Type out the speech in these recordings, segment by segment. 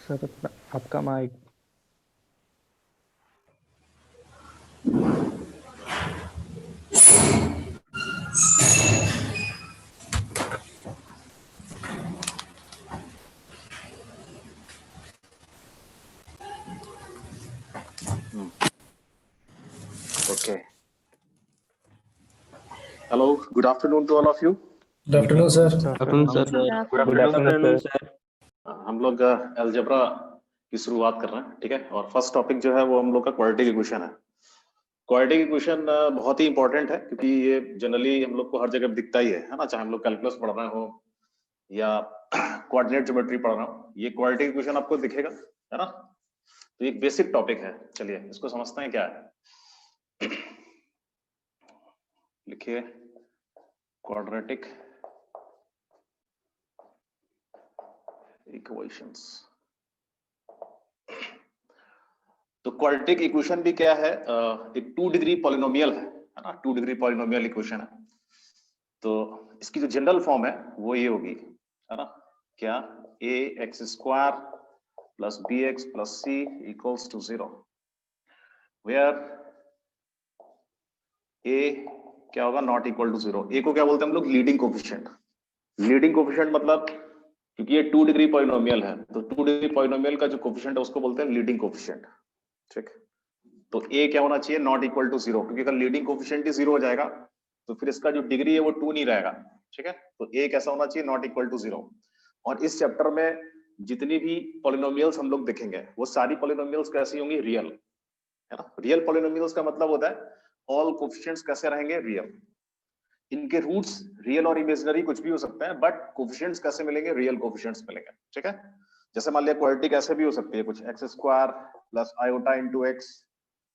Sir आपका mic. Okay. Hello. Good afternoon to all of you. Good afternoon sir. Afternoon sir. Good afternoon sir. हम लोग algebra की शुरुआत कर रहे हैं, ठीक है। और फर्स्ट टॉपिक जो है वो हम लोग का क्वाड्रेटिक इक्वेशन है। क्वाड्रेटिक इक्वेशन बहुत ही इंपॉर्टेंट है क्योंकि ये जनरली हम लोग को हर जगह दिखता ही है ना, चाहे हम लोग कैलकुलस पढ़ रहे हो या कोऑर्डिनेट ज्योमेट्री पढ़ रहे हो, ये क्वाड्रेटिक इक्वेशन आपको दिखेगा, है ना। तो एक बेसिक टॉपिक है, चलिए इसको समझते हैं क्या है। लिखिए क्वाड्रेटिक इक्वेशंस। तो क्वाड्रेटिक इक्वेशन भी क्या है, एक 2 डिग्री पॉलिनोमियल है ना, 2 डिग्री पॉलिनोमियल इक्वेशन है। तो इसकी जो जनरल फॉर्म है वो ये होगी, है ना, क्या a x square plus b x plus c equals to 0, where a क्या होगा, नॉट इक्वल टू 0। ए को क्या बोलते हैं हम लोग, लीडिंग कोफिशिएंट। लीडिंग कोफिशिएंट मतलब क्योंकि ये 2 डिग्री पॉलिनोमियल है तो 2 डिग्री पॉलिनोमियल का जो कोफिशिएंट है उसको बोलते हैं लीडिंग कोफिशिएंट, ठीक। तो ए क्या होना चाहिए, नॉट इक्वल टू 0, क्योंकि अगर लीडिंग कोफिशिएंट ही 0 हो जाएगा तो फिर इसका जो डिग्री है वो 2 नहीं रहेगा, ठीक है। तो ए कैसा होना चाहिए, नॉट इक्वल टू 0। और इस चैप्टर में जितनी भी पॉलिनोमियल्स हम लोग देखेंगे वो सारी पॉलिनोमियल्स कैसी होंगी, रियल, है ना। रियल पॉलिनोमियल्स का मतलब होता है ऑल कोफिशिएंट्स कैसे रहेंगे, रियल। इनके रूट्स रियल और इमेजिनरी कुछ भी हो सकते हैं, बट कोफिशिएंट्स कैसे मिलेंगे, रियल कोफिशिएंट्स मिलेंगे, ठीक है। जैसे मान लिया क्वाड्रेटिक ऐसे भी हो सकती है, कुछ x square plus iota into x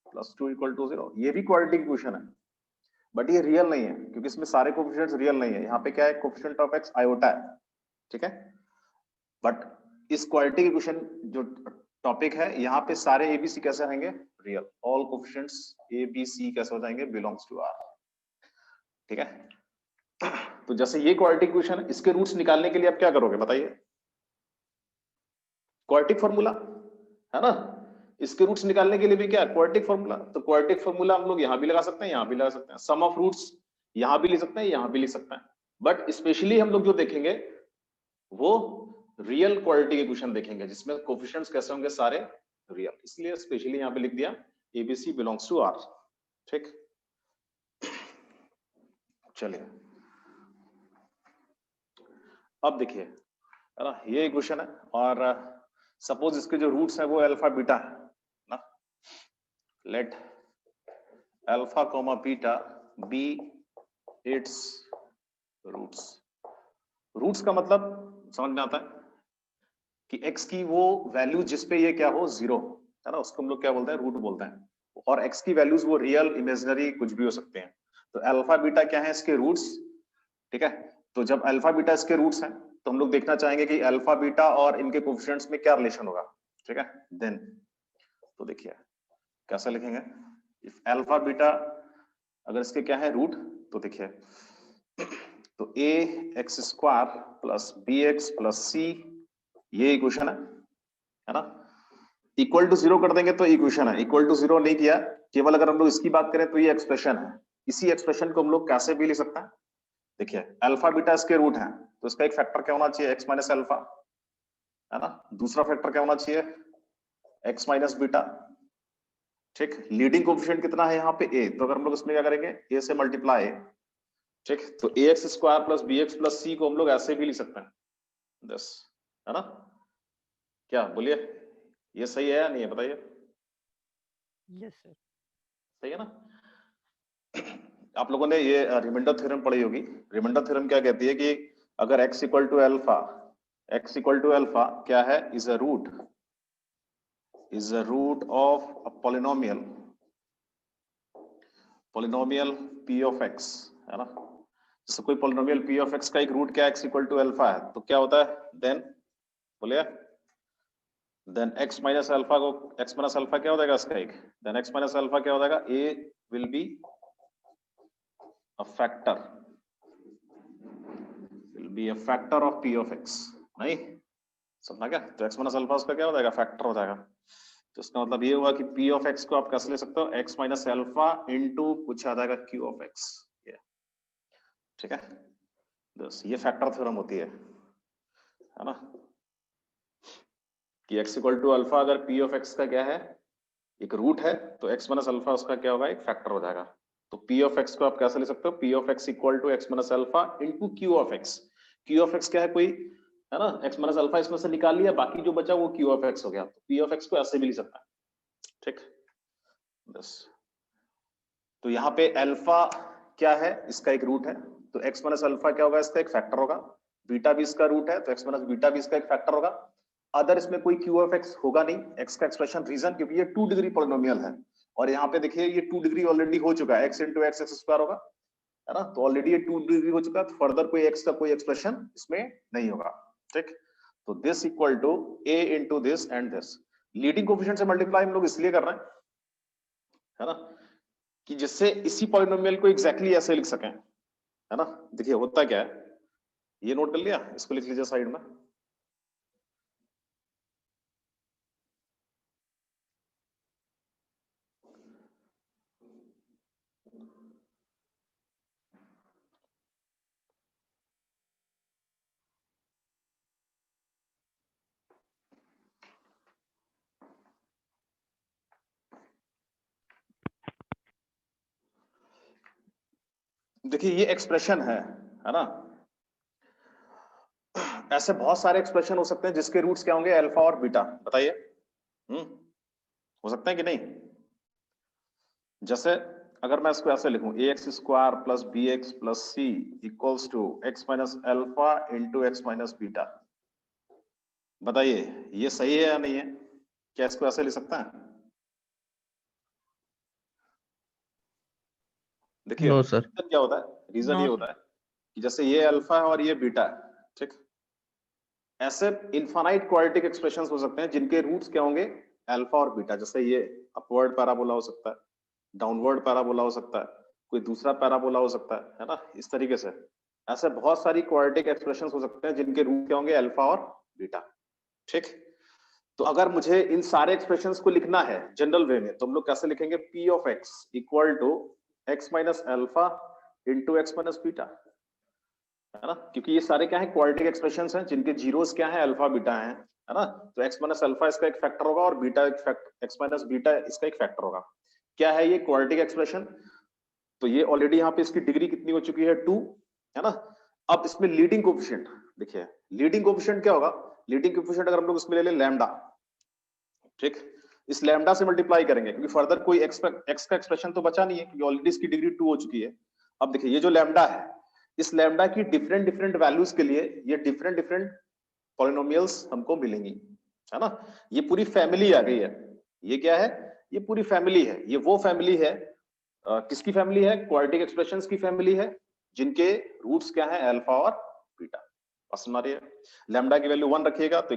plus 2 equal to 0, ये भी क्वाड्रेटिक इक्वेशन है, बट ये रियल नहीं है क्योंकि इसमें सारे कोफिशिएंट्स रियल नहीं है। यहाँ पे क्या है, कोफिशिएंट ऑफ एक्स आयोटा है, ठीक है। बट इस क्वाड्रेटिक इक्वेशन जो टॉपिक है यहाँ पे सारे एबीसी कैसे रहेंगे, रियल। ऑल कोफिशिएंट्स एबीसी कैसे हो जाएंगे, बिलोंग्स टू आर, ठीक है। तो जैसे ये क्वाड्रेटिक इक्वेशन है, इसके रूट्स निकालने के लिए आप क्या करोगे बताइए, क्वाड्रेटिक फॉर्मूला, है ना। इसके रूट्स निकालने के लिए भी क्या है, क्वाड्रेटिक फॉर्मूला। तो क्वाड्रेटिक फॉर्मूला हम लोग यहाँ भी लगा सकते हैं, यहाँ भी लगा सकते हैं। सम ऑफ रूट्स यहाँ भी ले सकते हैं, यहाँ भी ले सकते हैं, बट स्पेशली हम लोग जो देखेंगे वो रियल क्वाड्रेटिक इक्वेशन देखेंगे जिसमें कोफिशिएंट्स कैसे होंगे, सारे रियल। इसलिए स्पेशली यहाँ पे लिख दिया एबीसी बिलोंग्स टू आर, ठीक। चलिए अब देखिए, है ना, ये इक्वेशन है और सपोज इसके जो रूट्स हैं वो अल्फा बीटा है ना। Let alpha comma beta be its roots. Roots का मतलब समझ में आता है कि x की वो वैल्यू जिसपे ये क्या हो, 0, है ना, उसको हम लोग क्या बोलते हैं, रूट बोलते हैं। और x की वैल्यूज वो रियल इमेजिनरी कुछ भी हो सकते हैं। तो अल्फा बीटा क्या है, इसके रूट्स, ठीक है। तो जब अल्फा बीटा इसके रूट्स हैं तो हम लोग देखना चाहेंगे कि अल्फा बीटा और इनके कोफिशिएंट्स में क्या रिलेशन होगा, ठीक है। देन तो देखिए कैसे लिखेंगे, इफ अल्फा बीटा अगर इसके क्या है रूट, तो देखिए तो a x square plus b x plus c, ये इक्वेशन है ना। इक्वल टू 0 कर देंगे तो इक्वेशन है, इक्वल टू 0 नहीं किया, केवल अगर हम लोग इसकी बात करें तो ये एक्सप्रेशन है। इसी एक्सप्रेशन को हम लोग कैसे भी लिख सकते हैं, देखिए अल्फा बीटा इसके रूट है तो इसका एक फैक्टर क्या होना चाहिए, एक्स माइनस अल्फा, है ना। दूसरा फैक्टर क्या होना चाहिए, एक्स माइनस बीटा, ठीक। लीडिंग कोफिशिएंट कितना है यहाँ पे, ए, तो अगर हम लोग इसमें क्या करेंगे, ए से मल्टीप्लाई, ठीक। तो a x square plus b x plus c को हम लोग ऐसे भी लिख सकते हैं, 10, है ना। क्या बोलिए, ये सही है या नहीं है बताइए। Yes sir. सही है ना। आप लोगों ने ये रिमाइंडर थ्योरम पढ़ी होगी। रिमाइंडर थ्योरम क्या कहती है कि अगर x equal to alpha, x equal to alpha क्या है, is a root of a polynomial p of x, है ना। जैसे कोई पॉलिनोमियल p ऑफ x का एक रूट क्या है, x इक्वल टू अल्फा है, तो क्या होता है, देन बोलिए, देन x माइनस अल्फा को, x माइनस अल्फा क्या हो जाएगा इसका एक, देन x माइनस अल्फा क्या हो जाएगा, a will be a factor, will be a factor of P of x, नहीं समझना क्या? तो एक्स माइनस अल्फा उसका क्या हो जाएगा? फैक्टर हो जाएगा। तो इसका मतलब ये हुआ कि पी ऑफ एक्स को आप कैसे ले सकते हो? एक्स माइनस अल्फा इंटू कुछ आ जाएगा क्यू ऑफ एक्स, ठीक है। बस ये फैक्टर थ्योरम होती है ना, कि x इक्वल टू अल्फा अगर p ऑफ x का क्या है, एक रूट है, तो x माइनस अल्फा उसका क्या होगा? एक फैक्टर हो जाएगा। तो p ऑफ x को आप कैसे ले सकते हो? p of x equal to x minus alpha into q of x। q of x क्या है? कोई है ना, x माइनस अल्फा इसमें से निकाल लिया, बाकी जो बचा वो q ऑफ x हो गया। तो p ऑफ x को ऐसे भी लिख सकता है, ठीक। बस तो यहाँ पे अल्फा क्या है? इसका एक रूट है, तो x माइनस अल्फा क्या होगा? इसका एक फैक्टर होगा। बीटा भी इसका रूट है, तो x माइनस बीटा भी इसका एक फैक्टर होगा। अदर इसमें कोई q ऑफ x होगा नहीं, x का एक्सप्रेशन, रीजन क्योंकि ये 2 डिग्री पॉलिनोमियल है, और यहाँ पे देखिए ये 2 डिग्री ऑलरेडी हो चुका है, x into x x square होगा, है ना। तो ऑलरेडी ये 2 डिग्री हो चुका है, तो फर्दर कोई x का कोई एक्सप्रेशन इसमें नहीं होगा, ठीक। तो this equal to a into this and this. Leading coefficient से मल्टीप्लाई हम लोग इसलिए कर रहे हैं, है ना, कि जिससे इसी पॉलिनोमियल को एग्जैक्टली ऐसे लिख सकें, है ना। देखिए होता क्या है, ये नोट कर लिया, इसको लिख लीजिए साइड में। देखिए ये एक्सप्रेशन है ना। ऐसे बहुत सारे एक्सप्रेशन हो सकते हैं जिसके रूट्स क्या होंगे? अल्फा और बीटा। बताइए, हो सकते हैं कि नहीं? जैसे अगर मैं इसको ऐसे लिखूं, a x square plus b x plus c equals to x minus alpha into x minus beta. बताइए ये सही है या नहीं है? क्या इसको ऐसे लिख सकता है? देखिए नो सर। रीजन क्या होता है? रीजन ये नो होता है कि जैसे ये अल्फा है और ये बीटा है, ठीक। ऐसे इनफाइनाइट क्वाड्रेटिक एक्सप्रेशंस हो सकते हैं जिनके रूट्स क्या होंगे? अल्फा और बीटा। जैसे ये अपवर्ड पैराबोला हो सकता है, डाउनवर्ड पैराबोला हो सकता है, कोई दूसरा पैराबोला हो सकता है ना, इस तरीके से ऐसे बहुत सारी क्वाड्रेटिक एक्सप्रेशंस हो सकते हैं जिनके रूट क्या होंगे? अल्फा और बीटा, ठीक। तो अगर मुझे इन सारे एक्सप्रेशंस को लिखना है जनरल वे में, तो हम लोग कैसे लिखेंगे? p of x equal to x minus alpha into x minus beta, है ना, क्योंकि ये सारे क्या है? क्वाड्रेटिक एक्सप्रेशंस हैं जिनके जीरोस क्या है? अल्फा बीटा है ना। तो x माइनस अल्फा इसका एक फैक्टर होगा और बीटा एक फैक्टर, x माइनस बीटा इसका एक फैक्टर होगा। क्या है ये क्वाड्रेटिक एक्सप्रेशन? तो ये ऑलरेडी यहाँ पे इसकी डिग्री कितनी हो चुकी है? 2, है ना। अब इसमें लीडिंग कोफिशिएंट देखिए, लीडिंग कोफिशिएंट क्या होगा? लीडिंग कोफिशिएंट अगर हम लोग इसमें ले लें लैम्डा, ठीक, इस लैम्डा से मल्टीप्लाई करेंगे क्योंकि फर्दर कोई x का एक्सप्रेशन तो बचा नहीं है क्योंकि ऑलरेडी इसकी डिग्री 2 हो चुकी है। अब देखिए ये जो लैम्डा है, इस लैम्डा की डिफरेंट डिफरेंट वैल्यूज के लिए ये डिफरेंट डिफरेंट पॉलिनोमियल्स हमको मिलेंगी, है ना। ये पूरी फैमिली आ गई है। ये क्या है? ये पूरी फैमिली है। ये वो फैमिली है, किसकी फैमिली है? क्वाड्रेटिक एक्सप्रेशंस की फैमिली है जिनके रूट्स क्या है? अल्फा और बीटा। समझ आ रही है? लैम्डा की वैल्यू 1 रखिएगा तो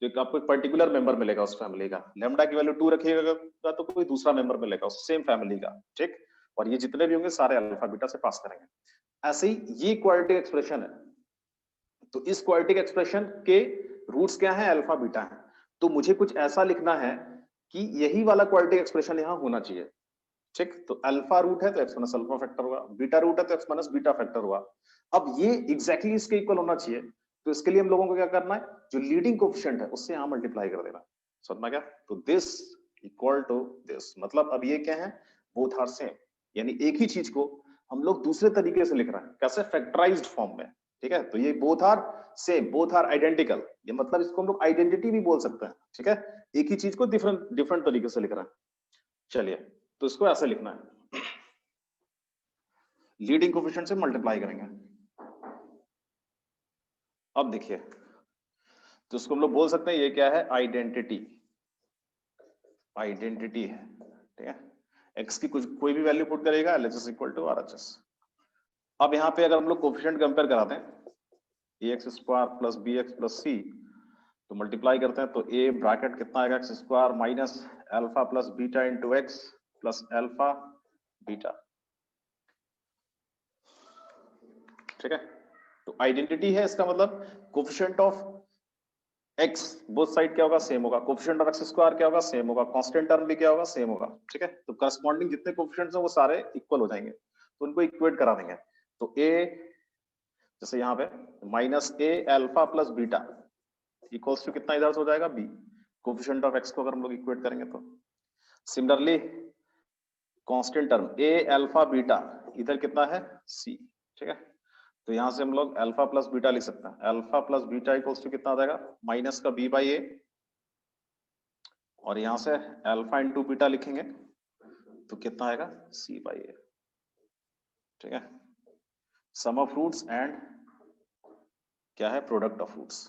एक आपको एक पर्टिकुलर मेंबर मिलेगा उस फैमिली का। लैम्डा की वैल्यू 2 रखिएगा तो कोई दूसरा मेंबर मिलेगा उस सेम फैमिली का, ठीक। और ये जितने भी होंगे सारे अल्फा बीटा से पास करेंगे। ऐसे ही ये क्वाड्रेटिक एक्सप्रेशन है, तो इस क्वाड्रेटिक एक्सप्रेशन के रूट्स क्या है? अल्फा बीटा है। तो मुझे कुछ ऐसा लिखना है कि यही वाला क्वाड्रेटिक एक्सप्रेशन यहां होना चाहिए, ठीक। तो अल्फा रूट है तो एक्स माइनस अल्फा फैक्टर हुआ, बीटा रूट है तो एक्स माइनस बीटा फैक्टर हुआ। अब ये एग्जैक्टली इसके इक्वल होना चाहिए, तो इसके लिए हम लोगों को क्या करना है? जो लीडिंग कोफिशिएंट है उससे यहां मल्टीप्लाई कर देना। समझ क्या? तो दिस इक्वल टू दिस, मतलब अब ये क्या है? बोथ आर सेम, यानी एक ही चीज को हम लोग दूसरे तरीके से लिख रहे हैं। कैसे? फैक्टराइज्ड फॉर्म में, ठीक है। तो ये both are same, both are identical, ये मतलब इसको हम लोग आइडेंटिटी भी बोल सकते हैं, ठीक है। एक ही चीज को डिफरेंट डिफरेंट तरीके से लिख रहे हैं। चलिए तो इसको ऐसे लिखना है, लीडिंग कोफिशिएंट से मल्टीप्लाई करेंगे। अब देखिए, तो इसको हम लोग बोल सकते हैं ये क्या है? आइडेंटिटी, आइडेंटिटी है, ठीक है। x की कुछ कोई भी वैल्यू पुट करेगा, LHS इक्वल टू RHS। अब यहाँ पे अगर हम लोग कोफिशिएंट कंपेयर कराते हैं ax square plus bx plus c, तो मल्टीप्लाई करते हैं तो a ब्रैकेट कितना आएगा? x square minus alpha plus beta into x plus alpha beta, ठीक है। तो आइडेंटिटी है, इसका मतलब coefficient of x both side क्या होगा, सेम होगा, कोफिशिएंट ऑफ x स्क्वायर क्या होगा, सेम होगा, कांस्टेंट टर्म भी क्या होगा, सेम होगा, ठीक है। तो करस्पॉन्डिंग जितने कोफिशिएंट्स हैं वो सारे इक्वल हो जाएंगे, तो उनको इक्वेट करा देंगे। तो a जैसे यहाँ पे minus a alpha plus beta equals to कितना इधर से हो जाएगा b, कोफिशिएंट ऑफ x को अगर हम लोग इक्वेट करेंगे तो। Similarly constant term a alpha beta इधर कितना है c, ठीक है। तो यहां से हम लोग अल्फा प्लस बीटा लिख सकते हैं, alpha plus beta equals to कितना आ जाएगा, माइनस का b बाई ए, और यहां से अल्फा इंटू बीटा लिखेंगे तो कितना आएगा c बाई ए, ठीक है। सम ऑफ फ्रूट्स एंड क्या है, प्रोडक्ट ऑफ फ्रूट्स।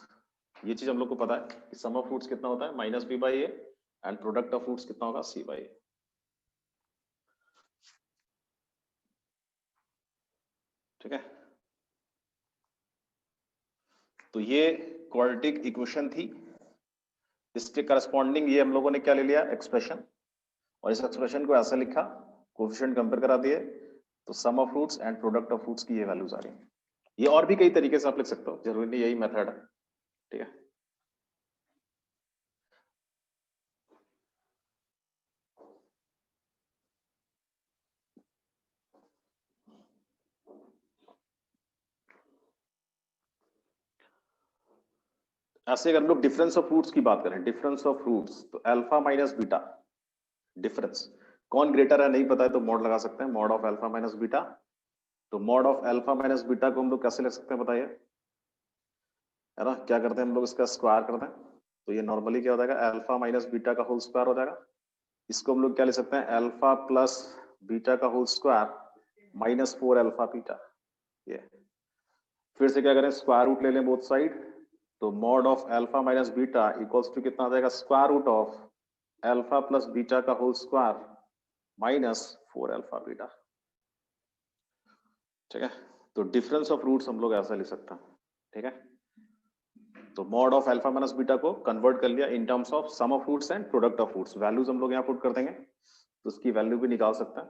ये चीज हम लोग को पता है कि सम ऑफ फ्रूट्स कितना होता है, minus b by A, and product of fruits कितना होगा, c बाई ए, ठीक है। तो ये क्वाड्रेटिक इक्वेशन थी, इसके करस्पॉन्डिंग ये हम लोगों ने क्या ले लिया, एक्सप्रेशन, और इस एक्सप्रेशन को ऐसा लिखा, कोएफिशिएंट कंपेयर करा दिए, तो sum of roots and product of roots की ये वैल्यूज आ रही हैं। ये और भी कई तरीके से आप लिख सकते हो, जरूरी नहीं यही मेथड है, ठीक है। ऐसे अगर हम लोग डिफरेंस ऑफ फ्रूट्स की बात करें, डिफरेंस ऑफ फ्रूट्स, तो अल्फा माइनस बीटा डिफरेंस कौन ग्रेटर है नहीं पता है तो मॉड लगा सकते हैं, mod of alpha minus beta. तो mod of alpha minus beta को हम लोग कैसे लिख सकते हैं बताइए, है ना, क्या करते हैं हम लोग, इसका स्क्वायर करते हैं, तो ये नॉर्मली क्या हो जाएगा, अल्फा माइनस बीटा का होल स्क्वायर हो जाएगा। इसको हम लोग क्या लिख सकते हैं, अल्फा प्लस बीटा का whole square minus 4 alpha beta. ये फिर से क्या करें, स्क्वायर रूट ले लें बोथ साइड, तो mod of alpha minus beta equals to कितना आ जाएगा, square root of alpha plus beta का whole square minus 4 alpha beta, ठीक है। तो डिफरेंस ऑफ रूट्स हम लोग ऐसा लिख सकते हैं, ठीक है। तो mod of alpha minus beta को कन्वर्ट कर लिया in terms of sum of roots and product of roots, values हम लोग यहाँ पुट कर देंगे तो उसकी वैल्यू भी निकाल सकते हैं।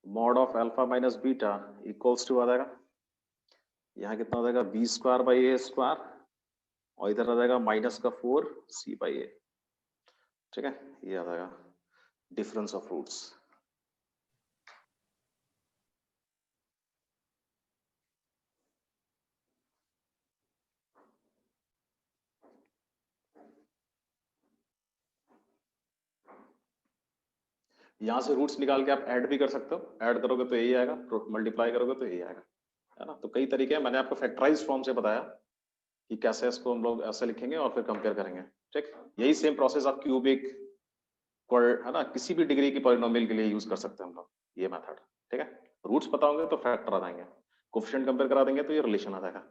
Mod of alpha minus beta equals to आ जाएगा, यहाँ कितना हो जाएगा, b square by a square, और इधर आ जाएगा माइनस का 4 सी बाई ए, ठीक है। ये आ जाएगा डिफरेंस ऑफ रूट्स। यहां से रूट्स निकाल के आप ऐड भी कर सकते हो, ऐड करोगे तो यही आएगा, मल्टीप्लाई करोगे तो यही आएगा, है ना। तो कई तरीके हैं, मैंने आपको फैक्टराइज फॉर्म से बताया कि कैसे इसको हम लोग ऐसे लिखेंगे और फिर कंपेयर करेंगे, ठीक। यही सेम प्रोसेस आप क्यूबिक, है ना, किसी भी डिग्री की पॉलिनोमियल के लिए यूज कर सकते हैं हम लोग, ये मेथड, ठीक है। रूट्स पता होंगे तो फैक्टर आ जाएंगे, कोफिशिएंट कंपेयर करा देंगे तो ये रिलेशन आ जाएगा,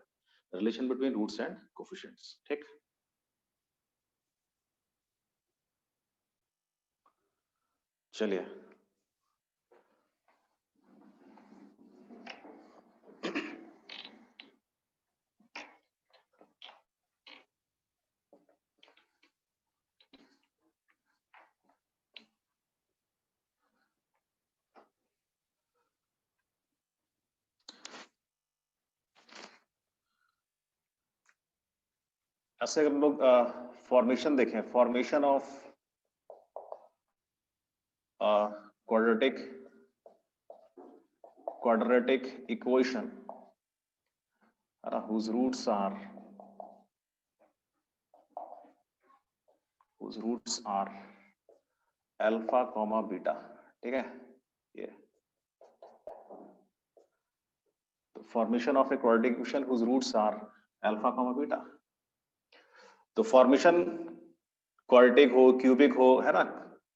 relation between roots and coefficients, ठीक। चलिए ऐसे हम लोग फॉर्मेशन देखें, formation of quadratic equation whose roots are alpha comma beta, ठीक है। ये तो formation of a quadratic equation whose roots are alpha comma beta। तो फॉर्मेशन क्वाड्रेटिक हो, क्यूबिक हो, है ना,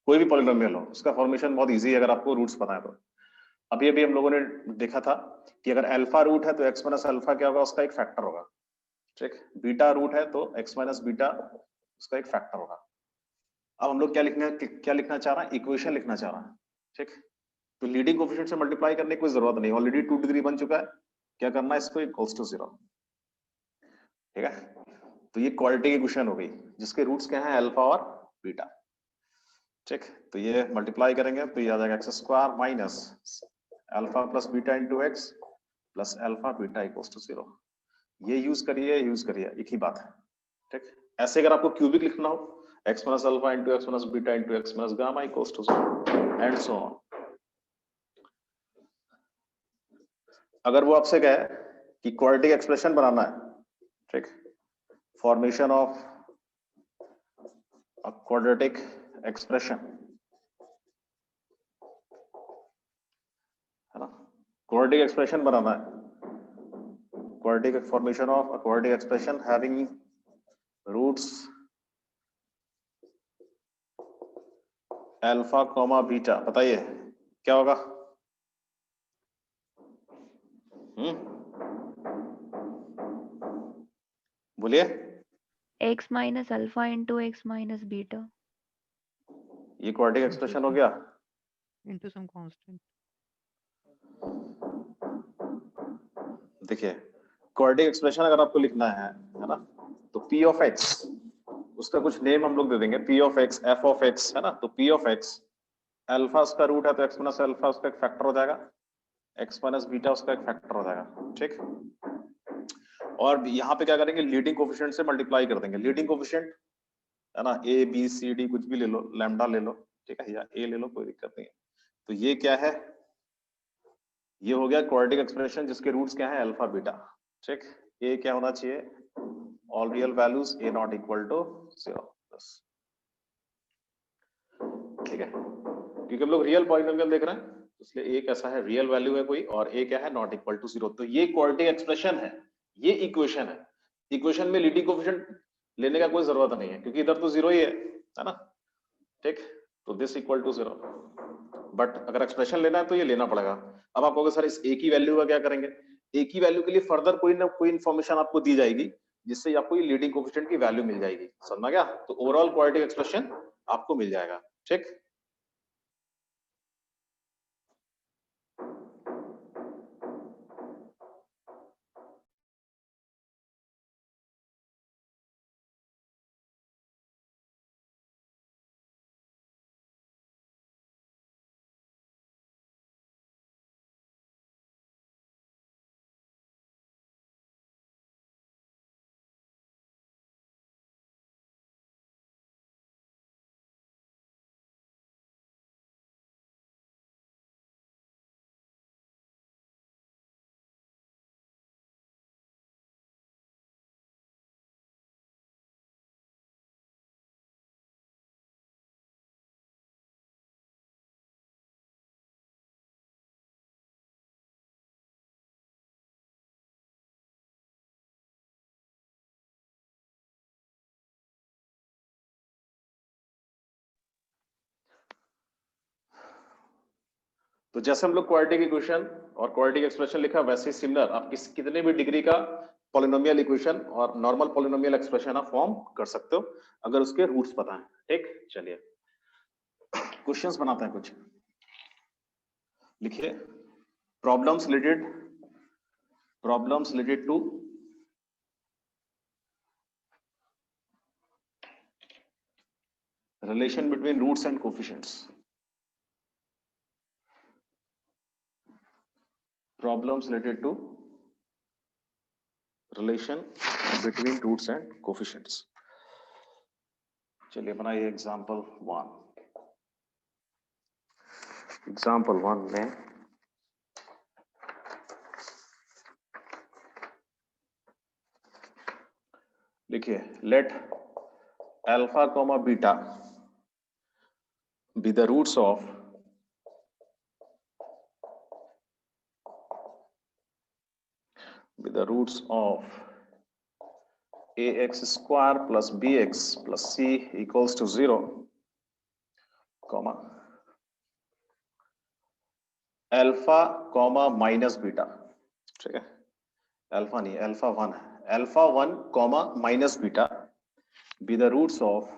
कोई भी पॉलिनोमियल हो, उसका फॉर्मेशन बहुत इजी है अगर आपको रूट्स पता है तो। अभी अभी हम लोगों ने देखा था कि अगर अल्फा रूट है तो एक्स माइनस अल्फा क्या होगा, उसका एक फैक्टर होगा, ठीक। बीटा रूट है तो एक्स माइनस बीटा उसका एक फैक्टर होगा। अब हम लोग क्या लिखना चाह रहे हैं, इक्वेशन लिखना चाह रहे हैं, ठीक। तो लीडिंग कोएफिशिएंट से मल्टीप्लाई करने की कोई जरूरत नहीं, ऑलरेडी 2 डिग्री बन चुका है, क्या करना है, इसको इक्वल्स टू 0, ठीक है। तो ये क्वाड्रेटिक इक्वेशन हो गई जिसके रूट्स क्या हैं, अल्फा और बीटा, ठीक। तो ये मल्टीप्लाई करेंगे तो ये आ जाएगा x square minus alpha plus beta into x plus alpha beta equals to 0। ये यूज करिए एक ही बात है, ठीक। ऐसे अगर आपको क्यूबिक लिखना हो x minus alpha into x minus beta into x minus gamma equals to 0 and so on. अगर वो आपसे कहे कि क्वाड्रेटिक एक्सप्रेशन बनाना है, ठीक, formation of a quadratic expression, है ना, क्वाड्रेटिक एक्सप्रेशन बनाना है, quadratic formation of a quadratic expression having roots alpha comma beta, बताइए क्या होगा? बोलिए। x minus alpha into x minus beta. ये क्वाड्रेटिक एक्सप्रेशन हो गया into some constant. देखिए क्वाड्रेटिक एक्सप्रेशन अगर आपको लिखना है ना, तो p ऑफ x, उसका कुछ नेम हम लोग दे देंगे, p of x, f of x, है ना। तो p ऑफ x अल्फा उसका रूट है तो x माइनस अल्फा उसका एक फैक्टर हो जाएगा, x माइनस बीटा उसका एक फैक्टर हो जाएगा, ठीक। और यहाँ पे क्या करेंगे, लीडिंग कोफिशिएंट से मल्टीप्लाई कर देंगे। लीडिंग कोफिशिएंट है ना, a b c d कुछ भी ले लो, लैम्डा ले लो, ठीक है, या a ले लो, कोई दिक्कत नहीं है। तो ये क्या है, ये हो गया क्वाड्रेटिक एक्सप्रेशन जिसके रूट्स क्या है, अल्फा बीटा, ठीक। a क्या होना चाहिए, all real values a not equal to 0, बस, ठीक है। क्योंकि हम लोग रियल पॉलिनोमियल देख रहे हैं, इसलिए a कैसा है, रियल वैल्यू है कोई, और a क्या है, नॉट इक्वल टू 0। तो ये क्वाड्रेटिक एक्सप्रेशन है, ये इक्वेशन है। इक्वेशन में लीडिंग कोएफिशिएंट लेने का कोई जरूरत नहीं है क्योंकि इधर तो 0 ही है ना, ठीक। तो दिस इक्वल टू 0, बट अगर एक्सप्रेशन लेना है तो ये लेना पड़ेगा। अब आप कहोगे सर इस a की वैल्यू का क्या करेंगे? a की वैल्यू के लिए फर्दर कोई ना कोई इन्फॉर्मेशन आपको दी जाएगी जिससे आपको ये लीडिंग कोएफिशिएंट की वैल्यू मिल जाएगी, समझना क्या? तो ओवरऑल क्वाड्रेटिक एक्सप्रेशन आपको मिल जाएगा, ठीक। तो जैसे हम लोग क्वाड्रेटिक इक्वेशन और क्वाड्रेटिक एक्सप्रेशन लिखा, वैसे ही सिमिलर आप कितने भी डिग्री का पॉलिनोमियल इक्वेशन और नॉर्मल पॉलिनोमियल एक्सप्रेशन आप फॉर्म कर सकते हो अगर उसके रूट्स पता है, ठीक। चलिए क्वेश्चंस बनाते हैं कुछ, लिखिए problems related to relation between roots and coefficients. Problems related to relation between roots and coefficients. चलिए बनाइए एग्जाम्पल 1 में लिखिए let alpha comma beta be the roots of ax square plus bx plus c equals to 0, comma alpha comma minus beta, ठीक है, alpha नहीं alpha 1 है, alpha 1 comma minus beta be the roots of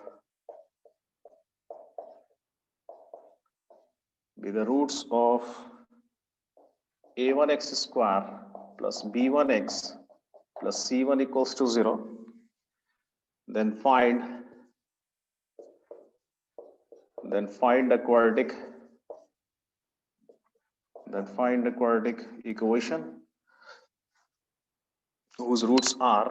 a1x square plus b1x plus c1 equals to 0. Then find the quadratic equation whose roots are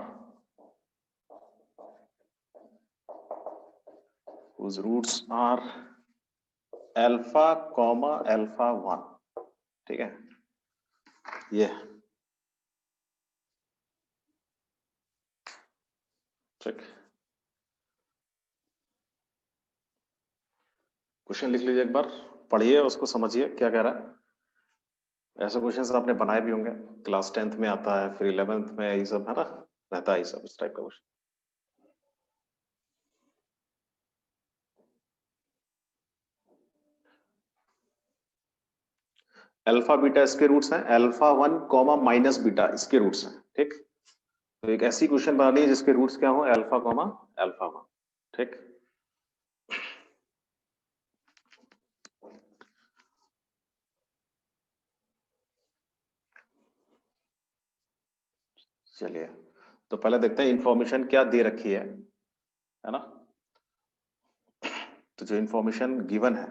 alpha comma alpha 1, ठीक है। ये ठीक, question लिख लीजिए एक बार, पढ़िए उसको, समझिए क्या कह रहा है। ऐसे क्वेश्चन आपने बनाए भी होंगे, क्लास 10th में आता है, फिर 11th में, ये सब है ना, रहता है ये सब इस टाइप का क्वेश्चन। अल्फा बीटा इसके रूट्स हैं, अल्फा 1 कॉमा माइनस बीटा इसके रूट्स हैं, ठीक। तो एक ऐसी क्वेश्चन बनानी है जिसके रूट्स क्या हो, अल्फा कॉमा अल्फा 1, ठीक। चलिए, तो पहले देखते हैं इंफॉर्मेशन क्या दे रखी है ना। तो जो इंफॉर्मेशन गिवन है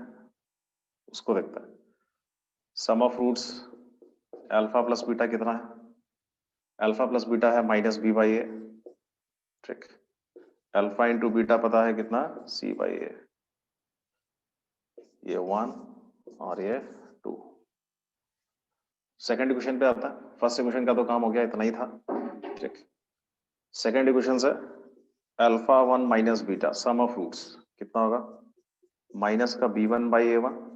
उसको देखते हैं। Sum of roots alpha plus beta कितना है, अल्फा प्लस बीटा है माइनस बी बाई ए, ठीक। अल्फा इंटू बीटा पता है कितना, सी बाई ए, ये 1 और ये 2। सेकेंड इक्वेशन पे आता है, फर्स्ट इक्वेशन का तो काम हो गया, इतना ही था, ठीक। सेकेंड इक्वेशन से alpha 1 minus beta, sum of roots कितना होगा, माइनस का b1 बाई ए1,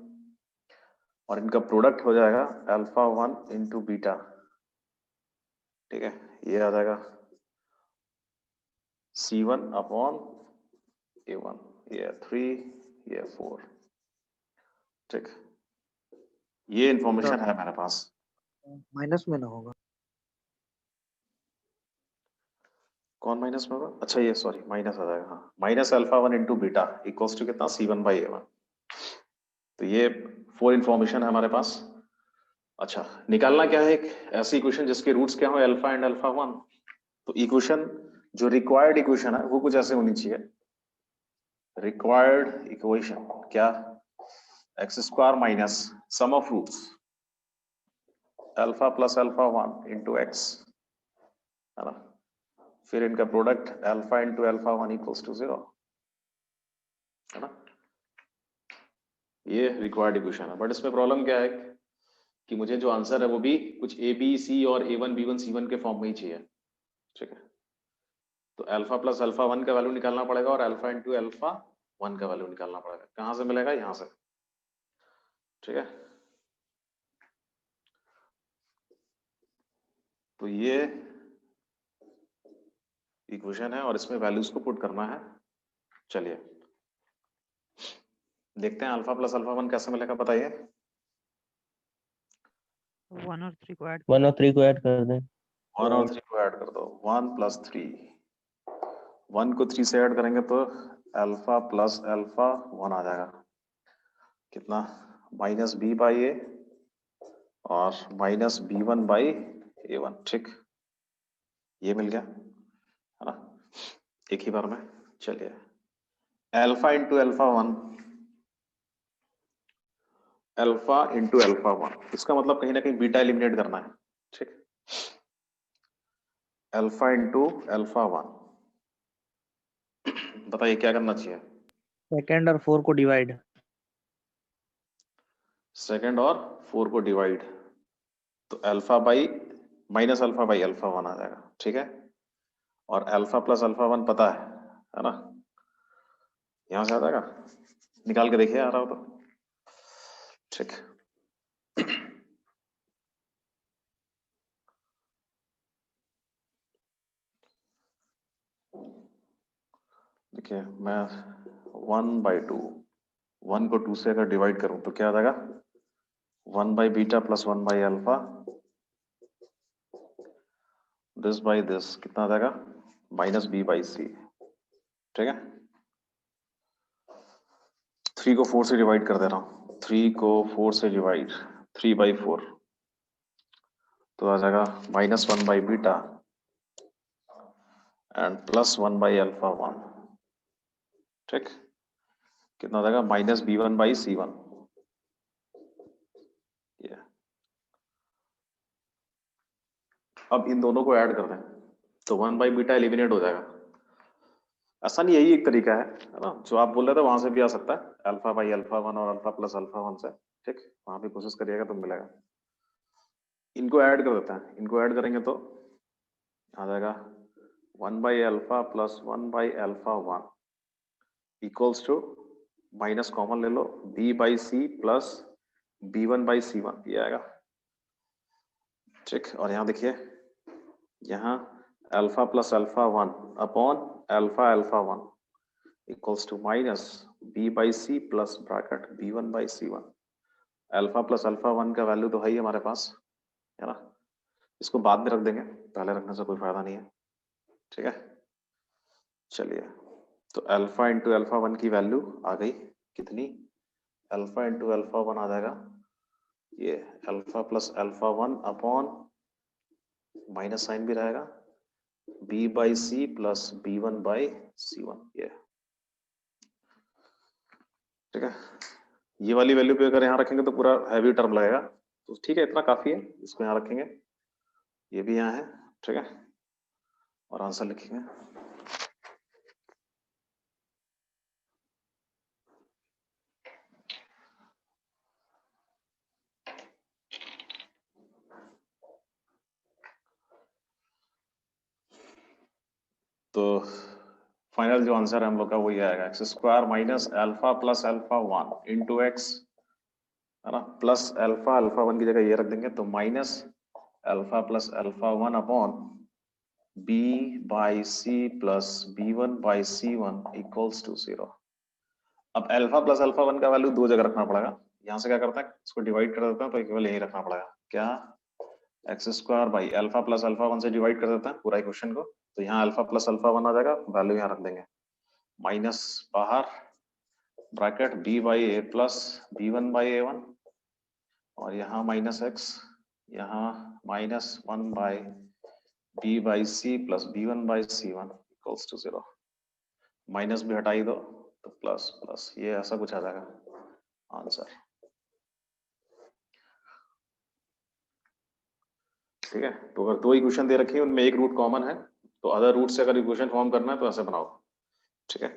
और इनका प्रोडक्ट हो जाएगा अल्फा 1 इंटू बीटा, ठीक है। ये आ जाएगा c1 अपॉन a1, ये 3, ये 4, ठीक। ये इंफॉर्मेशन है मेरे पास। माइनस में ना होगा, कौन माइनस में होगा, अच्छा ये सॉरी माइनस आ जाएगा, हाँ, minus alpha 1 into beta equals to कितना, c1 बाई a1। तो ये 4 इंफॉर्मेशन है हमारे पास। अच्छा, निकालना क्या है, एक ऐसी इक्वेशन जिसके रूट्स क्या हो, अल्फा एंड अल्फा 1। तो इक्वेशन जो रिक्वायर्ड इक्वेशन है वो कुछ ऐसे होनी चाहिए। रिक्वायर्ड इक्वेशन क्या, x square minus sum of roots alpha plus alpha 1 into x, है ना, फिर इनका product alpha into alpha 1 equals to 0, है ना। ये रिक्वायर्ड इक्वेशन है, बट इसमें प्रॉब्लम क्या है कि मुझे जो आंसर है वो भी कुछ ए बी सी और A1 B1 C1 के फॉर्म में ही चाहिए, ठीक है। तो अल्फा प्लस अल्फा 1 का वैल्यू निकालना पड़ेगा और अल्फा इंटू अल्फा 1 का वैल्यू निकालना पड़ेगा। कहां से मिलेगा, यहां से, ठीक है। तो ये इक्वेशन है और इसमें वैल्यूज को पुट करना है। चलिए देखते हैं अल्फा प्लस अल्फा 1 कैसे मिलेगा, बताइए। 1 और 3 को ऐड 1 और 3 को ऐड कर दें। 1 और 3 को ऐड कर दो, 1 प्लस 3, 1 को 3 से ऐड करेंगे तो अल्फा प्लस अल्फा 1 आ जाएगा, कितना, माइनस बी बाई ए और माइनस b1 बाई a1, ठीक। ये मिल गया, है ना, एक ही बार में। चलिए alpha into alpha 1, alpha into alpha 1, इसका मतलब कहीं ना कहीं बीटा एलिमिनेट करना है, ठीक। अल्फा इंटू अल्फा 1, बताइए क्या करना चाहिए, सेकंड और 4 को डिवाइड, सेकंड और 4 को डिवाइड, तो alpha by minus alpha by alpha 1 आ जाएगा, ठीक है। और अल्फा प्लस अल्फा 1 पता है ना, यहां से आ जाएगा, निकाल के देखिए आ रहा हो तो, ठीक। देखिए मैं 1 बाई 2, 1 को 2 से अगर डिवाइड करूं तो क्या आ जाएगा, 1 by beta plus 1 by alpha, this by this कितना आ जाएगा, माइनस बी बाई सी, ठीक है। 3 को 4 से डिवाइड कर दे रहा हूं, 3 को 4 से डिवाइड, 3 बाई 4, तो आ जाएगा minus 1 by beta and plus 1 by alpha 1, ठीक। कितना आ जाएगा, माइनस b1 बाई c1, ये। अब इन दोनों को ऐड कर दें, तो 1 बाई बीटा एलिमिनेट हो जाएगा। ऐसा नहीं, यही एक तरीका है ना, जो आप बोल रहे थे वहां से भी आ सकता है, अल्फा बाई अल्फा 1 और अल्फा प्लस अल्फा 1 से। ठीक, वहां भी कोशिश करिएगा तो मिलेगा। इनको ऐड कर देते हैं, इनको ऐड करेंगे तो आ जाएगा 1 by alpha plus 1 by alpha 1 equals to, minus common ले लो, b by c plus b1 by c1, ये आएगा। ठीक, और यहाँ देखिए, यहाँ alpha plus alpha 1 upon alpha alpha 1 equals to minus b by c plus bracket b1 by c1। Alpha plus alpha 1 का वैल्यू तो है ही हमारे पास, है ना, इसको बाद में रख देंगे, पहले रखने से कोई फायदा नहीं है। ठीक है, चलिए, तो अल्फा इंटू अल्फा 1 की वैल्यू आ गई कितनी, अल्फा इंटू अल्फा 1 आ जाएगा ये alpha plus alpha 1 upon, minus sign भी रहेगा, b by c plus b1 by c1, ये। ठीक है, ये वाली वैल्यू पे अगर यहाँ रखेंगे तो पूरा हैवी टर्म लगेगा, तो ठीक है, इतना काफी है, इसको यहाँ रखेंगे, ये भी यहाँ है। ठीक है, और आंसर लिखेंगे। तो फाइनल जो आंसर है हम लोग का वही आएगा, x square minus alpha plus alpha 1 into x, है ना, प्लस अल्फा अल्फा 1 की जगह ये रख देंगे, तो minus alpha plus alpha 1 upon b by c plus b1 by c1 equals to 0। अब अल्फा प्लस अल्फा 1 का वैल्यू दो जगह रखना पड़ेगा, यहाँ से क्या करते हैं, इसको डिवाइड कर देते हैं, तो केवल यही रखना पड़ेगा, क्या, x square by alpha plus alpha 1 से डिवाइड कर देते हैं पूरा इक्वेशन को, तो यहाँ अल्फा प्लस अल्फा 1 आ जाएगा, वैल्यू यहाँ रख देंगे, माइनस बाहर bracket b by a plus b1 by a1, और यहाँ माइनस एक्स, यहाँ minus 1 by b by c plus b1 by c1 equals to 0। Minus भी हटाई दो तो प्लस प्लस, ये ऐसा कुछ आ जाएगा आंसर। ठीक है, तो अगर दो इक्वेशन दे रखी है, उनमें एक रूट कॉमन है, तो अदर रूट से अगर इक्वेशन फॉर्म करना है तो ऐसे बनाओ। ठीक है,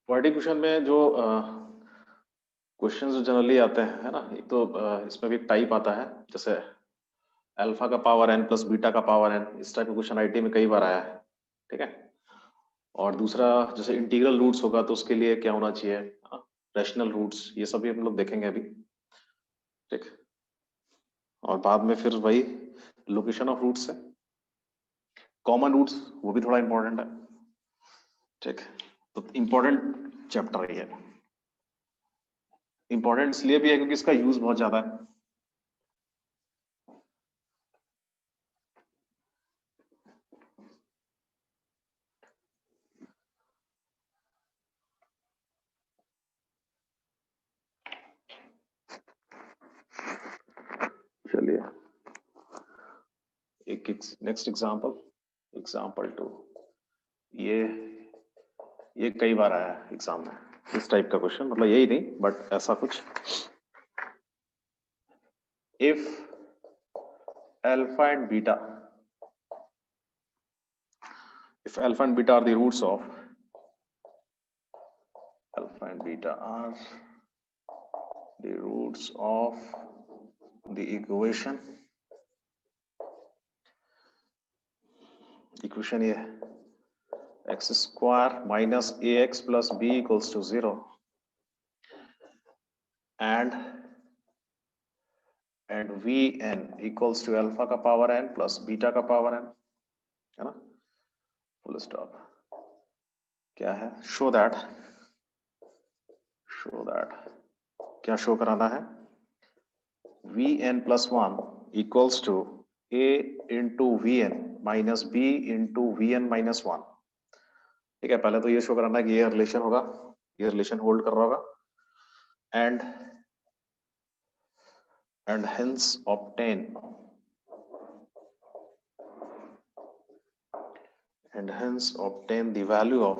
वर्डिक क्वेश्चन में जो क्वेश्चंस जो जनरली आते हैं, है ना, एक तो इसमें भी एक टाइप आता है, जैसे अल्फा का पावर n प्लस बीटा का पावर n, इस टाइप का क्वेश्चन आईटी में कई बार आया है। ठीक है, और दूसरा जैसे इंटीग्रल रूट्स होगा तो उसके लिए क्या होना चाहिए, रैशनल रूट्स, ये सभी हम लोग देखेंगे अभी। ठीक, और बाद में फिर वही लोकेशन ऑफ रूट्स है, कॉमन रूट्स, वो भी थोड़ा इंपॉर्टेंट है। ठीक, तो इंपॉर्टेंट चैप्टर है, इंपॉर्टेंट इसलिए भी है क्योंकि इसका यूज बहुत ज्यादा है। चलिए, एक नेक्स्ट एग्जांपल 2, ये कई बार आया है एग्जाम में, इस टाइप का क्वेश्चन, मतलब यही नहीं बट ऐसा कुछ, if alpha and beta, if alpha and beta are the roots of, alpha and beta are the roots of the equation ये है, x square minus ax plus b equals to 0 and vn equals to alpha का power n plus beta का power n, है ना, full stop. क्या है, show that क्या show कराना है, vn plus 1 equals to a into vn minus b into vn minus 1। ठीक है, पहले तो ये शो कराना है कि ये रिलेशन होगा, ये रिलेशन होल्ड कर रहा होगा, and hence obtain the value of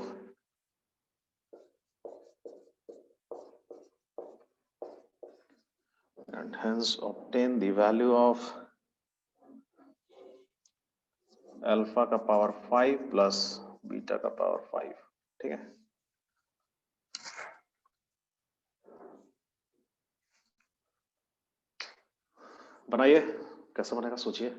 alpha का पावर 5 प्लस बीटा का पावर 5। ठीक है, बनाइए, कैसे बनेगा सोचिए।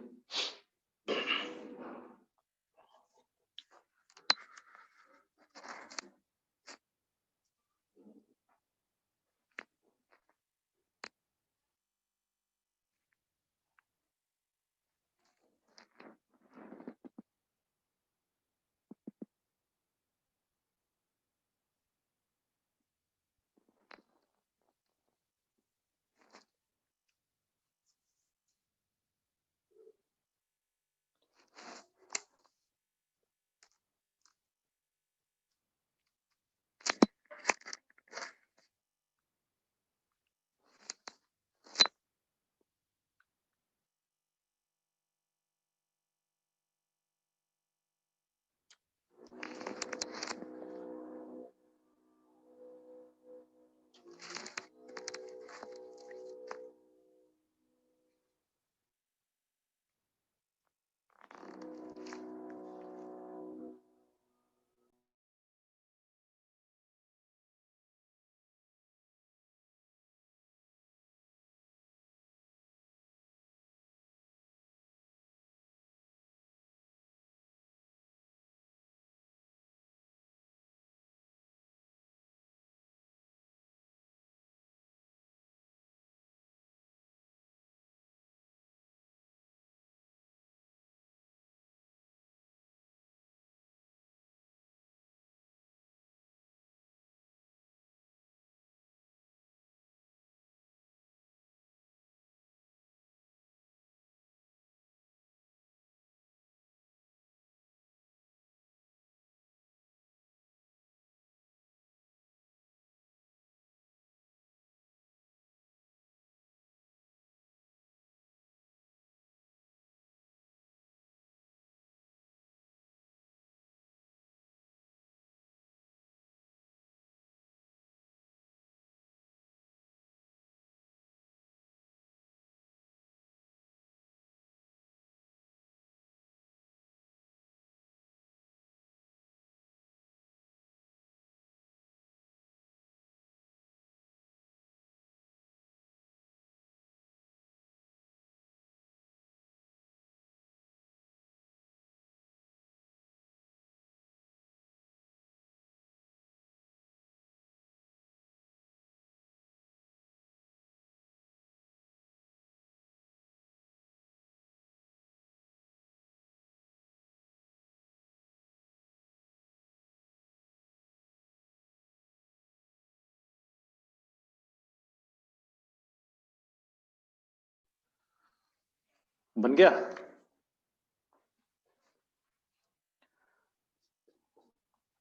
बन गया?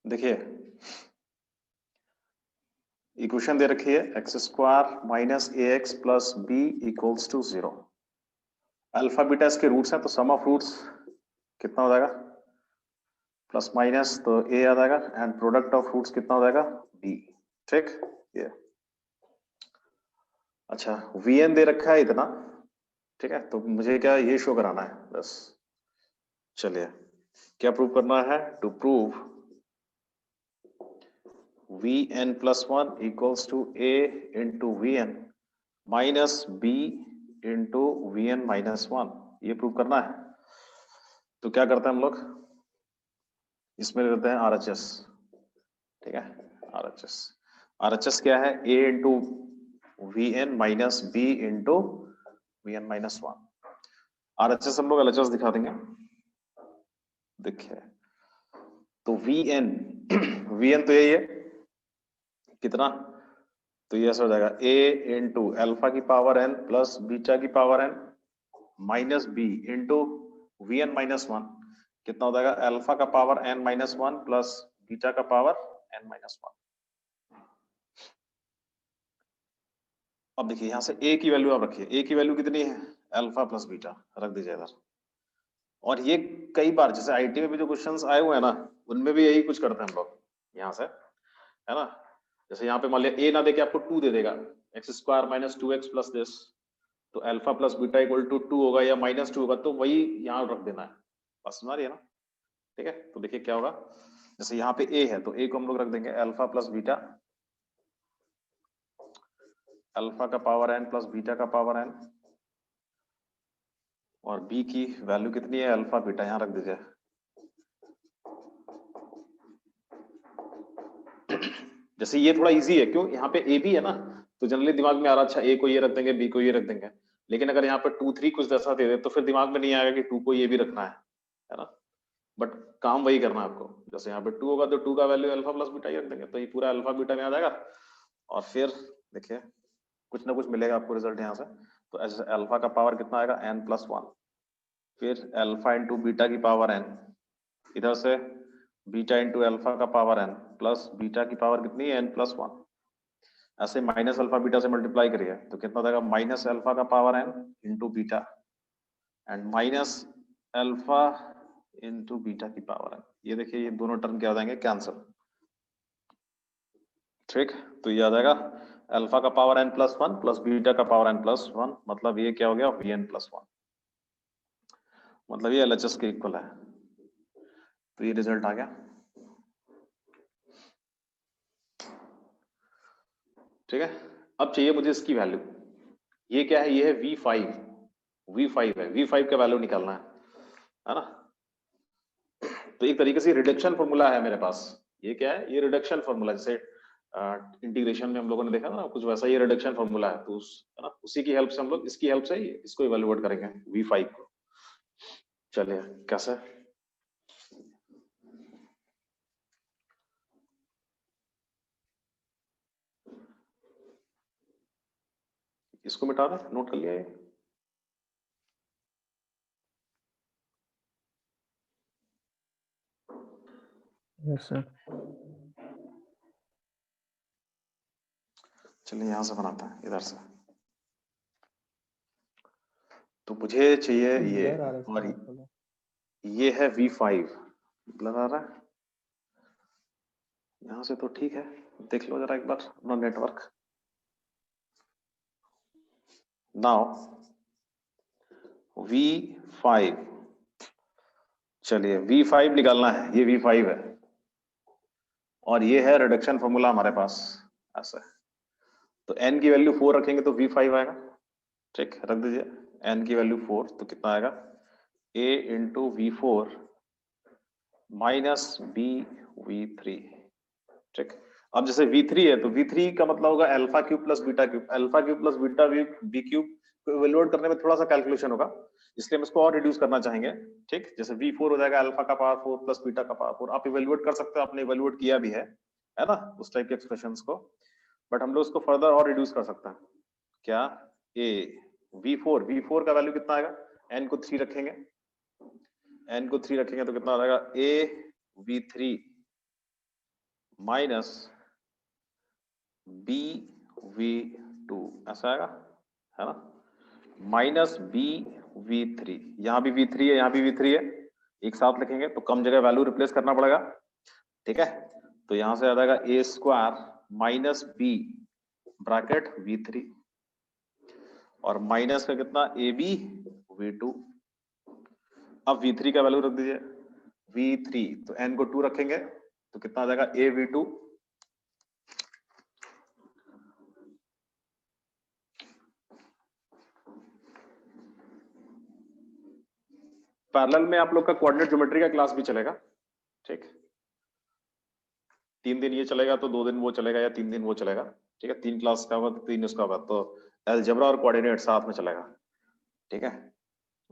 देखिए, इक्वेशन दे रखी है x square minus a x plus b equals to 0। Alpha beta इसके रूट्स हैं, तो सम ऑफ रूट्स कितना हो जाएगा? प्लस माइनस, तो ए आ जाएगा, एंड प्रोडक्ट ऑफ रूट्स कितना हो जाएगा? बी। ठीक, ये अच्छा, वी एन दे रखा है इतना। ठीक है, तो मुझे क्या ये शो कराना है बस। चलिए, क्या प्रूव करना है? To prove v n plus 1 equals to a into v n minus b into v n minus 1, ये प्रूव करना है। तो क्या करते हैं हम लोग, इसमें करते हैं आरएचएस। ठीक है, आरएचएस। आरएचएस क्या है? A into v n minus b into v n minus 1। RHS हम लोग एलएचएस दिखा देंगे। देखिए, तो वी एन तो यही है कितना, तो ये ऐसा हो जाएगा a इंटू एल्फा की पावर n प्लस बीटा की power n minus b into v n minus 1, कितना हो जाएगा? अल्फा का power n minus 1 plus beta का पावर n माइनस 1। अब देखिए यहाँ से ए की वैल्यू आप रखिए, ए की वैल्यू कितनी है, अल्फा प्लस बीटा, रख दीजिए इधर। और ये कई बार जैसे आईटी में भी जो क्वेश्चंस आए हुए हैं ना, उनमें भी यही कुछ करते हैं हम लोग यहाँ से, है ना। जैसे यहाँ पे मान लिया ए ना देके आपको 2 दे देगा, x square minus 2x plus this, तो alpha plus beta equal to 2 होगा या -2 होगा, तो वही यहाँ रख देना है। बात समझ रही है ना, ठीक है। तो देखिए क्या होगा, जैसे यहाँ पे ए है तो ए को हम लोग रख देंगे अल्फा प्लस बीटा, अल्फा का पावर n प्लस बीटा का पावर n, और बी की वैल्यू कितनी है, अल्फा बीटा, यहाँ रख दीजिए। जैसे ये थोड़ा इजी है, क्यों, यहाँ पे ए भी है ना, तो जनरली दिमाग में आ रहा अच्छा ए को ये रख देंगे, बी को ये रख देंगे। लेकिन अगर यहाँ पे 2 3 कुछ ऐसा दे दे तो फिर दिमाग में नहीं आएगा कि 2 को ये भी रखना है ना। बट काम वही करना है आपको, जैसे यहाँ पे 2 होगा तो 2 का वैल्यू अल्फा प्लस बीटा ही रख देंगे, तो ये पूरा अल्फा बीटा में आ जाएगा। और फिर देखिए कुछ ना कुछ मिलेगा आपको रिजल्ट यहाँ से। तो ऐसे अल्फा का पावर कितना आएगा, n+1, फिर अल्फा इंटू बीटा की पावर n, इधर से बीटा इंटू अल्फा का पावर n प्लस बीटा की पावर कितनी है, n+1। ऐसे माइनस अल्फा बीटा से मल्टीप्लाई करिए तो कितना देगा, माइनस अल्फा का power n into beta and minus alpha into beta की पावर n। ये देखिए ये दोनों टर्म क्या हो जाएंगे, कैंसिल, ठीक। तो ये आ जाएगा अल्फा का पावर n+1 प्लस बीटा का पावर n+1, मतलब ये क्या हो गया, vn+1, मतलब ये LHS के इक्वल है। तो ये रिजल्ट आ गया, ठीक है। अब चाहिए मुझे इसकी वैल्यू, ये क्या है, ये है V5, V5 है, V5 का वैल्यू निकालना है ना। तो एक तरीके से रिडक्शन फॉर्मूला है मेरे पास, ये क्या है, ये रिडक्शन फॉर्मूला, जैसे इंटीग्रेशन में हम लोगों ने देखा ना कुछ वैसा, ये रिडक्शन फॉर्मूला है, तो है ना, उसी की हेल्प से हम लोग इसकी हेल्प से इसको इवैल्यूएट करेंगे V5 को। चलिए कैसे, इसको मिटा दें, नोट कर लिया ये। Yes sir. चलिए यहां से बनाते हैं, इधर से। तो मुझे चाहिए ये, और ये है V5, ब्लर आ रहा है यहां से, तो ठीक है, देख लो जरा एक बार अपना नेटवर्क। नाउ V5, चलिए V5 निकालना है, ये V5 है और ये है रिडक्शन फॉर्मूला हमारे पास ऐसा। तो n की वैल्यू 4 रखेंगे तो V5 आएगा, ठीक, रख दीजिए n की वैल्यू 4, तो कितना आएगा, a into V4 minus b V3, ठीक। अब जैसे V3 है तो V3 का मतलब होगा alpha cube plus beta cube, alpha cube plus beta b cube को इवैल्यूएट करने में थोड़ा सा कैलकुलेशन होगा, इसलिए हम इसको और रिड्यूस करना चाहेंगे, ठीक। जैसे V4 हो जाएगा अल्फा का पावर 4 प्लस बीटा का पावर 4, आप इवैल्यूएट कर सकते हो, आपने इवैल्यूएट किया भी है ना, उस टाइप के एक्सप्रेशंस को। बट हम लोग उसको फर्दर और रिड्यूस कर सकते हैं, क्या, a V4 का वैल्यू कितना आएगा, n को 3 रखेंगे, n को 3 रखेंगे तो कितना आ जाएगा, a V3 minus b V2, ऐसा आएगा, है ना, माइनस b V3, यहाँ भी V3 है, यहाँ भी V3 है, एक साथ लिखेंगे तो कम जगह वैल्यू रिप्लेस करना पड़ेगा, ठीक है। तो यहां से आ जाएगा a square minus b bracket V3 और माइनस का कितना, AB V2। अब V3 का वैल्यू रख दीजिए V3, तो n को 2 रखेंगे तो कितना आ जाएगा, a V2 पैरेलल में आप लोग का कोऑर्डिनेट ज्योमेट्री का क्लास भी चलेगा, ठीक। 3 दिन ये चलेगा तो 2 दिन वो चलेगा, या 3 दिन वो चलेगा, ठीक है। 3 क्लास का होगा तो 3 उसका होगा, तो अलजेब्रा और कोऑर्डिनेट साथ में चलेगा, ठीक है।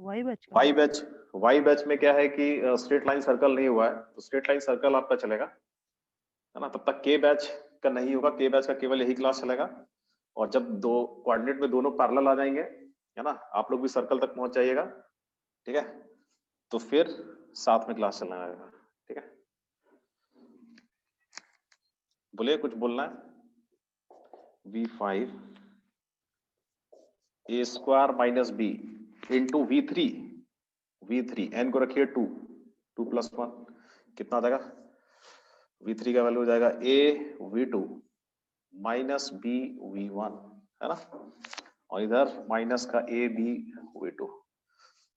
वाई बैच में क्या है कि स्ट्रेट लाइन सर्कल नहीं हुआ है, तो स्ट्रेट लाइन सर्कल आपका चलेगा, है ना। तब तक के बैच का नहीं होगा, के बैच का केवल यही क्लास चलेगा। और जब दो कोऑर्डिनेट में दोनों पैरेलल आ जाएंगे, है ना, आप लोग भी सर्कल तक पहुंच जाइएगा, ठीक है, तो फिर साथ में क्लास चलने लगेगा, ठीक है। बोलिए, कुछ बोलना है। V5 a square minus b into V3 n को रखिए 2 प्लस 1 कितना आ जाएगा? V3 का वैल्यू हो जाएगा A V2 minus B V1, है ना, और इधर माइनस का A B V2।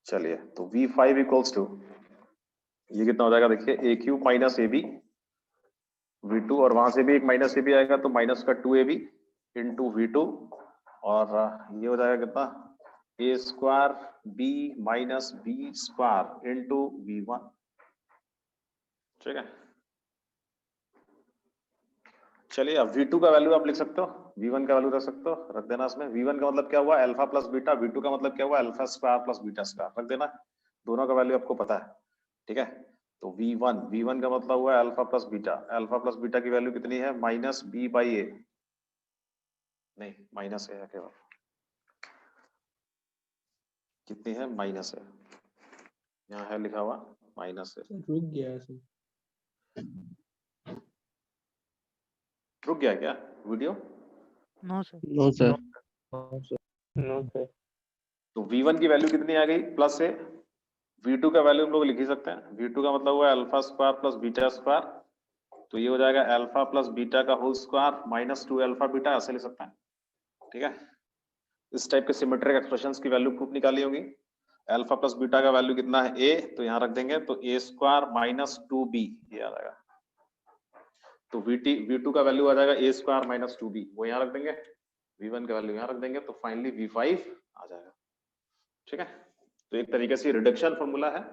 चलिए तो V5 इक्वल्स टू ये कितना हो जाएगा? देखिए AQ माइनस AB V2 और वहां से भी एक माइनस AB आएगा तो माइनस का 2AB इंटू V2 और ये हो जाएगा कितना? A square B minus B square into V1। ठीक है, चलिए अब V2 का वैल्यू आप लिख सकते हो, V1 का वैल्यू रख सकते हो, रख देना इसमें। V1 का मतलब क्या हुआ? Alpha plus beta. V2 का मतलब क्या हुआ? Alpha square plus beta square. रख देना, दोनों का वैल्यू आपको पता है। ठीक है, तो V1 का मतलब हुआ alpha plus beta. Alpha plus beta की वैल्यू कितनी है? माइनस B बाई A, नहीं माइनस A है केवल, कितनी है? माइनस है, यहाँ है लिखा हुआ माइनस है। रुक गया सर। रुक गया क्या video? No sir. No sir. No sir. तो V1 की वैल्यू कितनी आ गई? Plus A। V2 का वैल्यू हम लोग लिख ही सकते हैं। V2 का मतलब हुआ alpha square plus beta square, तो ये हो जाएगा अल्फा प्लस बीटा का whole square minus 2 alpha beta, ऐसे लिख सकते हैं। ठीक है, इस टाइप के सिमेट्रिक एक्सप्रेशंस की वैल्यू खूब निकाली होगी। अल्फा प्लस बीटा का वैल्यू कितना है? A, तो यहाँ रख देंगे, तो A स्क्वायर माइनस 2B ये आ जाएगा। तो V2 का वैल्यू आ जाएगा A स्क्वायर माइनस 2B, वो यहाँ रख देंगे। V1 का वैल्यू यहाँ रख देंगे, तो फाइनली V5 आ जाएगा। ठीक है, तो एक तरीके से रिडक्शन फॉर्मूला है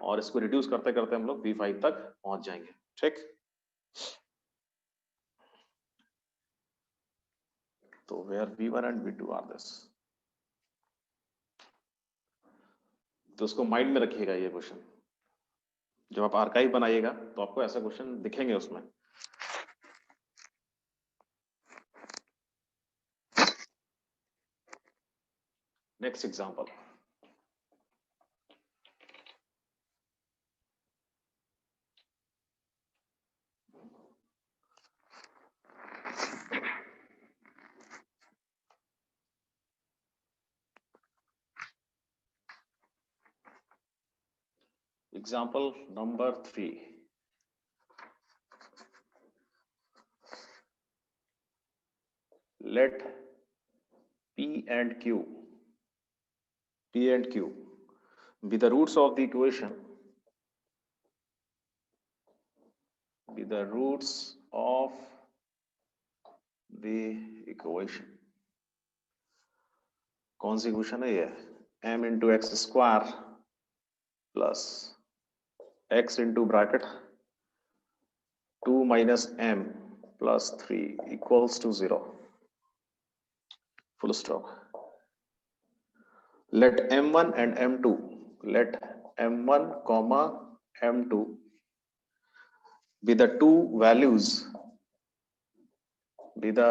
और इसको रिड्यूस करते करते हम लोग V5 तक पहुंच जाएंगे। ठीक, तो where V1 and V2 are this, तो उसको माइंड में रखिएगा। ये क्वेश्चन जब आप आर्काइव बनाइएगा तो आपको ऐसा क्वेश्चन दिखेंगे उसमें। Next example, example number 3. Let P and Q be the roots of the equation, कौन सी इक्वेशन है ये? m into x square plus x into bracket 2 minus m plus 3 equals to 0, full stop. Let m1 and m2, let m1 comma m2 be the two values, be the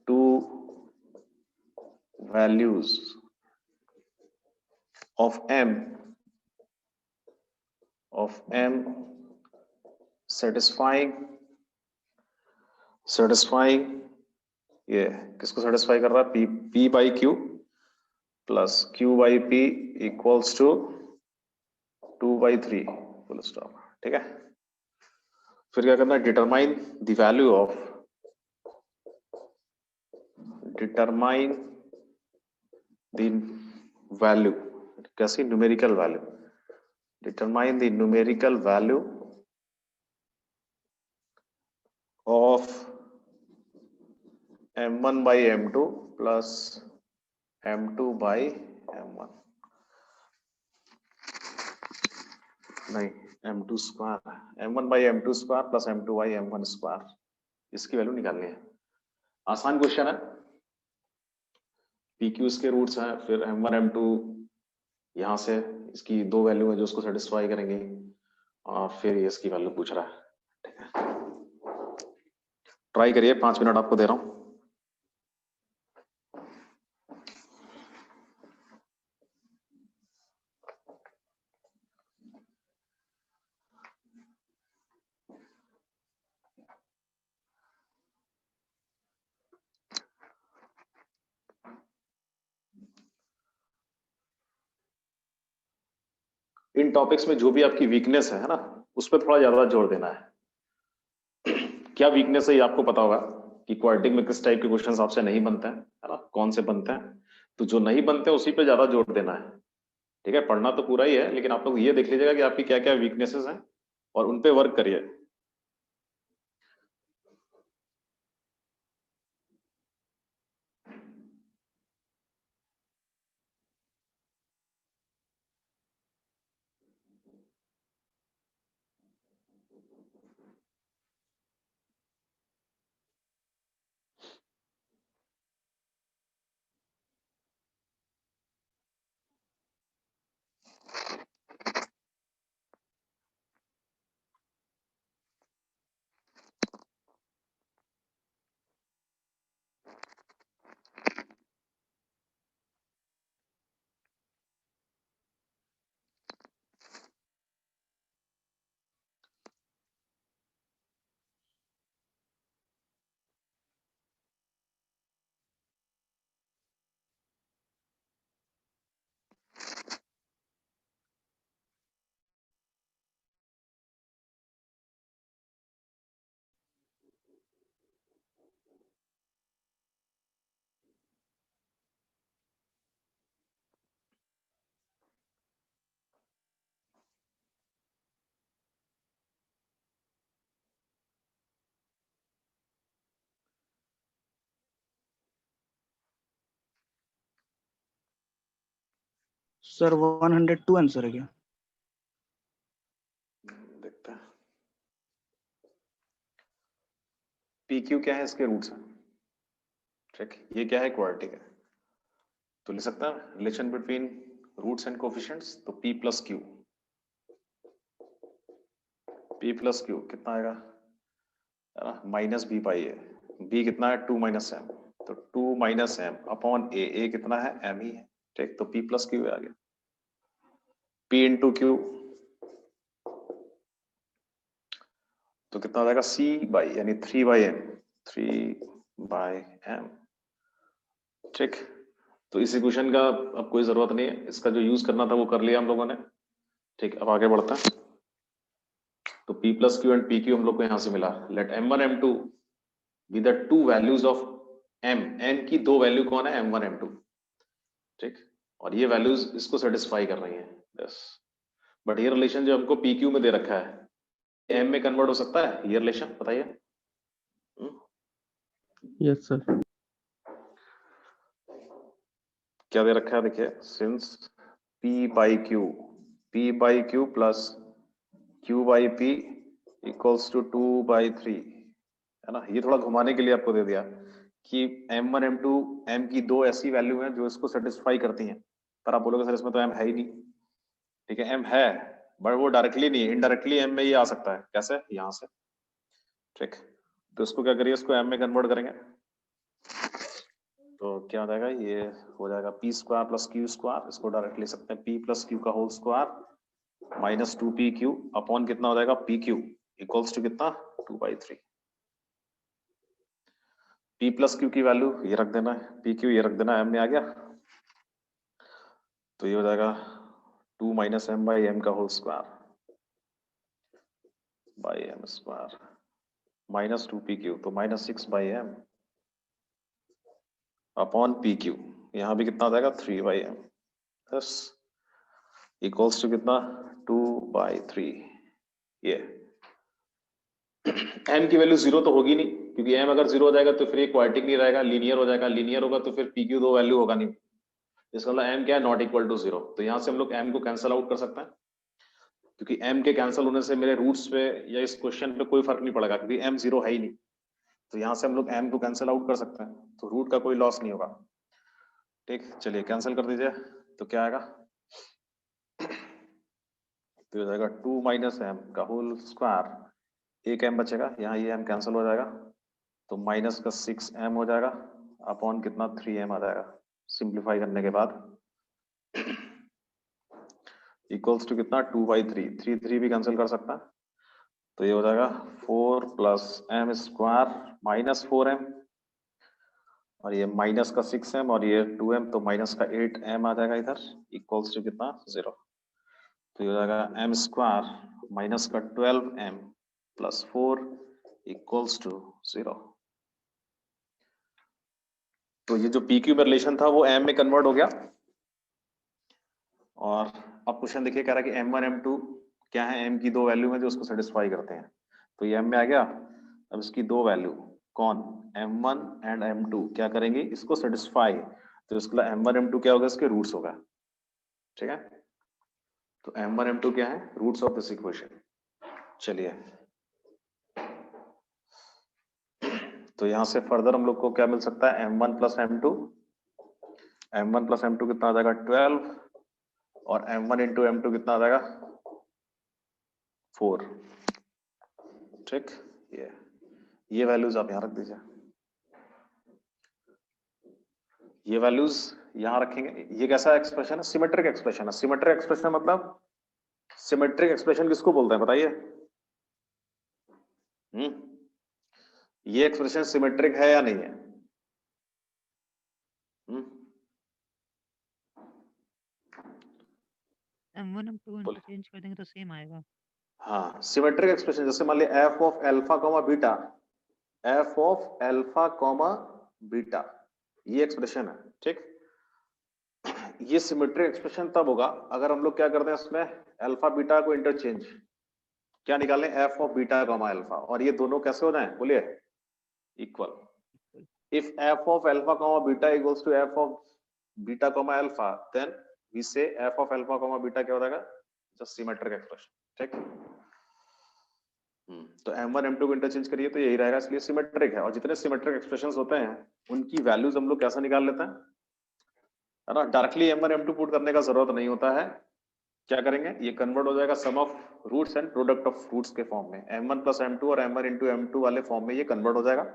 two values of m satisfying ये किसको satisfy कर रहा है? p by q plus q by p equals to 2/3, full stop. ठीक है, फिर क्या करना है? डिटरमाइन द वैल्यू ऑफ, कैसी? Numerical value. Determine the numerical value of m1 by m2 plus m2 by m1, नहीं m2 square, m1 by m2 square plus m2 by m1 square, इसकी value निकालनी है। आसान क्वेश्चन है, PQ के roots हैं, फिर m1 m2 यहाँ से इसकी दो वैल्यू है जो उसको सेटिस्फाई करेंगे, और फिर ये इसकी वैल्यू पूछ रहा है। ठीक है, ट्राई करिए, 5 मिनट आपको दे रहा हूं। इन टॉपिक्स में जो भी आपकी वीकनेस है ना, उस पर थोड़ा ज्यादा जोर देना है। क्या वीकनेस है ये आपको पता होगा कि क्वाड्रेटिक में किस टाइप के क्वेश्चंस आपसे नहीं बनते हैं, है ना, कौन से बनते हैं। तो जो नहीं बनते उसी पे ज्यादा जोर देना है, ठीक है। पढ़ना तो पूरा ही है, लेकिन आप लोग ये देख लीजिएगा कि आपकी क्या क्या वीकनेसेस हैं और उन पे वर्क करिए। सर 102 आंसर है क्या? देखते हैं पी क्यू क्या है, इसके रूट्स हैं, ठीक। ये क्या है, क्वाड्रेटिक है, तो लिख सकता है relation between roots and coefficients. तो p plus q, p plus q कितना आएगा, है ना, माइनस बी पाई है। b कितना है, 2 माइनस एम, तो 2 माइनस एम अपॉन ए कितना है, m ही है, ठीक। तो p प्लस क्यू आ गया, p इंटू क्यू तो कितना आ जाएगा, c बाई यानी 3 बाई एम, 3 बाई एम, ठीक। तो इस इक्वेशन का अब कोई जरूरत नहीं है, इसका जो यूज करना था वो कर लिया हम लोगों ने, ठीक। अब आगे बढ़ते हैं। तो p plus q and p q हम लोग को यहां से मिला। Let m1 m2 be the two values of m की दो वैल्यू कौन है, m1 m2, ठीक। और ये वैल्यूज इसको सेटिस्फाई कर रही हैं, बस। बट ये रिलेशन जो हमको pq में दे रखा है m में कन्वर्ट हो सकता है, ये रिलेशन बताइए। Yes sir. क्या दे रखा है, देखिए, since p by q plus q by p equals to 2/3, है ना। ये थोड़ा घुमाने के लिए आपको दे दिया कि m1 m2 m की दो ऐसी वैल्यू हैं जो इसको सेटिस्फाई करती हैं, पर आप बोलोगे सर इसमें तो m है ही नहीं, ठीक है। m है बट वो डायरेक्टली नहीं, इनडायरेक्टली m में ये आ सकता है, कैसे, यहां से, ठीक। तो इसको क्या करिए, इसको m में कन्वर्ट करेंगे तो क्या हो जाएगा, ये हो जाएगा p square plus q square, इसको डायरेक्ट ले सकते हैं p प्लस क्यू का whole square minus 2pq upon कितना हो जाएगा, pq इक्वल्स टू कितना, 2/3। p प्लस क्यू की वैल्यू ये रख देना है, pq ये रख देना है, m में आ गया। तो ये हो जाएगा 2 माइनस एम बाई एम का whole square by m square minus 2pq, तो माइनस 6/m अपॉन pq, यहाँ भी कितना आ जाएगा, 3/m, बस इक्वल्स टू कितना, 2/3। ये m की वैल्यू 0 तो होगी नहीं, क्योंकि m अगर 0 हो जाएगा तो फिर ये क्वाड्रेटिक नहीं रहेगा, लीनियर हो जाएगा, लीनियर होगा तो फिर pq दो वैल्यू होगा नहीं, इसका मतलब m क्या है, नॉट इक्वल टू 0। तो यहाँ से हम लोग m को कैंसिल आउट कर सकते हैं, क्योंकि m के कैंसिल होने से मेरे रूट्स पे या इस क्वेश्चन पे कोई फर्क नहीं पड़ेगा, क्योंकि m 0 है ही नहीं। तो यहाँ से हम लोग m को कैंसिल आउट कर सकते हैं, तो रूट का कोई लॉस नहीं होगा, ठीक। चलिए कैंसिल कर दीजिए, तो क्या आएगा, तो हो जाएगा 2 माइनस एम का होल स्क्वायर, एक m बचेगा, यहाँ ये m कैंसिल हो जाएगा, तो माइनस का 6m हो जाएगा अपॉन कितना, 3m आ जाएगा, सिंप्लीफाई करने के बाद इक्वल्स टू कितना, 2/3, 3 भी कैंसिल कर सकता है, तो ये हो जाएगा 4 plus M square minus 4m, और ये माइनस का 6m और ये 2m, तो माइनस का 8m आ जाएगा इधर, इक्वल्स टू कितना, 0। तो ये हो जाएगा एम स्क्वायर माइनस का 12m प्लस 4 इक्वल्स टू 0। तो ये जो पी क्यू में रिलेशन था वो एम में कन्वर्ट हो गया। और अब क्वेश्चन देखिए, कह रहा है कि m1 m2 क्या है, m की दो वैल्यू है जो उसको सेटिस्फाई करते हैं। तो ये m में आ गया। अब इसकी दो वैल्यू कौन, m1 एंड m2 क्या करेंगे, इसको सेटिस्फाई। तो इसके लिए m1 m2 क्या होगा, इसके रूट्स होगा। ठीक है, तो m1 m2 क्या है, रूट्स ऑफ दिस इक्वेशन। चलिए, तो यहां से फर्दर हम लोग को क्या मिल सकता है, m1 plus m2। m1 plus m2 कितना आ जाएगा 12, और m1 इंटू m2 कितना आ जाएगा 4। ठीक, ये वैल्यूज आप यहां रख दीजिए, ये वैल्यूज यहां रखेंगे। ये कैसा एक्सप्रेशन है, सिमेट्रिक एक्सप्रेशन है। सिमेट्रिक एक्सप्रेशन मतलब, सिमेट्रिक एक्सप्रेशन किसको बोलते हैं बताइए। ये एक्सप्रेशन सिमेट्रिक है या नहीं है? m1 m2 इंटरचेंज कर देंगे तो सेम आएगा। हाँ, सिमेट्रिक एक्सप्रेशन जैसे मान लिया F of alpha comma beta, F of alpha comma beta, ये एक्सप्रेशन है। ठीक, ये सिमेट्रिक एक्सप्रेशन तब होगा अगर हम लोग क्या करते हैं इसमें, अल्फा बीटा को इंटरचेंज, क्या निकालें, f of beta comma alpha, और ये दोनों कैसे हो जाए, बोलिए, equal. If f of alpha comma beta equals to f of beta comma alpha, then we say f of alpha comma beta क्या हो जाएगा, जस्ट सिमेट्रिक एक्सप्रेशन। ठीक, तो m1 m2 को इंटरचेंज करिए तो यही रहेगा, इसलिए सिमेट्रिक है। और जितने सिमेट्रिक एक्सप्रेशंस होते हैं उनकी वैल्यूज हम लोग कैसे निकाल लेते हैं, है ना, डायरेक्टली m1 m2 पुट करने का जरूरत नहीं होता है। क्या करेंगे, ये कन्वर्ट हो जाएगा sum of roots and product of roots के फॉर्म में, m1 प्लस m2 और m1 इंटू m2 वाले फॉर्म में ये कन्वर्ट हो जाएगा।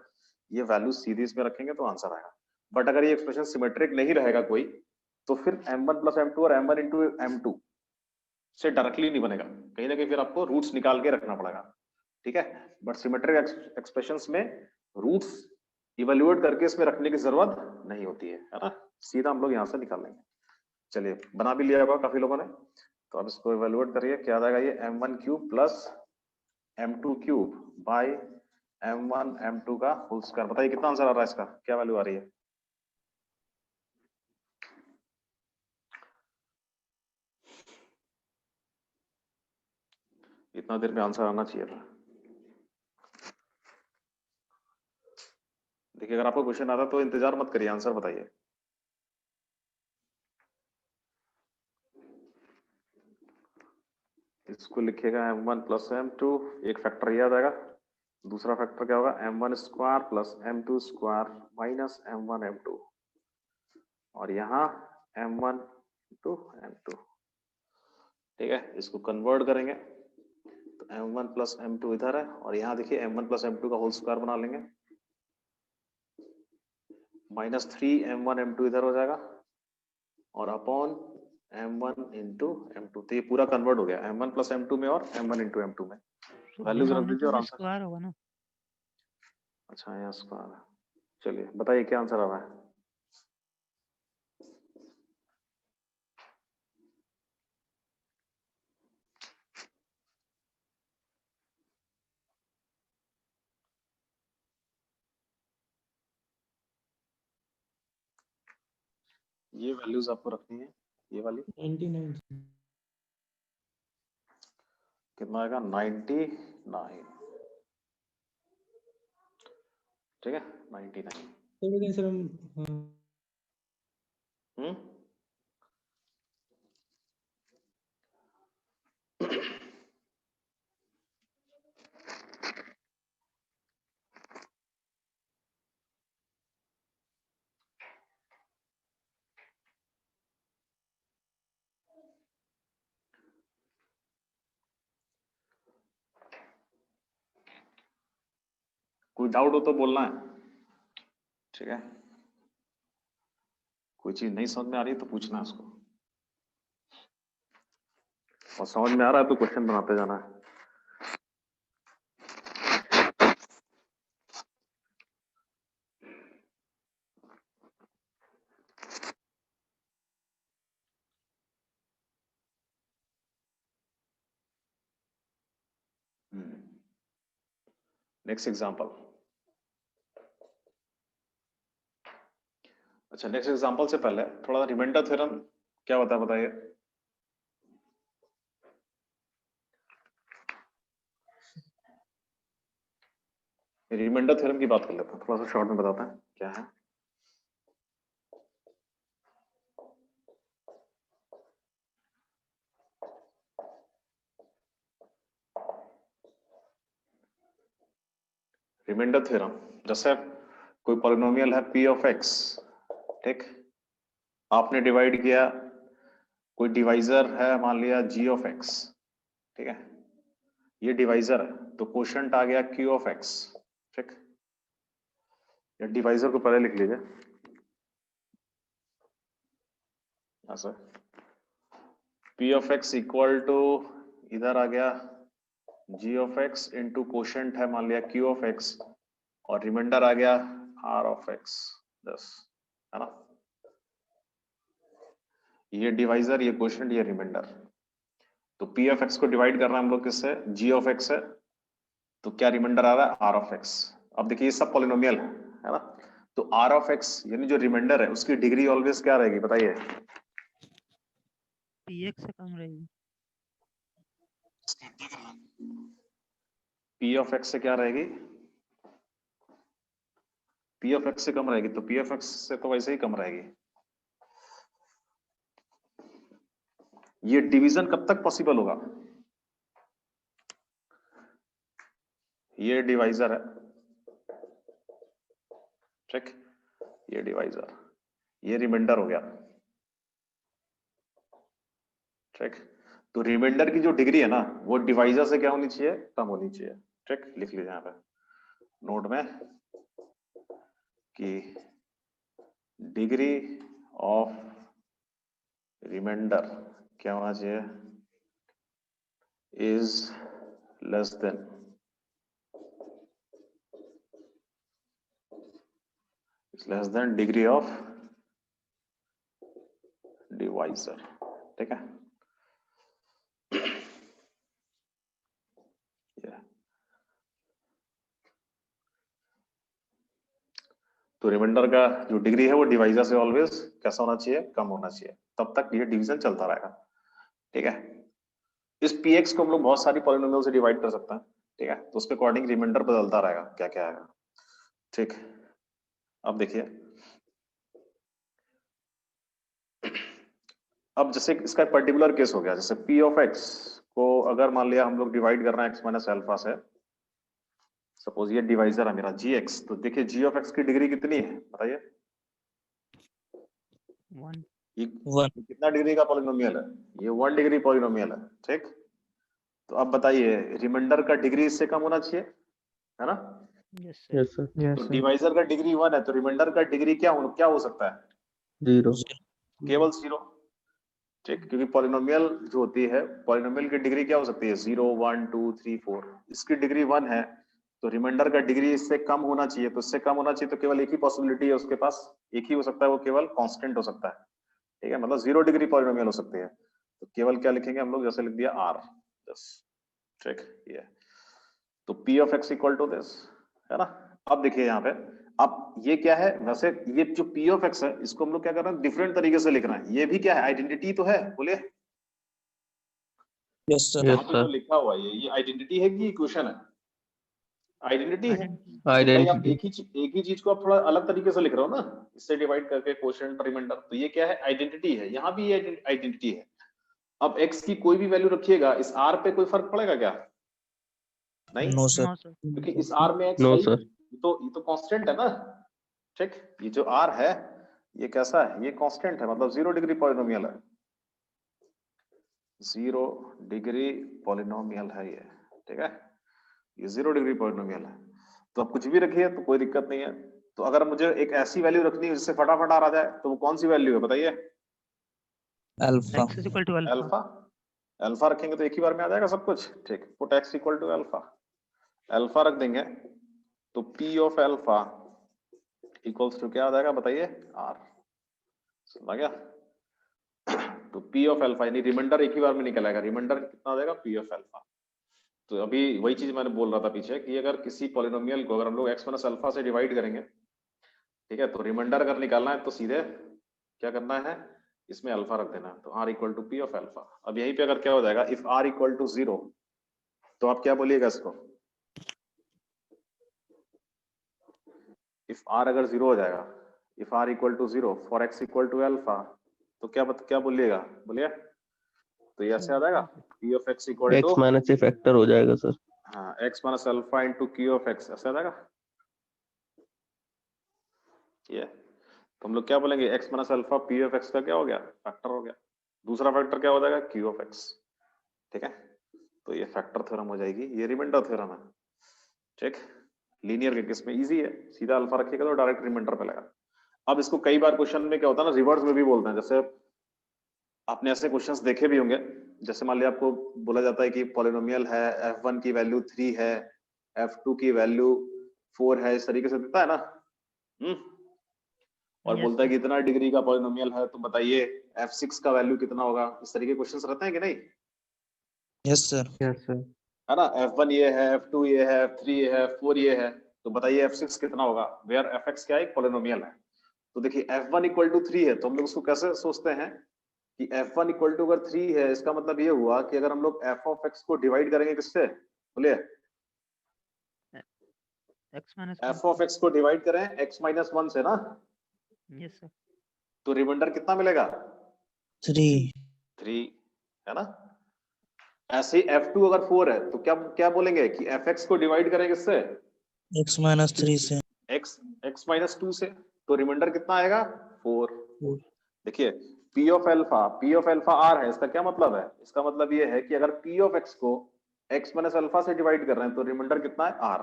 ये वैल्यू सीधे इसमें रखेंगे तो आंसर आएगा। बट अगर ये एक्सप्रेशन सिमेट्रिक नहीं रहेगा कोई, तो फिर m1 प्लस m2 और m1 इंटू m2 से डायरेक्टली नहीं बनेगा, कहीं ना कहीं फिर आपको रूट्स निकाल के रखना पड़ेगा। ठीक है, बट सिमेट्रिक एक्सप्रेशंस में रूट्स इवेल्युएट करके इसमें रखने की जरूरत नहीं होती है ना, सीधा हम लोग यहाँ से निकाल लेंगे। चलिए, बना भी लिया होगा काफी लोगों ने, तो अब इसको इवेल्युएट करिए, क्या आ जाएगा, ये m1 cube plus m2 cube by m1 m2 का होल स्क्वायर। बताइए कितना आंसर आ रहा है इसका, क्या वैल्यू आ रही है? इतना देर में आंसर आना चाहिए था। देखिए, अगर आपको क्वेश्चन आता तो इंतजार मत करिए, आंसर बताइए। इसको लिखिएगा m1 प्लस m2, एक फैक्टर ये आ जाएगा, दूसरा फैक्टर क्या होगा, m1 square plus m2 square minus m1 m2, और यहाँ m1 टू m2। ठीक है, इसको कन्वर्ट करेंगे तो m1 प्लस m2 इधर है, और यहाँ देखिए m1 प्लस m2 का होल स्क्वायर बना लेंगे, माइनस 3 m1 m2 इधर हो जाएगा, और अपॉन m1 इंटू m2। तो ये पूरा कन्वर्ट हो गया m1 प्लस m2 में और m1 इंटू m2 में। वैल्यूज रख दीजिए और आंसर। स्क्वायर होगा ना। अच्छा, यहाँ स्क्वायर है। चलिए बताइए क्या आंसर आ रहा है। ये वैल्यूज आपको रखनी है, ये वाली 99। कितना आएगा, 99। ठीक है, 99। तो लेकिन सर हम हम्म, कोई डाउट हो तो बोलना है। ठीक है, कोई चीज नहीं समझ में आ रही है तो पूछना है उसको, और समझ में आ रहा है तो क्वेश्चन बनाते जाना है। Next example. अच्छा, नेक्स्ट एग्जांपल से पहले थोड़ा रिमाइंडर थ्योरम क्या होता है बताइए। रिमाइंडर थ्योरम की बात कर लेते हैं, थोड़ा सा शॉर्ट में बताते हैं क्या है। रिमाइंडर थ्योरम, जैसे कोई पॉलिनोमियल है p ऑफ x, ठीक, आपने डिवाइड किया, कोई डिवाइजर है मान लिया g ऑफ x, ठीक है, ये डिवाइजर है तो कोशेंट आ गया q ऑफ x, ठीक। या डिवाइजर को पहले लिख लीजिए ऐसे, p of x equal to इधर आ गया g of x into quotient है मान लिया q ऑफ x, और रिमाइंडर आ गया r ऑफ x, बस, है ना। ये डिवाइजर, ये कोशेंट, ये रिमाइंडर। तो p ऑफ x को डिवाइड कर रहे हैं हम लोग किससे, g ऑफ x है, तो क्या रिमाइंडर आ रहा है, r ऑफ x। अब देखिए ये सब पॉलिनोमियल है ना, तो r ऑफ x यानी जो रिमाइंडर है उसकी डिग्री ऑलवेज क्या रहेगी बताइए। px से कम रहेगी। p ऑफ x से क्या रहेगी, p ऑफ x से कम रहेगी, तो p ऑफ x से तो वैसे ही कम रहेगी। ये डिवीजन कब तक पॉसिबल होगा, ये डिवाइजर है, ठीक, ये डिवाइजर, ये रिमाइंडर हो गया, ठीक। तो रिमाइंडर की जो डिग्री है ना वो डिवाइजर से क्या होनी चाहिए, कम होनी चाहिए, ठीक। लिख लीजिए यहाँ पे नोट में कि डिग्री ऑफ रिमाइंडर क्या होना चाहिए, is less than degree of divisor, ठीक है। तो रिमाइंडर का जो डिग्री है वो डिवाइजर से ऑलवेज कैसा होना चाहिए, कम होना चाहिए, तब तक ये डिवीजन चलता रहेगा, ठीक है। इस px को हम लोग बहुत सारी पॉलिनोमियल से डिवाइड कर सकते हैं, ठीक है, तो उसके अकॉर्डिंग रिमाइंडर बदलता रहेगा, क्या क्या आएगा, ठीक। अब देखिए, अब जैसे इसका पर्टिकुलर केस हो गया, जैसे p ऑफ x को अगर मान लिया हम लोग डिवाइड कर रहे हैं x माइनस अल्फा से, सपोज ये डिवाइजर है मेरा gx, तो देखिए g ऑफ x की डिग्री कितनी है बताइए, 1। ये कितना डिग्री का पॉलिनोमियल है, ये 1 डिग्री पॉलिनोमियल है, ठीक। तो अब बताइए रिमाइंडर का डिग्री इससे कम होना चाहिए, है ना। Yes sir. Yes sir. तो डिवाइजर का डिग्री 1 है तो रिमाइंडर का डिग्री क्या हो सकता है, 0। केवल 0, ठीक, क्योंकि पॉलिनोमियल जो होती है, पॉलिनोमियल की डिग्री क्या हो सकती है, 0 1 2 3 4, इसकी डिग्री 1 है तो रिमाइंडर का डिग्री इससे कम होना चाहिए, तो इससे कम होना चाहिए तो केवल एक ही पॉसिबिलिटी है उसके पास, एक ही हो सकता है, वो केवल कांस्टेंट हो सकता है, ठीक है, मतलब 0 डिग्री पॉलिनोमियल हो सकती है, तो केवल क्या लिखेंगे हम लोग, जैसे लिख दिया r, बस, ठीक, ये। तो p of x equal to this, है ना। अब देखिए यहाँ पे, अब ये क्या है, वैसे ये जो p ऑफ x है इसको हम लोग क्या कर रहे हैं, डिफरेंट तरीके से लिख रहे हैं, ये भी क्या है, आइडेंटिटी तो है, बोलिए। Yes sir. यहाँ पे जो लिखा हुआ है ये आइडेंटिटी है कि इक्वेशन है, आइडेंटिटी है। Identity। तो भाई आप आइडेंटिटी। एक ही चीज को आप थोड़ा अलग तरीके से लिख रहे हो ना, इससे डिवाइड करके कोशेंट रिमाइंडर, तो ये क्या है, आइडेंटिटी है, यहाँ भी ये आइडेंटिटी है। अब x की कोई भी वैल्यू रखिएगा, इस r पे कोई फर्क पड़ेगा क्या, नहीं, नो नो सर। सर। क्योंकि इस r में x नो है ही, सर। ये तो कांस्टेंट है ना, ठीक। ये जो r है ये कैसा है, ये कांस्टेंट है, मतलब 0 डिग्री पॉलिनोमियल है, 0 डिग्री पॉलिनोमियल है ये, ठीक है, ये 0 डिग्री पॉलिनोमियल है। तो आप कुछ भी रखिए तो कोई दिक्कत नहीं है। तो अगर मुझे एक ऐसी वैल्यू रखनी है जिससे फटाफट आ जाए तो वो कौन सी वैल्यू है बताइए, alpha. x is equal to alpha. Alpha, alpha रखेंगे तो एक ही बार में आ जाएगा सब कुछ, ठीक। Put x equal to alpha, alpha रख देंगे तो p of alpha equals to क्या आ जाएगा बताइए, r, समझ गया। तो p ऑफ अल्फा यानी रिमाइंडर एक ही बार में निकल आएगा, रिमाइंडर कितना आ जाएगा, p ऑफ अल्फा। तो अभी वही चीज मैंने बोल रहा था पीछे कि अगर किसी पॉलिनोमियल को अगर हम लोग x माइनस अल्फा से डिवाइड करेंगे, ठीक है, तो रिमाइंडर अगर निकालना है तो सीधे क्या करना है, इसमें अल्फा रख देना है, तो r equal to p of alpha. अब यहीं पे अगर क्या हो जाएगा, इफ r इक्वल टू 0, तो आप क्या बोलिएगा इसको, इफ r अगर 0 हो जाएगा, if r equal to 0 for x equal to alpha, तो क्या बोलिएगा, बोलिए, तो ये ऐसे आ जाएगा p of x equal to x minus से फैक्टर हो जाएगा सर। हाँ x minus alpha into q of x, ऐसे आ जाएगा ये। तो हम लोग क्या बोलेंगे, x minus alpha p of x का क्या हो गया, फैक्टर हो गया। दूसरा फैक्टर क्या हो जाएगा, q ऑफ x, ठीक है। तो ये फैक्टर थ्योरम हो जाएगी, ये रिमाइंडर थ्योरम है, ठीक। लीनियर के केस में इजी है, सीधा अल्फा रखिएगा तो डायरेक्ट रिमाइंडर पे लगा। अब इसको कई बार क्वेश्चन में क्या होता है ना, रिवर्स में भी बोलते हैं। जैसे आपने ऐसे क्वेश्चंस देखे भी होंगे, जैसे मान लिया आपको बोला जाता है कि पॉलिनोमियल है, f1 की वैल्यू 3 है, f2 की वैल्यू 4 है, इस तरीके से देता है ना, और Yes, बोलता है sir. कि इतना डिग्री का पॉलिनोमियल है, तो बताइए f6 का वैल्यू कितना होगा। इस तरीके के क्वेश्चंस रहते हैं कि नहीं, यस सर। Yes sir. है ना। f1 ये है, f2 ये है, f3 ये है, f4 ये है, तो बताइए f6 कितना होगा, वेयर fx क्या है, एक पॉलिनोमियल है। तो देखिए f1 इक्वल टू 3 है, तो हम लोग उसको कैसे सोचते हैं कि f1 इक्वल टू अगर 3 है, इसका मतलब ये हुआ कि अगर हम लोग f of x को डिवाइड करेंगे किससे, बोलिए, X minus f 1. of x को डिवाइड करें x माइनस 1 से ना, Yes, sir. तो रिमाइंडर कितना मिलेगा, 3। 3, है ना। ऐसे ही f2 अगर 4 है, तो क्या क्या बोलेंगे कि fx को डिवाइड करें किससे, x माइनस 3 से। x माइनस 2 से, तो रिमाइंडर कितना आएगा, 4। देखिए p ऑफ अल्फा r है, इसका क्या मतलब है, इसका मतलब ये है कि अगर p ऑफ x को x माइनस अल्फा से डिवाइड कर रहे हैं, तो रिमाइंडर कितना है, r।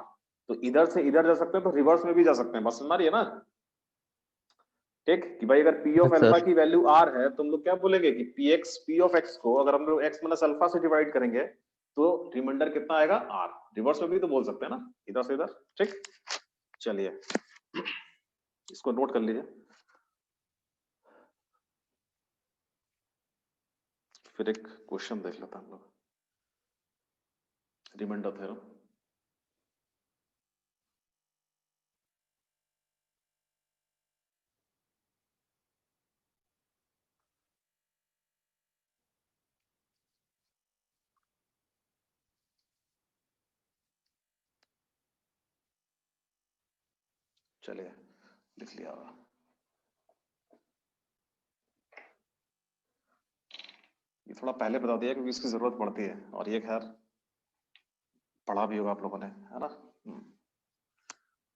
तो इधर से इधर जा सकते हैं, तो रिवर्स में भी जा सकते हैं, बस समझ रही है ना, ठीक। कि भाई अगर p of Yes, alpha sir. की वैल्यू r है, तो हम लोग क्या बोलेंगे कि p ऑफ x को अगर हम लोग x माइनस अल्फा से डिवाइड करेंगे, तो रिमाइंडर कितना आएगा, r। रिवर्स में भी तो बोल सकते हैं ना, इधर से इधर, ठीक। चलिए इसको नोट कर लीजिए, फिर एक क्वेश्चन देख लेते हैं हम लोग, रिमाइंडर थ्योरम। चलिए लिख लिया होगा, ये थोड़ा पहले बता दिया क्योंकि इसकी जरूरत पड़ती है, और ये खैर पढ़ा भी होगा आप लोगों ने, है ना।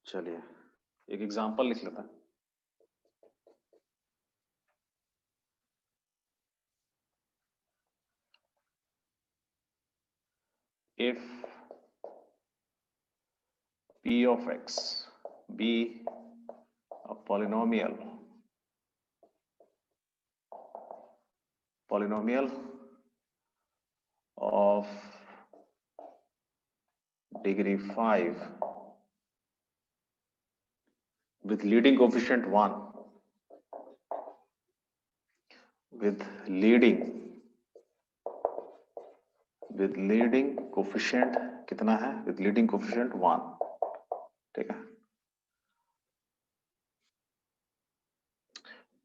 चलिए एक एग्जांपल लिख लेते हैं। If p of x be a polynomial of degree 5 with leading coefficient 1, with leading coefficient कितना है, with leading coefficient 1, ठीक है,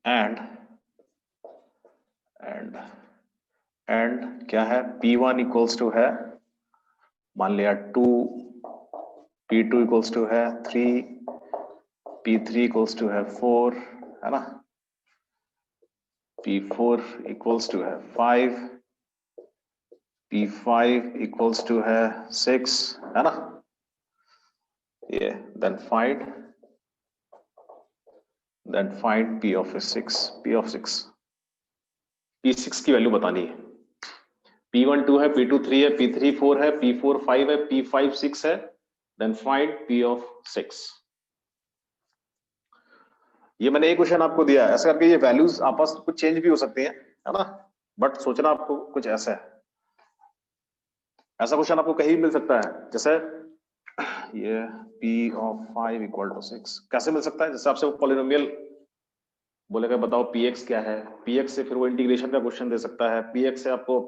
and क्या है, p1 इक्वल्स टू है, मान लिया 2, p2 इक्वल्स टू है 3, p3 इक्वल्स टू है 4, है ना, p4 इक्वल्स टू है 5, p5 इक्वल्स टू है 6, है ना, ये then find p of 6, p6 की वैल्यू बतानी है, p1 2 है, p2 3 है, p3 4 है, p4 5 है, p5 6 है, then find p of 6। ये मैंने एक क्वेश्चन आपको दिया है, ऐसा करके ये वैल्यूज आपस में कुछ चेंज भी हो सकती हैं, है ना, बट सोचना आपको कुछ ऐसा है, ऐसा क्वेश्चन आपको कहीं मिल सकता है, जैसे ये p of 5 इक्वल टू 6 कैसे मिल सकता है, जैसे आपसे वो पॉलिनोमियल बोलेगा बताओ px क्या है, px से फिर वो इंटीग्रेशन का क्वेश्चन दे सकता है, px से आपको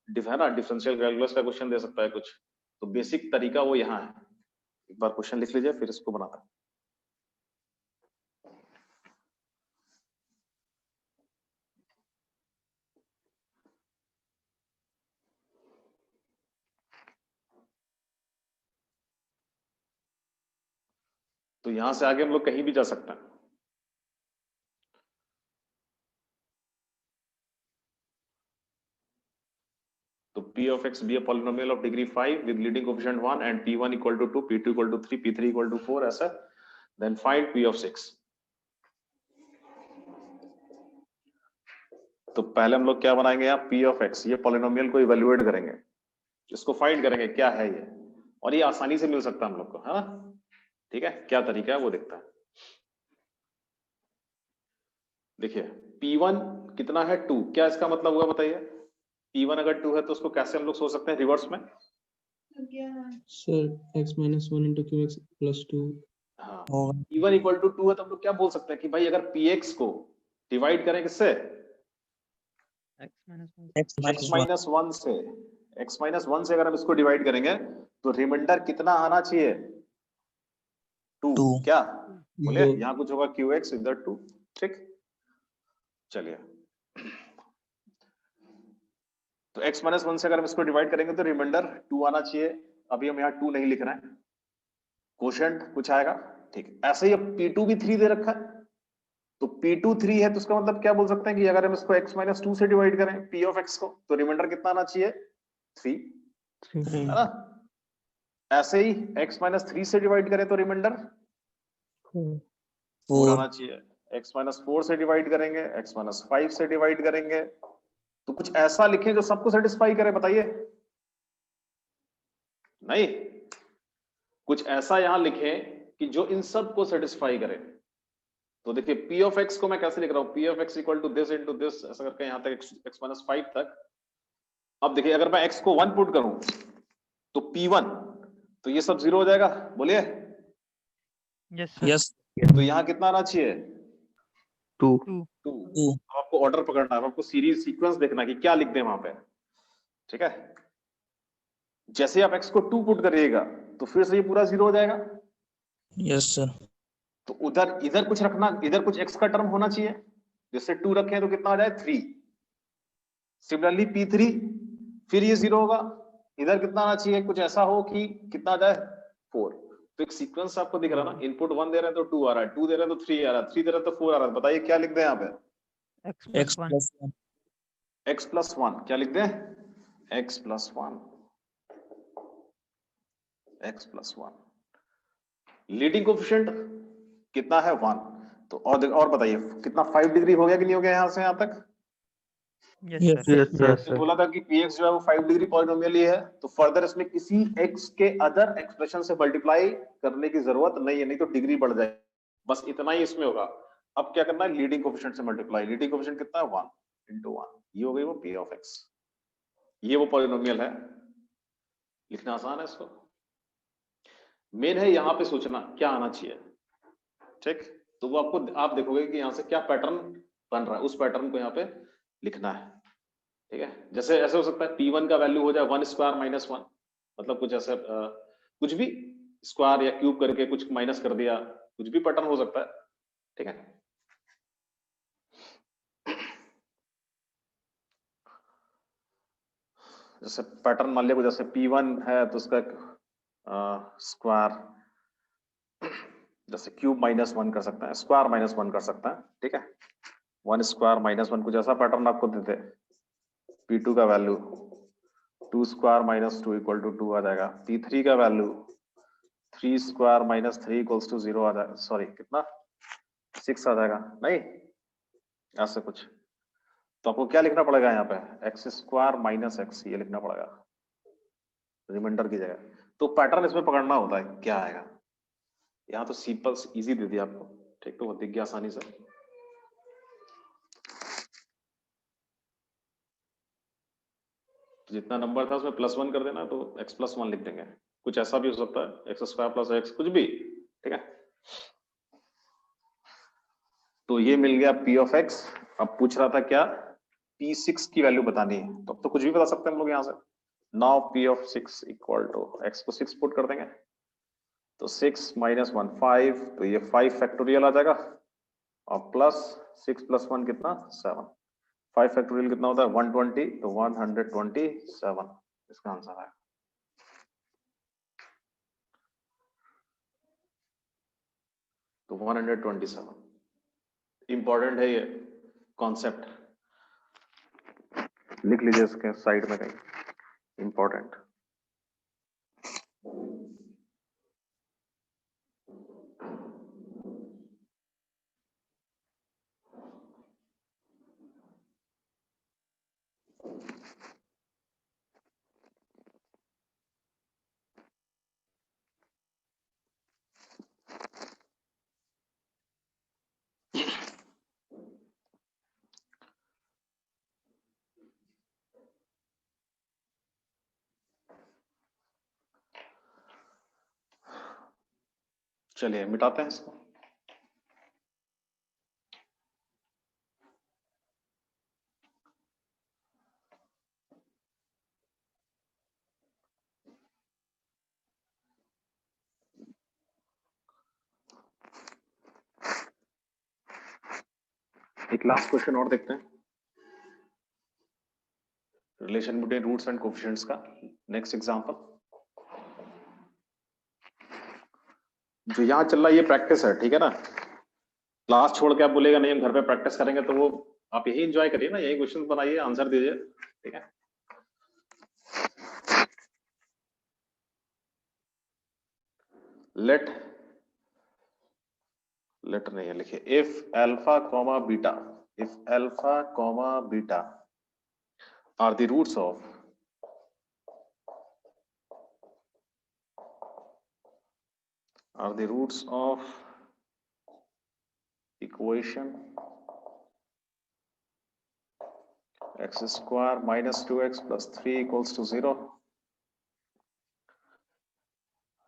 है ना डिफरेंशियल कैलकुलस का क्वेश्चन दे सकता है कुछ, तो बेसिक तरीका वो यहाँ है, एक बार क्वेश्चन लिख लीजिए फिर इसको बनाना। तो यहां से आगे हम लोग कहीं भी जा सकते हैं। तो p of x be a polynomial of degree 5 with leading coefficient 1 and p1 equal to 2, p2 equal to 3, p3 equal to 4 ऐसा, then find p of 6। तो पहले हम लोग क्या बनाएंगे यहाँ p of x, ये पॉलिनोमियल को इवेल्युएट करेंगे, इसको फाइंड करेंगे क्या है ये, और ये आसानी से मिल सकता है हम लोग को, है ना। ठीक है, क्या तरीका है वो देखता है। देखिए p1 कितना है 2, क्या इसका मतलब होगा बताइए। p1 अगर 2 है तो उसको कैसे हम लोग सोच सकते हैं रिवर्स में। Sir x minus 1 into qx plus 2। हाँ, होगा p1 इक्वल टू 2 है तो हम लोग क्या बोल सकते हैं कि भाई अगर px को डिवाइड करें किससे, x minus 1 x x minus 1 minus 1 से, x माइनस 1 से अगर हम इसको डिवाइड करेंगे तो रिमाइंडर कितना आना चाहिए 2। 2 क्या बोले, दो। यहाँ कुछ होगा qx इधर 2। ठीक, चलिए तो x माइनस 1 से अगर हम इसको डिवाइड करेंगे तो रिमाइंडर 2 आना चाहिए। अभी हम यहाँ 2 नहीं लिख रहे हैं, कोशेंट कुछ आएगा। ठीक, ऐसे ही अब p2 भी 3 दे रखा है, तो p2 3 है तो उसका मतलब क्या बोल सकते हैं कि अगर हम इसको x माइनस 2 से डिवाइड करें p of x को तो रिमाइंडर कितना आना चाहिए 3, है ना। ऐसे ही x माइनस 3 से डिवाइड करें तो रिमाइंडर 4 आना 4 चाहिए। x माइनस 4 से डिवाइड करेंगे, x माइनस 5 से डिवाइड करेंगे, तो कुछ ऐसा लिखें जो सबको सेटिस्फाई करे, बताइए। नहीं, कुछ ऐसा यहां लिखें कि जो इन सब को सेटिस्फाई करे। तो देखिए p of x को मैं कैसे लिख रहा हूं, p of x equal to this into this, ऐसा करके यहां तक x माइनस 5 तक। अब देखिए अगर मैं x को 1 पुट करूं तो p1, तो ये सब 0 हो जाएगा, बोलिए। yes sir यस तो यहां कितना आना चाहिए 2 2। 2 आपको ऑर्डर पकड़ना है, आपको सीरीज सीक्वेंस देखना है कि क्या लिख दें वहां पे। ठीक है, जैसे आप x को 2 पुट करिएगा तो फिर से ये पूरा 0 हो जाएगा। यस सर तो उधर इधर कुछ रखना, इधर कुछ x का टर्म होना चाहिए, जैसे 2 रखें तो कितना आ जाए 3। सिमिलरली p3 फिर ये 0 होगा, इधर कितना आना चाहिए, कुछ ऐसा हो कि कितना आ जाए 4। तो एक सीक्वेंस आपको दिख रहा है ना, इनपुट 1 दे रहे हैं तो 2 आ रहा है, 2 दे रहे हैं तो 3 आ रहा है, 3 दे रहे हैं तो 4 आ रहा है। बताइए क्या लिख दें यहाँ पे, x plus x 1 plus 1 x plus 1, क्या लिख दें x plus 1, x plus 1। Leading coefficient कितना है 1। तो और बताइए कितना 5 डिग्री हो गया कि नहीं हो गया यहां से यहां तक। yes Yes. sir यस मैंने सर बोला था कि px जो है वो 5 डिग्री पॉलिनोमियल ही है, तो फर्दर इसमें किसी x के अदर एक्सप्रेशन से मल्टीप्लाई करने की जरूरत नहीं है, नहीं तो डिग्री बढ़ जाए, बस इतना ही इसमें होगा। अब क्या करना है, लीडिंग कोएफिशिएंट से मल्टीप्लाई। लीडिंग कोएफिशिएंट कितना है 1 into 1, ये हो गई वो p of x, ये वो पॉलिनोमियल है। लिखना आसान है इसको, मेन है यहाँ पे सोचना क्या आना चाहिए। ठीक, तो वो आपको, आप देखोगे कि यहाँ से क्या पैटर्न बन रहा है, उस पैटर्न को यहाँ पे लिखना है। ठीक है, जैसे ऐसे हो सकता है p1 का वैल्यू हो जाए 1 स्क्वायर माइनस 1, मतलब कुछ ऐसे कुछ भी स्क्वायर या क्यूब करके कुछ माइनस कर दिया, कुछ भी पैटर्न हो सकता है। ठीक है, जैसे पैटर्न मान लिया, जैसे p1 है तो उसका स्क्वायर, जैसे क्यूब माइनस 1 कर सकता है, स्क्वायर माइनस 1 कर सकता है। ठीक है, 1 स्क्वायर माइनस 1, कुछ ऐसा पैटर्न आपको देते। p2 का value 2 square minus 2 equal to 2 आ जाएगा। p3 का value 3 square minus 3 equals to 0 आ जाएगा, सॉरी कितना 6 आ जाएगा, नहीं ऐसे कुछ। तो आपको क्या लिखना पड़ेगा यहाँ पे, एक्स स्क्वायर माइनस एक्स, ये लिखना पड़ेगा रिमाइंडर की जगह। तो पैटर्न इसमें पकड़ना होता है क्या आएगा। यहाँ तो सिंपल इजी दे दिया आपको, ठीक, तो वो दिख गया आसानी से। जितना नंबर था उसमें +1 कर देना, तो x प्लस 1 लिख देंगे। कुछ ऐसा भी हो सकता है, एक्स स्क्वायर प्लस एक्स, कुछ भी। ठीक है, तो ये मिल गया p ऑफ x। अब पूछ रहा था क्या, p6 की वैल्यू बतानी है, तो अब तो कुछ भी बता सकते हैं हम लोग यहाँ से। Now p of 6 equal to x को 6 पुट कर देंगे तो 6 माइनस 1 5, तो ये 5 फैक्टोरियल आ जाएगा और प्लस 6 प्लस 1 कितना 7, 5 फैक्टोरियल कितना होता है 120, तो 127 इसका आंसर है। तो 127 इंपॉर्टेंट है ये कॉन्सेप्ट, लिख लीजिए इसके साइड में कहीं, इंपॉर्टेंट। चलिए मिटाते हैं इसको। एक लास्ट क्वेश्चन और देखते हैं, relation between roots and coefficients का नेक्स्ट एग्जांपल। जो यहाँ चल रहा है ये प्रैक्टिस है, ठीक है ना। क्लास छोड़ के आप बोलेगा नहीं हम घर पे प्रैक्टिस करेंगे, तो वो आप यही एंजॉय करिए ना, यही क्वेश्चन बनाइए, आंसर दीजिए, ठीक है। लेट नहीं है, लिखिए if alpha comma beta, if alpha comma beta are the roots of equation x square minus 2x plus 3 equals to 0,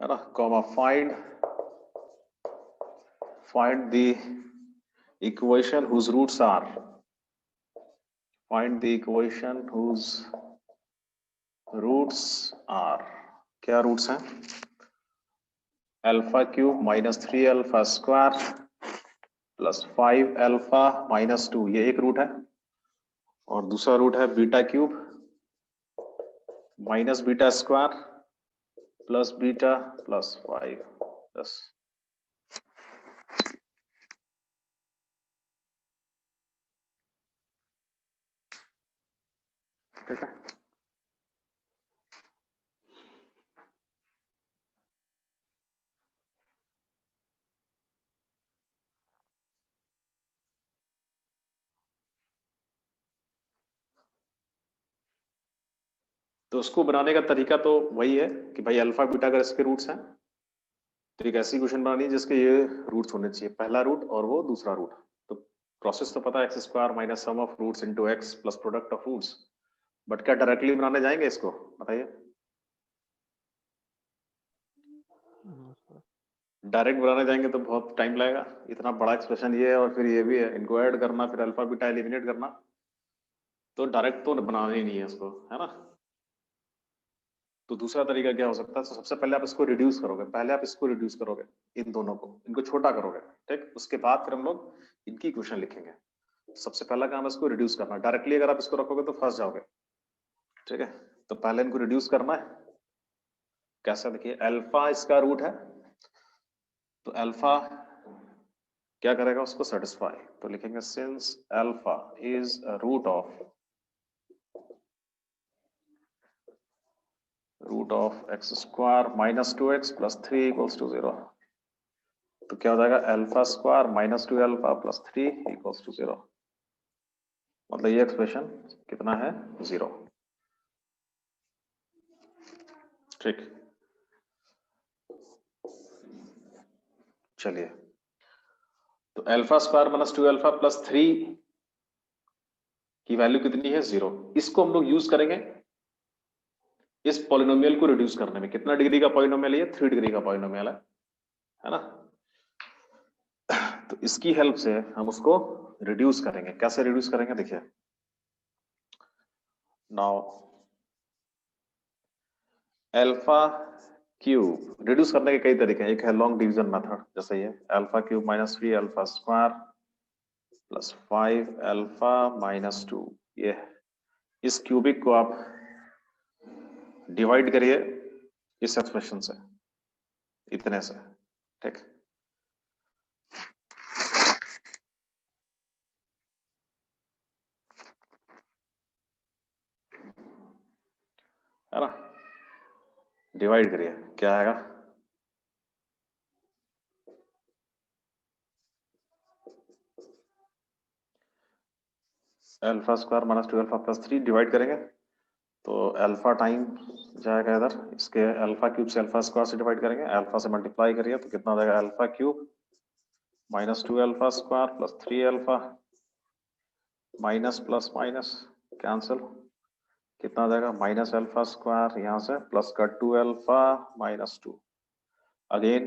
है ना, comma find the equation whose roots are, find the equation whose roots are, क्या roots हैं, alpha cube minus 3 alpha square plus 5 alpha minus 2, ये एक root है, और दूसरा root है beta cube minus beta square plus beta plus 5, बस। ठीक है, तो उसको बनाने का तरीका तो वही है कि भाई अल्फा बीटा अगर इसके रूट्स हैं तो एक ऐसी क्वेश्चन बनानी है जिसके ये रूट्स होने चाहिए, पहला रूट और वो दूसरा रूट। तो प्रोसेस तो पता है, x square minus sum of roots into x plus product of roots, but क्या डायरेक्टली बनाने जाएंगे इसको, बताइए। डायरेक्ट बनाने जाएंगे तो बहुत टाइम लगेगा, इतना बड़ा एक्सप्रेशन ये है और फिर ये भी है, इनको ऐड करना, फिर अल्फा बीटा एलिमिनेट करना, तो डायरेक्ट तो बनाना ही नहीं है इसको, है ना। तो दूसरा तरीका क्या हो सकता है, तो सबसे पहले आप इसको रिड्यूस करोगे, पहले आप इसको रिड्यूस करोगे, इन दोनों को, इनको छोटा करोगे, ठीक, उसके बाद फिर हम लोग इनकी इक्वेशन लिखेंगे। सबसे पहला काम है इसको रिड्यूस करना, डायरेक्टली अगर आप इसको रखोगे तो फंस जाओगे, ठीक है। तो पहले इनको रिड्यूस करना है, कैसे, देखिए अल्फा इसका रूट है, तो अल्फा क्या करेगा, उसको सेटिस्फाई, तो लिखेंगे since alpha is root of x square minus 2x plus 3 equals to 0, तो क्या हो जाएगा alpha square minus 2 alpha plus 3 equals to 0, मतलब ये एक्सप्रेशन कितना है 0, ठीक। चलिए, तो alpha square minus 2 alpha plus 3 की वैल्यू कितनी है 0, इसको हम लोग यूज करेंगे इस पॉलिनोमियल को रिड्यूस करने में। कितना डिग्री का पॉलिनोमियल है, 3 डिग्री का पॉलिनोमियल है ना। तो इसकी हेल्प से हम उसको रिड्यूस करेंगे, कैसे रिड्यूस करेंगे, देखिए नाउ अल्फा क्यूब रिड्यूस करने के कई तरीके हैं। एक है लॉन्ग डिवीजन मेथड, जैसे ये alpha cube minus 3 alpha square plus 5 alpha minus 2। ये इस क्यूबिक को आप डिवाइड करिए इस एक्सप्रेशन से, इतने से, ठीक। है ना, डिवाइड करिए, क्या आएगा? Alpha square minus 2 alpha plus 3 divide करेंगे तो अल्फा टाइम जाएगा इधर, इसके अल्फा क्यूब से अल्फा स्क्वायर से डिवाइड करेंगे, अल्फा से मल्टीप्लाई करिए तो कितना हो जाएगा? Alpha cube minus 2 alpha square plus 3 alpha minus plus minus cancel, कितना हो जाएगा? माइनस अल्फा स्क्वायर यहाँ से प्लस का 2 alpha minus 2। Again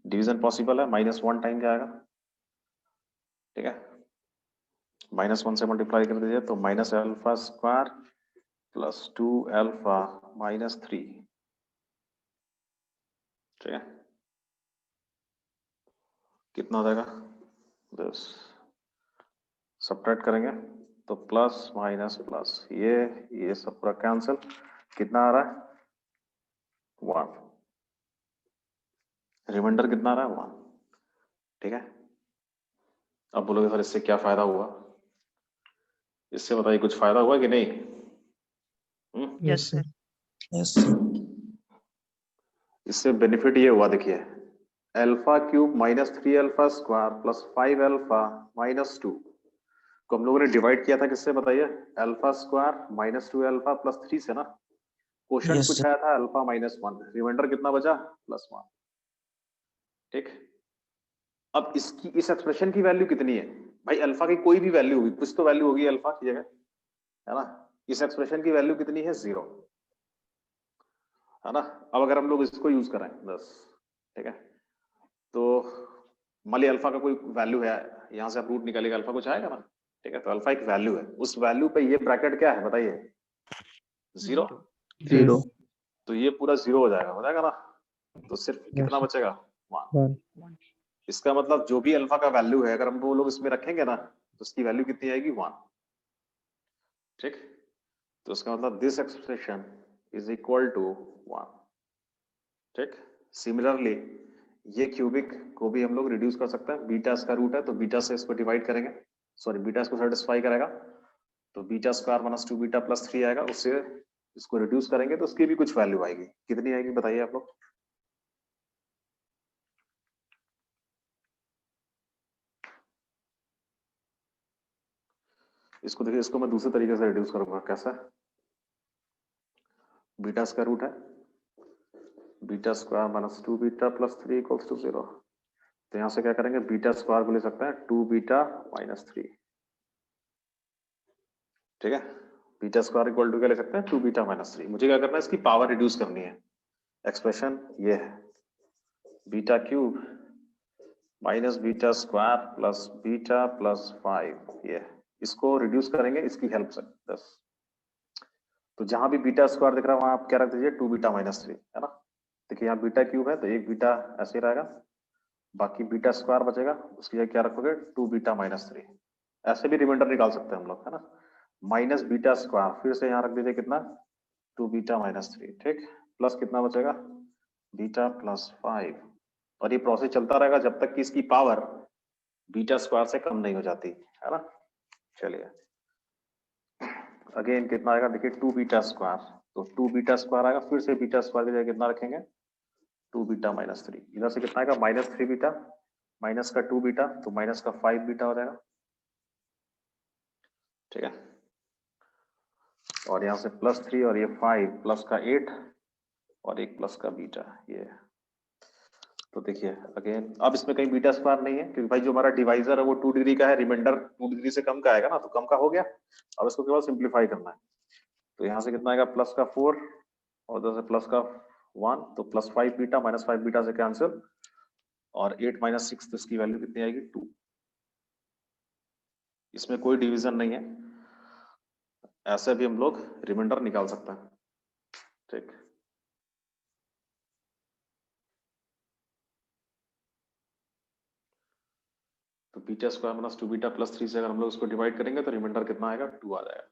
division possible है, -1 टाइम जाएगा, ठीक है। -1 से मल्टीप्लाई कर दीजिए तो minus alpha square plus 2 alpha minus 3, ठीक है। कितना हो जाएगा? बस सब्ट्रैक्ट करेंगे तो प्लस माइनस प्लस, ये सब पूरा कैंसिल, कितना आ रहा है? 1। रिमाइंडर कितना आ रहा है? 1, ठीक है। अब बोलोगे सर इससे क्या फायदा हुआ? इससे बताइए कुछ फायदा हुआ कि नहीं? Yes, sir. Yes, sir. इससे बेनिफिट ये हुआ, देखिए alpha cube minus 3 alpha square plus 5 alpha minus 2 को हम लोगों ने डिवाइड किया था किससे बताइए? Alpha square minus 2 alpha plus 3 से ना। क्वेश्चन Yes, कुछ sir. आया था अल्फा -1, रिमाइंडर कितना बचा? +1, ठीक। अब इसकी इस एक्सप्रेशन की वैल्यू कितनी है भाई? अल्फा की कोई भी वैल्यू होगी, कुछ तो वैल्यू होगी अल्फा की जगह, है ना। इस एक्सप्रेशन की वैल्यू कितनी है? 0, है ना। अब अगर हम लोग इसको यूज करें 10, ठीक है, तो मान लिया अल्फा का कोई वैल्यू है, यहां से आप रूट निकालेगा, अल्फा कुछ आएगा ना, ठीक है। तो अल्फा एक वैल्यू है, उस वैल्यू पे ये ब्रैकेट क्या है बताइए? 0। 0. तो ये पूरा 0 हो जाएगा ना। तो सिर्फ कितना बचेगा? 1। 1. इसका मतलब जो भी अल्फा का वैल्यू है अगर हम वो लोग इसमें रखेंगे ना तो उसकी वैल्यू कितनी आएगी? 1, ठीक। तो इसका मतलब this expression is equal to 1, ठीक। सिमिलरली ये क्यूबिक को भी हम लोग रिड्यूस कर सकते हैं, बीटा इसका रूट है तो बीटा से इसको डिवाइड करेंगे, सॉरी बीटा इसको सेटिस्फाई करेगा तो beta square minus 2 beta plus 3 आएगा, उससे इसको रिड्यूस करेंगे तो उसकी भी कुछ वैल्यू आएगी। कितनी आएगी बताइए आप लोग? इसको देखिए, इसको मैं दूसरे तरीके से रिड्यूस करूंगा। कैसा? बीटा स्क्वायर रूट है beta square minus 2 beta plus 3 equals to 0। तो यहां से क्या करेंगे? बीटा स्क्वायर को ले सकते हैं 2 बीटा माइनस 3, ठीक है। बीटा स्क्वायर इक्वल टू क्या ले सकते हैं? 2 बीटा माइनस 3। मुझे क्या करना है? इसकी पावर रिड्यूस करनी है। एक्सप्रेशन ये है beta cube minus beta square plus beta plus 5, ये इसको रिड्यूस करेंगे इसकी हेल्प से 10। तो जहां भी बीटा स्क्वायर दिख रहा है वहां आप क्या रख दीजिए? 2 बीटा माइनस 3, है ना। देखिए यहाँ बीटा क्यूब है तो एक बीटा ऐसे रहेगा, बाकी बीटा स्क्वायर बचेगा, उसकी जगह क्या रखोगे? 2 बीटा माइनस 3। ऐसे भी रिमाइंडर निकाल सकते हैं हम लोग, है ना। माइनस बीटा स्क्वायर फिर से यहाँ रख दीजिए, कितना? 2 बीटा माइनस 3, ठीक। प्लस कितना बचेगा? Beta plus 5। और ये प्रोसेस चलता रहेगा जब तक कि इसकी पावर बीटा स्क्वायर से कम नहीं हो जाती, है ना। चलिए अगेन कितना आएगा? देखिए 2 बीटा स्क्वायर, तो 2 बीटा स्क्वायर आएगा, फिर से बीटा स्क्वायर की जगह कितना रखेंगे? 2 बीटा माइनस 3। इधर से कितना आएगा? -3 बीटा माइनस का 2 बीटा तो माइनस का 5 बीटा हो जाएगा, ठीक है। और यहाँ से +3 और ये 5 प्लस का 8 और एक प्लस का बीटा, ये। तो देखिए अगेन अब इसमें कहीं बीटा स्क्वायर नहीं है क्योंकि भाई जो हमारा डिवाइजर है वो 2 डिग्री का है, रिमाइंडर 2 डिग्री से कम का आएगा ना, तो कम का हो गया। अब इसको केवल सिंप्लीफाई करना है। तो यहाँ से कितना आएगा? प्लस का 4 और उधर से प्लस का 1, तो +5 बीटा माइनस 5 बीटा से कैंसिल, और 8 माइनस 6 तो इसकी वैल्यू कितनी आएगी? 2। इसमें कोई डिवीजन नहीं है, ऐसे भी हम लोग रिमाइंडर निकाल सकते हैं, ठीक। Beta square minus 2 beta plus 3 से अगर हम लोग उसको डिवाइड करेंगे तो रिमाइंडर कितना आएगा, 2 आ जाएगा।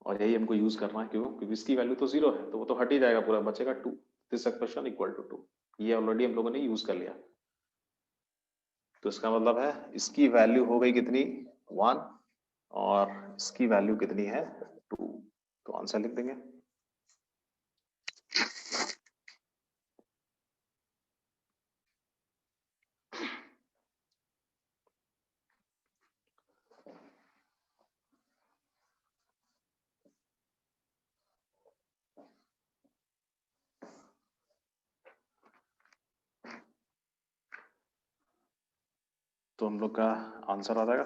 और यही हमको यूज करना है, क्यों? क्योंकि इसकी वैल्यू तो 0 है, तो वो तो हट ही जाएगा, पूरा बचेगा 2। This expression equal to 2। ये ऑलरेडी हम लोगों ने यूज कर लिया। तो इसका मतलब है इसकी वैल्यू हो गई कितनी, 1, और इसकी वैल्यू कितनी है, 2। तो आंसर लिख देंगे। तो हम लोग का आंसर आ जाएगा,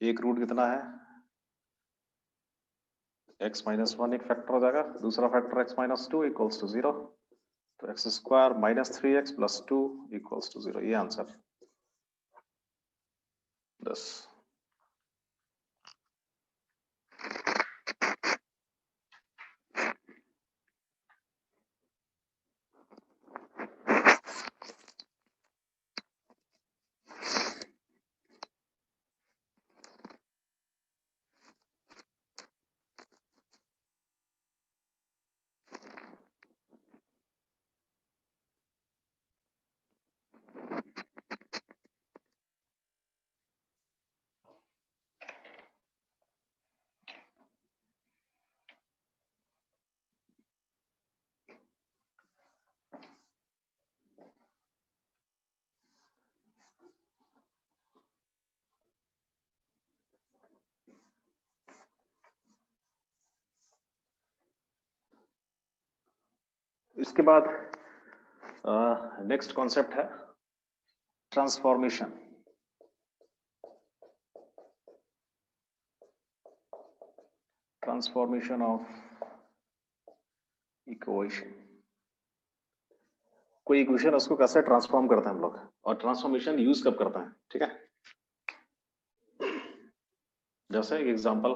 एक रूट कितना है, x माइनस 1 एक फैक्टर हो जाएगा, दूसरा factor x minus 2 equals to 0। तो x square minus 3x plus 2 equals to 0। ये आंसर 10। इसके बाद नेक्स्ट कॉन्सेप्ट है ट्रांसफॉर्मेशन। Transformation of equation. कोई इक्वेशन उसको कैसे ट्रांसफॉर्म करते हैं हम लोग, और ट्रांसफॉर्मेशन यूज कब करते हैं, ठीक है। जैसे एक एग्जांपल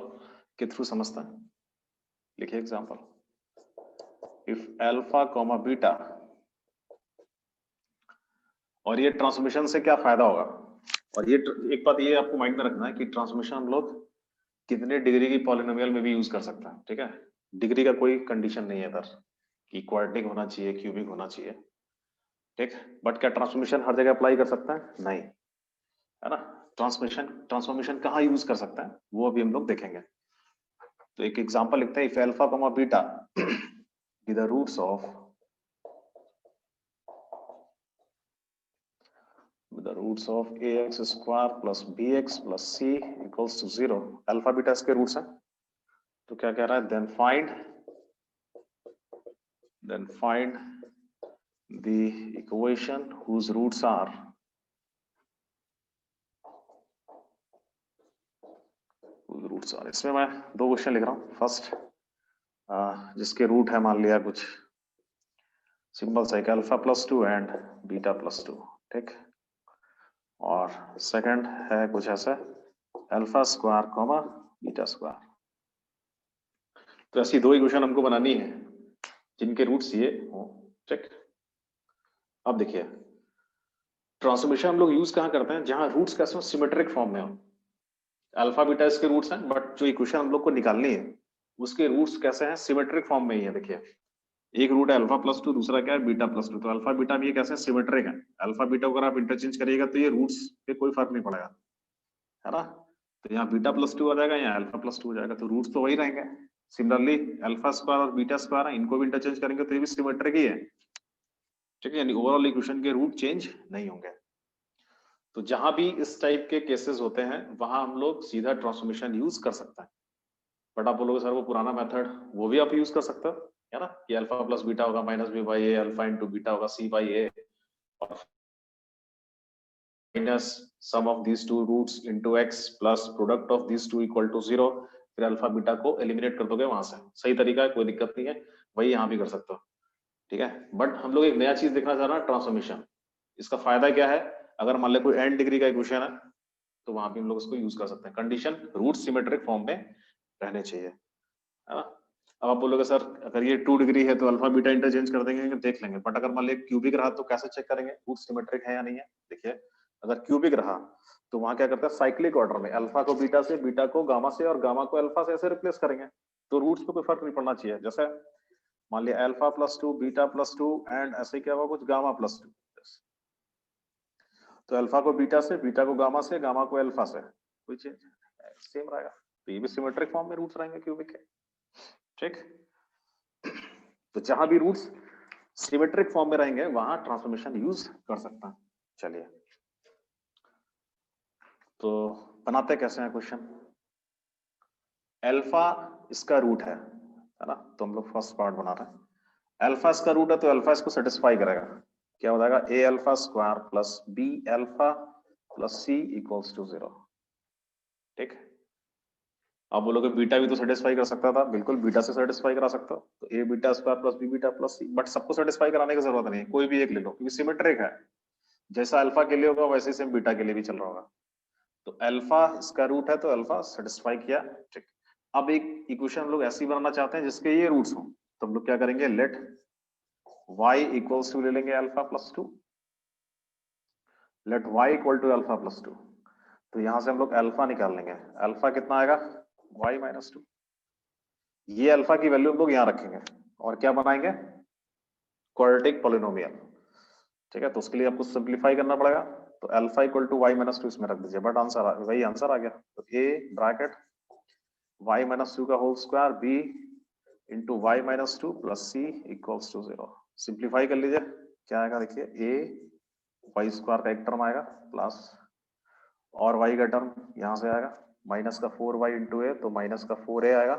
के थ्रू समझते हैं। लिखिए example, if alpha comma beta, और ये ट्रांसफॉर्मेशन से क्या फायदा होगा। और ये एक बात ये आपको माइंड में रखना है कि ट्रांसफॉर्मेशन हम लोग कितने डिग्री की पॉलिनोमियल में भी यूज कर सकते हैं, ठीक है। डिग्री का कोई कंडीशन नहीं है इधर कि क्वाड्रेटिक होना चाहिए, क्यूबिक होना चाहिए, ठीक। बट क्या ट्रांसफॉर्मेशन हर जगह अप्लाई कर सकता है? नहीं, है ना। ट्रांसफॉर्मेशन कहाँ यूज कर सकता है वो अभी हम लोग देखेंगे। तो एक एग्जांपल लिखते हैं, if alpha comma beta be the roots of ax square plus bx plus c equals to 0। Alpha beta इसके रूट्स हैं। तो क्या कह रहा है, then find the equation whose roots are इसमें मैं 2 क्वेश्चन लिख रहा हूं। फर्स्ट जिसके रूट है मान लिया कुछ सिंबल सा, alpha plus 2 and beta plus 2, ठीक। और सेकंड है कुछ ऐसा, alpha square comma beta square. तो ऐसी 2 इक्वेशन हमको बनानी है जिनके रूट्स ये हो, ठीक। अब देखिए ट्रांसफॉर्मेशन हम लोग यूज कहां करते हैं, जहां रूट्स कैसे सिमेट्रिक फॉर्म में हो। अल्फा बीटा इसके रूट्स हैं, बट जो इक्वेशन हम लोग को निकालनी है उसके रूट्स कैसे हैं, सिमेट्रिक फॉर्म में ही है। देखिए एक रूट है अल्फा प्लस 2, दूसरा क्या है बीटा प्लस 2। तो अल्फा बीटा भी ये कैसे सिमेट्रिक है। अल्फा बीटा अगर आप इंटरचेंज करिएगा तो ये रूट्स पे कोई फर्क नहीं पड़ेगा, है ना। तो यहाँ बीटा प्लस 2 आ जाएगा, यहाँ अल्फा प्लस 2 हो जाएगा, तो रूट्स तो वही रहेंगे। सिमिलरली अल्फा स्क्वायर और बीटा स्क्वायर है, इनको भी इंटरचेंज करेंगे तो ये भी सिमेट्रिक ही है, ठीक है। यानी ओवरऑल इक्वेशन के रूट चेंज नहीं होंगे। तो जहां भी इस टाइप के केसेस होते हैं वहां हम लोग सीधा ट्रांसफॉर्मेशन यूज कर सकते हैं। बट आप बोलोगे सर वो पुराना मेथड, वो भी आप यूज कर सकते हो, है ना, कि अल्फा प्लस बीटा होगा minus b by a, alpha into beta होगा सी बाई ए, और minus sum of these two roots into x plus product of these two equal to 0। फिर अल्फा बीटा को एलिमिनेट कर दोगे वहां से। सही तरीका है, कोई दिक्कत नहीं है, वही यहाँ भी कर सकते हो, ठीक है। बट हम लोग एक नया चीज देखना चाह रहे हैं, ट्रांसफॉर्मेशन। इसका फायदा क्या है, अगर मान ले कोई n डिग्री का इक्वेशन है तो वहां भी हम लोग इसको यूज कर सकते हैं। कंडीशन रूट सिमेट्रिक फॉर्म में रहने चाहिए, है ना। अब आप बोलोगे सर अगर ये 2 डिग्री है तो अल्फा बीटा इंटरचेंज कर देंगे, देख लेंगे। बट अगर मान लीजिए क्यूबिक रहा तो कैसे चेक करेंगे रूट सिमेट्रिक है या नहीं है? देखिए अगर क्यूबिक रहा तो वहां क्या करते हैं, साइक्लिक ऑर्डर में अल्फा को बीटा से, बीटा को गामा से और गामा को अल्फा से ऐसे रिप्लेस करेंगे, तो रूट्स पे कोई फर्क नहीं पड़ना चाहिए। जैसे मान लिया अल्फा +2 बीटा +2 एंड ऐसे क्या हुआ कुछ गामा +2, तो अल्फा को बीटा से, बीटा को गामा से, गामा को अल्फा से, कोई चेंज सेम रहेगा। तो ये भी सिमेट्रिक फॉर्म में रूट्स रहेंगे क्यूबिक के, ठीक। तो जहां भी रूट्स सिमेट्रिक फॉर्म में रहेंगे वहां ट्रांसफॉर्मेशन यूज कर सकता है। चलिए तो बनाते कैसे हैं क्वेश्चन। अल्फा इसका रूट है ना, तो हम लोग फर्स्ट पार्ट बना रहे हैं। अल्फा इसका रूट है तो अल्फा इसको सेटिस्फाई करेगा, क्या हो जाएगा a alpha square plus b alpha plus c equals to 0, ठीक। आप बोलोगे बीटा भी तो सेटिस्फाई कर सकता था, बिल्कुल बीटा से सेटिस्फाई करा सकता हो, तो a beta square plus b beta plus c, but सबको सेटिस्फाई कराने की जरूरत नहीं है, कोई भी एक ले लो क्योंकि सिमेट्रिक है, जैसा अल्फा के लिए होगा वैसे सेम बीटा के लिए भी चल रहा होगा। तो अल्फा इसका रूट है तो अल्फा सेटिस्फाई किया, ठीक। अब एक इक्वेशन हम लोग ऐसी बनाना चाहते हैं जिसके ये रूट्स हो, तो हम लोग क्या करेंगे, लेट y इक्वल्स टू ले लेंगे alpha plus 2, let y equal to alpha plus 2, तो यहां से हम लोग अल्फा निकाल लेंगे, अल्फा कितना आएगा y माइनस 2, ये अल्फा की वैल्यू हम लोग यहां रखेंगे और क्या बनाएंगे, क्वाड्रेटिक पॉलिनोमियल, ठीक है। तो उसके लिए आपको सिंप्लीफाई करना पड़ेगा, तो alpha equal to y minus 2 इसमें रख दीजिए, बट आंसर वही आंसर आ गया। तो a ब्रैकेट y माइनस 2 का whole square b into y minus 2 plus c equals to 0। Simplify कर लीजिए, क्या आएगा देखिए, a y स्क्वायर का एक टर्म आएगा प्लस और y का टर्म यहां से आएगा माइनस का 4y इंटू ए, तो माइनस का 4a आएगा,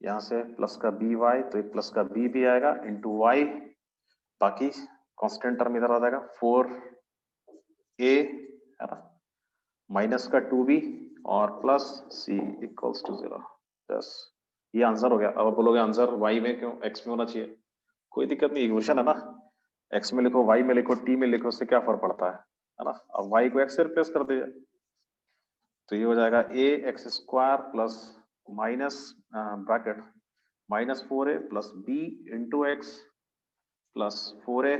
यहां से प्लस का by, तो एक प्लस का b भी आएगा इंटू y, बाकी कांस्टेंट टर्म इधर आ जाएगा 4a है ना, माइनस का 2b और प्लस c इक्वल्स टू 0। बस ये आंसर हो गया। अब आप बोलोगे आंसर y में क्यों, x में होना चाहिए, कोई दिक्कत नहीं, इक्वेशन है ना, x में लिखो, y में लिखो, t में लिखो, उससे क्या फर्क पड़ता है ना। अब y को x से रिप्लेस कर दीजिए, तो ये हो जाएगा a x square plus minus bracket minus 4a plus b into x plus 4a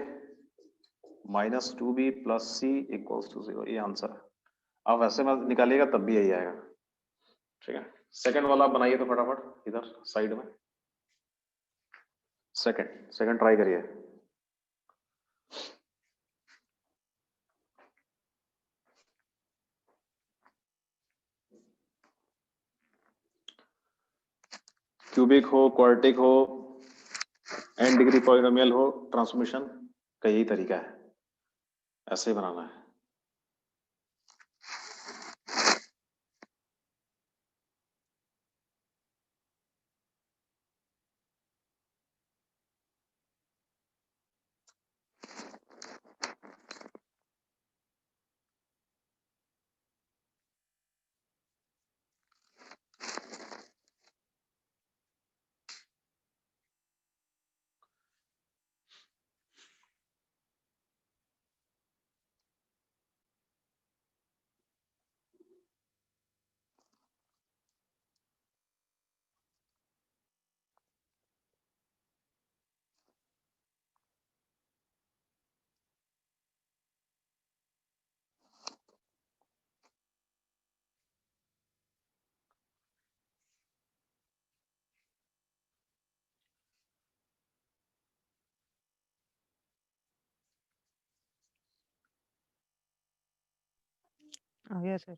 minus 2b plus c equals to 0, ये आंसर है। अब ऐसे में निकालिएगा तब भी यही आएगा, ठीक है। सेकंड वाला आप बनाइए तो फटाफट इधर साइड में, सेकंड ट्राई करिए। क्यूबिक हो, क्वाड्रेटिक हो, n डिग्री पॉलिनोमियल हो, ट्रांसफॉर्मेशन का यही तरीका है, ऐसे ही बनाना है। आ गया सर।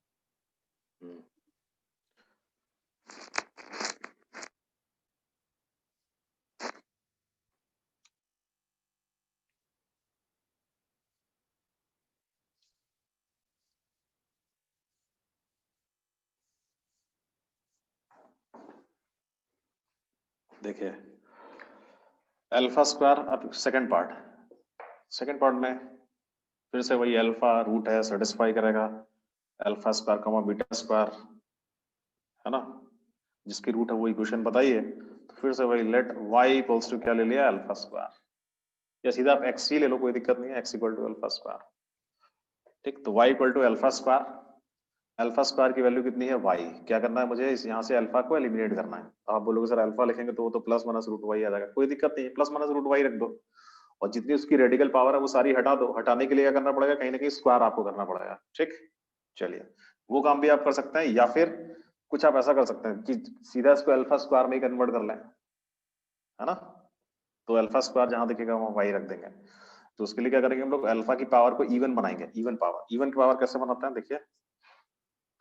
देखिए अल्फा स्क्वायर, अब सेकंड पार्ट में फिर से वही अल्फा रूट है, सेटिस्फाई करेगा अल्फा स्क्वायर कमा बीटा स्क्वायर, है ना, जिसकी रूट है वो इक्वेशन बताइए। तो फिर से वही लेट y इक्वल्स टू क्या ले लिया, अल्फा स्क्वायर, या सीधा आप x ही ले लो, कोई दिक्कत नहीं है, x equal to alpha square, ठीक। तो y equal to alpha square, alpha square की वैल्यू कितनी है y, क्या करना है मुझे, इस यहाँ से अल्फा को एलिमिनेट करना है। तो आप बोलोगे सर अल्फा लिखेंगे तो वो तो प्लस माइनस रूट वाई आ जाएगा, कोई दिक्कत नहीं है, प्लस माइनस रूट वाई रख दो और जितनी उसकी रेडिकल पावर है वो सारी हटा दो। हटाने के लिए क्या करना पड़ेगा, कहीं ना कहीं स्क्वायर आपको करना पड़ेगा। ठीक, चलिए वो काम भी आप कर सकते हैं, या फिर कुछ आप ऐसा कर सकते हैं कि सीधा इसको अल्फा स्क्वायर में ही कन्वर्ट कर लें, है ना। तो अल्फा स्क्वायर जहां दिखेगा वहां वाई रख देंगे। तो उसके लिए क्या करेंगे हम लोग, अल्फा की पावर को इवन बनाएंगे। इवन पावर, इवन की पावर कैसे बनाते हैं देखिए,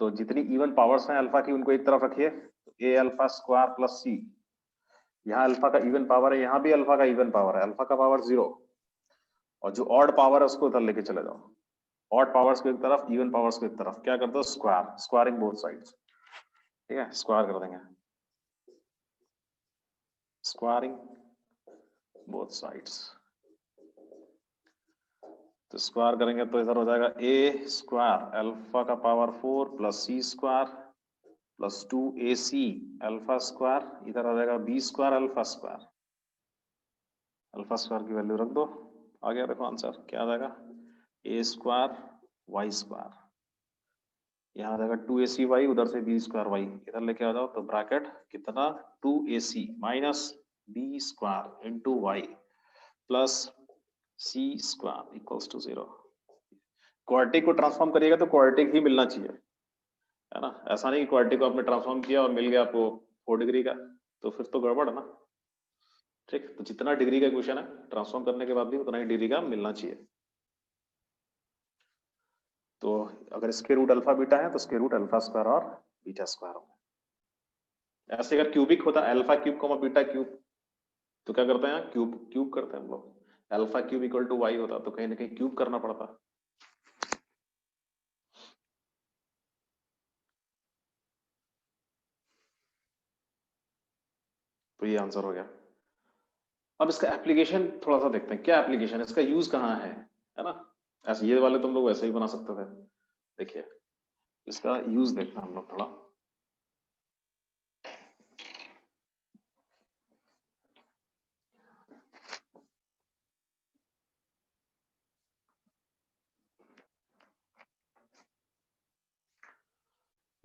तो जितनी इवन पावर्स हैं अल्फा की उनको एक तरफ रखिए, तो ए अल्फा स्क्वायर प्लस सी, यहाँ अल्फा का इवन पावर है, यहाँ भी अल्फा का इवन पावर है, अल्फा का पावर 0, और जो ऑड पावर है उसको उधर लेके चले जाओ, ऑड पावर्स को एक तरफ, इवन पावर्स को एक तरफ, क्या कर दो स्क्वायर, स्क्वायरिंग बोथ साइड्स। ठीक है, स्क्वायर कर देंगे, स्क्वायरिंग बोथ साइड्स। तो स्क्वायर करेंगे तो इधर हो जाएगा ए स्क्वायर अल्फा का power 4 plus c square plus 2ac alpha square, इधर आ जाएगा b square alpha square. Alpha square की वैल्यू रख दो, आ गया देखो आंसर क्या आ जाएगा, ए स्क्वायर वाई स्क्वायर, यहाँ आ जाएगा 2ac उधर से बी स्क्वायर वाई, इधर लेके आ जाओ तो ब्रैकेट कितना 2ac minus b square into y plus c square equals to 0। Quadratic को ट्रांसफॉर्म करिएगा तो क्वाड्रेटिक ही मिलना चाहिए, है ना। ऐसा नहीं कि क्वाड्रेटिक को आपने ट्रांसफॉर्म किया और मिल गया आपको 4 डिग्री का, तो फिर तो गड़बड़ है ना। ठीक, तो जितना डिग्री का क्वेश्चन है ट्रांसफॉर्म करने के बाद भी उतना ही डिग्री का मिलना चाहिए। तो अगर स्क्वायर रूट अल्फा बीटा है तो स्क्वायर रूट अल्फा स्क्वायर और बीटा स्क्वायर होगा। ऐसे अगर क्यूबिक होता alpha cube comma beta cube, तो क्या करते हैं क्यूब क्यूब करते हैं हम लोग, alpha cube equal to y होता तो कहीं ना कहीं क्यूब करना पड़ता। तो ये आंसर हो गया। अब इसका एप्लीकेशन थोड़ा सा देखते हैं, क्या एप्लीकेशन, इसका यूज कहाँ है ना। ऐसे ये वाले तुम लोग वैसे ही बना सकते थे, देखिए इसका यूज देखते हैं हम लोग थोड़ा।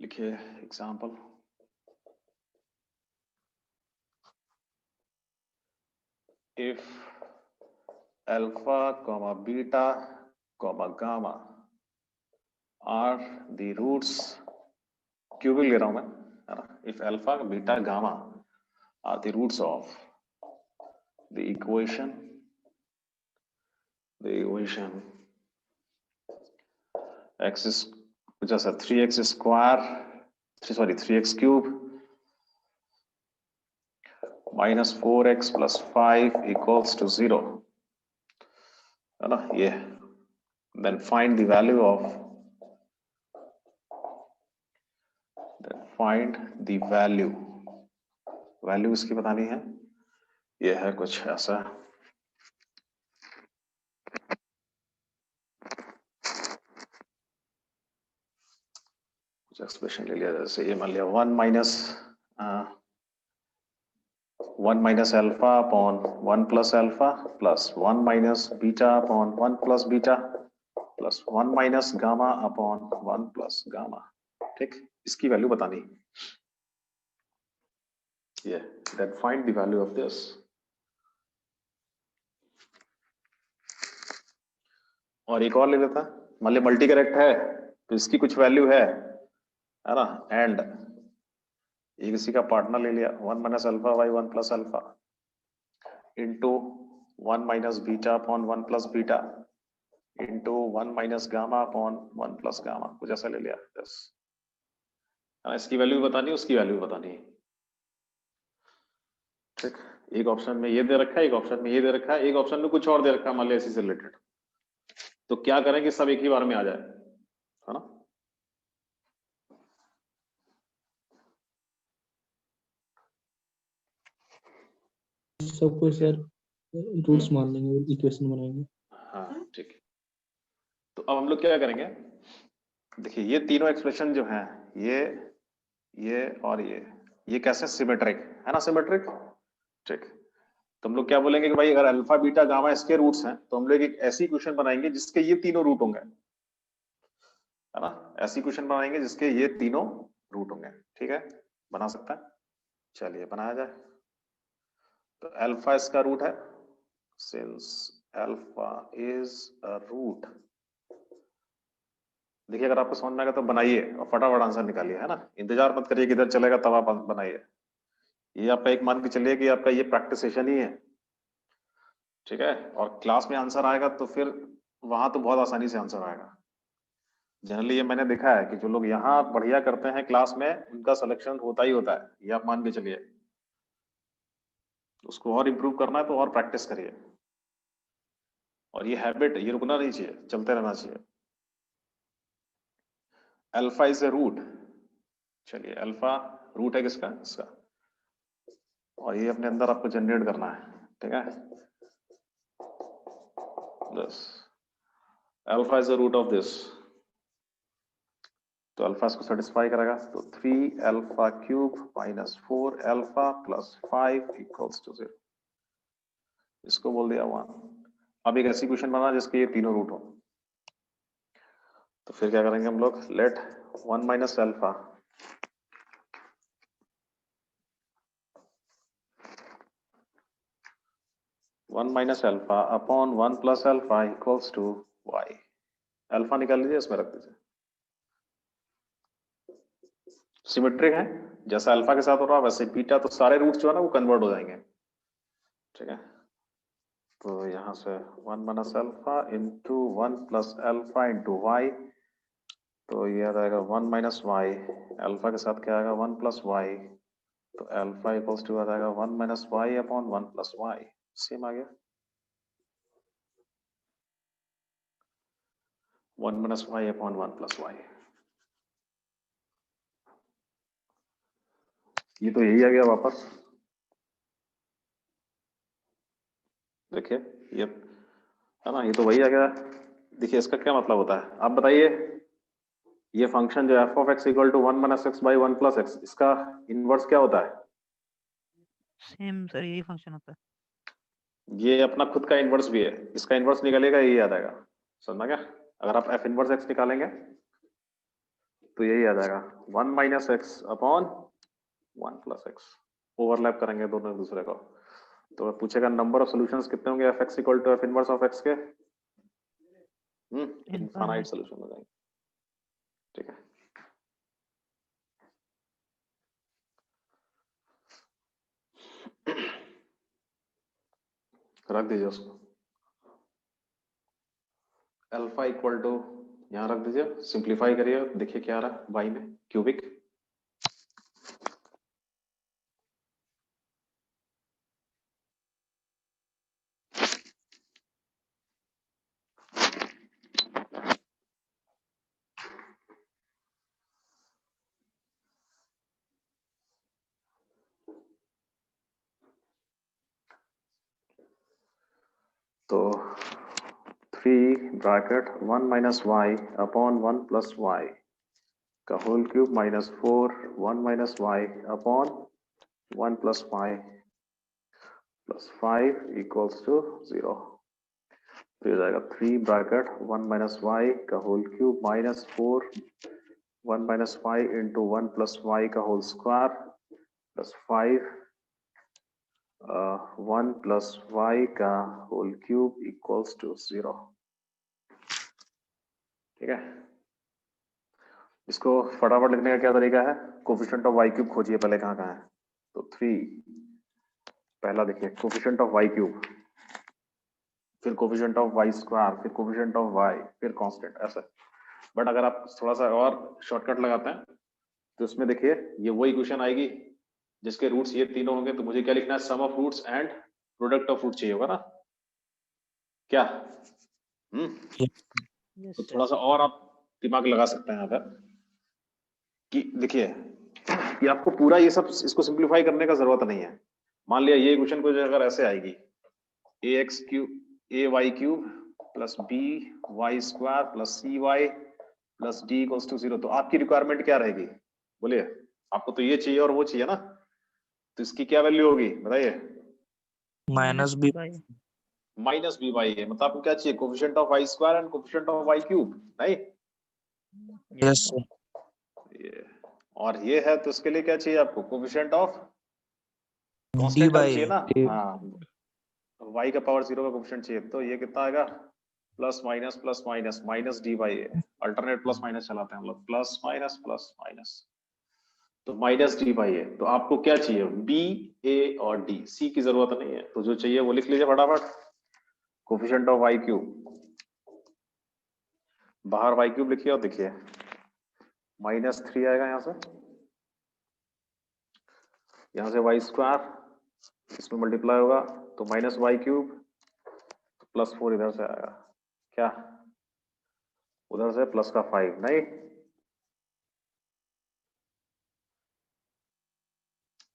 लिखिए example, if alpha comma beta comma gamma are the roots, cubic ले रहा हूं मैं, है ना। if alpha beta gamma are the roots of the equation x is कुछ ऐसा 3x square 3x cube minus 4x plus 5 equals to 0, है ना ये। then find the value of value इसकी बतानी है, ये है कुछ ऐसा। कुछ एक्सप्रेशन ले लिया, जैसे ये मान लिया 1 minus alpha upon 1 plus alpha plus 1 minus beta upon 1 plus beta plus 1 minus gamma upon 1 plus gamma. ठीक, इसकी वैल्यू बतानी, ये then find the value of this। और एक और ले लेता, मान लिया मल्टी करेक्ट है तो इसकी कुछ वैल्यू है ना, एंड एक इसी का पार्टनर ले लिया 1 minus alpha by 1 plus alpha into 1 minus beta upon 1 plus beta into 1 minus gamma upon 1 plus gamma, कुछ ऐसा ले लिया बस। इसकी वैल्यू बतानी है, उसकी वैल्यू बतानी है। ठीक, एक ऑप्शन में ये दे रखा है, एक ऑप्शन में ये दे रखा है, एक ऑप्शन में कुछ और दे रखा है, मान लिया इसी से रिलेटेड। तो क्या करें कि सब एक ही बार में आ जाए, है ना। सबको सर रूट्स मान लेंगे, इक्वेशन बनाएंगे। हाँ ठीक है, तो अब हम लोग क्या करेंगे, देखिए ये तीनों एक्सप्रेशन जो हैं, ये और ये कैसे सिमेट्रिक है ना, सिमेट्रिक। ठीक, तो हम लोग क्या बोलेंगे कि भाई अगर अल्फा बीटा गामा इसके रूट्स हैं तो हम लोग एक ऐसी इक्वेशन बनाएंगे जिसके ये तीनों रूट होंगे। है ना। ऐसी क्वेश्चन बनाएंगे जिसके ये तीनों रूट होंगे, ठीक है, बना सकता है। चलिए बनाया जाए। तो अल्फा इसका रूट है, since alpha is a root, देखिए अगर आपको समझ में आएगा तो बनाइए और फटाफट आंसर निकालिए, है ना, इंतजार मत करिए किधर चलेगा तब आप बनाइए। ये आपका एक मान के चलिए कि आपका ये प्रैक्टिस सेशन ही है, ठीक है, और क्लास में आंसर आएगा तो फिर वहां तो बहुत आसानी से आंसर आएगा। जनरली ये मैंने देखा है कि जो लोग यहाँ बढ़िया करते हैं क्लास में उनका सिलेक्शन होता ही होता है, ये आप मान के चलिए। उसको और इम्प्रूव करना है तो और प्रैक्टिस करिए, और ये हैबिट ये रुकना नहीं चाहिए, चलते रहना चाहिए। अल्फा इज ए रूट, चलिए अल्फा रूट है किसका, इसका, और ये अपने अंदर आपको जनरेट करना है, ठीक है। बस alpha is the root of this, तो अल्फा इसको सेटिस्फाई करेगा, तो 3 alpha cube minus 4 alpha plus 5 equals to 0, इसको बोल दिया 1। अब एक ऐसी क्वेश्चन बना जिसके ये तीनों रूट हो, तो फिर क्या करेंगे हम लोग, let 1 minus alpha upon 1 plus alpha equals to y। Alpha निकाल लीजिए, इसमें रख दीजिए, सिमेट्रिक है, जैसा अल्फा के साथ हो रहा है वैसे बीटा, तो सारे रूट्स जो है ना वो कन्वर्ट हो जाएंगे, ठीक है। तो यहां से 1 minus alpha into 1 plus alpha into y, तो ये आ जाएगा 1 माइनस वाई, अल्फा के साथ क्या आएगा 1 प्लस वाई, तो अल्फा इक्वल्स टू आ जाएगा 1 minus y upon 1 plus y, same आ गया 1 minus y upon 1 plus y. ये तो यही आ गया वापस, देखिए ये है ना, ये तो वही आ गया। देखिए इसका क्या मतलब होता है आप बताइए, ये फंक्शन जो f of x equal to 1 minus x by 1 plus x, इसका इनवर्स क्या होता है, सेम सर यही फंक्शन होता है। ये अपना खुद का इनवर्स भी है, इसका इनवर्स निकलेगा यही आ जाएगा, समझना क्या। अगर आप एफ इनवर्स एक्स निकालेंगे तो यही आ जाएगा 1 minus x upon 1 plus x, overlap करेंगे दोनों एक दूसरे को। तो पूछेगा नंबर ऑफ सॉल्यूशंस कितने होंगे f x equal to f inverse of x के, इनफाइनाइट सॉल्यूशन हो जाएंगे, ठीक है। रख दीजिए उसको, अल्फा इक्वल टू यहां रख दीजिए, सिंप्लीफाई करिए, देखिए क्या आ रहा है वाई में, क्यूबिक, तो 3 bracket 1 minus y upon 1 plus y का whole cube minus 4 1 minus y upon 1 plus y plus 5 equals to 0। तो ये जाएगा 3 ब्रैकेट 1 माइनस वाई का whole cube minus 4 1 minus y into 1 plus y का whole square plus 5 1 plus y का whole cube equals to 0, ठीक है। इसको फटाफट लिखने का क्या तरीका है, कोफिशिएंट ऑफ वाई क्यूब खोजिए पहले कहाँ कहाँ है, तो 3 पहला देखिए कोफिशिएंट ऑफ वाई क्यूब, फिर कोफिशिएंट ऑफ वाई स्क्वायर, फिर कोफिशिएंट ऑफ वाई, फिर कांस्टेंट, ऐसा। बट अगर आप थोड़ा सा और शॉर्टकट लगाते हैं तो इसमें देखिए ये वही क्वेश्चन आएगी जिसके रूट्स ये तीनों होंगे, तो मुझे क्या लिखना है, sum of roots and product of root चाहिए होगा ना, क्या यस तो सर। थोड़ा सा और आप दिमाग लगा सकते हैं यहाँ पर कि देखिए कि आपको पूरा ये सब इसको सिंप्लीफाई करने का जरूरत नहीं है। मान लिया ये क्वेश्चन को अगर ऐसे आएगी a x cube a y cube plus b y square plus c y plus d equals to 0, तो आपकी रिक्वायरमेंट क्या रहेगी, बोलिए, आपको तो ये चाहिए और वो चाहिए ना, तो इसकी क्या वैल्यू होगी बताइए, minus b minus b y है, मतलब आपको क्या चाहिए, coefficient of y square and coefficient of y cube, नहीं यस सर। ये और ये है तो इसके लिए क्या चाहिए आपको? Coefficient of D constant term by चाहिए ना। ए। हाँ, y का पावर 0 का कोफिशिएंट चाहिए, तो ये कितना आएगा? Plus minus minus D by A. Alternate plus minus चलाते हैं हम लोग, प्लस माइनस, तो माइनस डी बाई ए। तो आपको क्या चाहिए? बी, ए और डी। सी की जरूरत नहीं है, तो जो चाहिए वो लिख लीजिए फटाफट। कोफिशिएंट ऑफ वाई क्यूब, बाहर वाई क्यूब लिखिए और देखिए -3 आएगा यहाँ से, यहाँ से वाई स्क्वायर, इसमें मल्टीप्लाई होगा तो माइनस वाई क्यूब, तो +4 इधर से आएगा। क्या उधर से प्लस का 5 नहीं,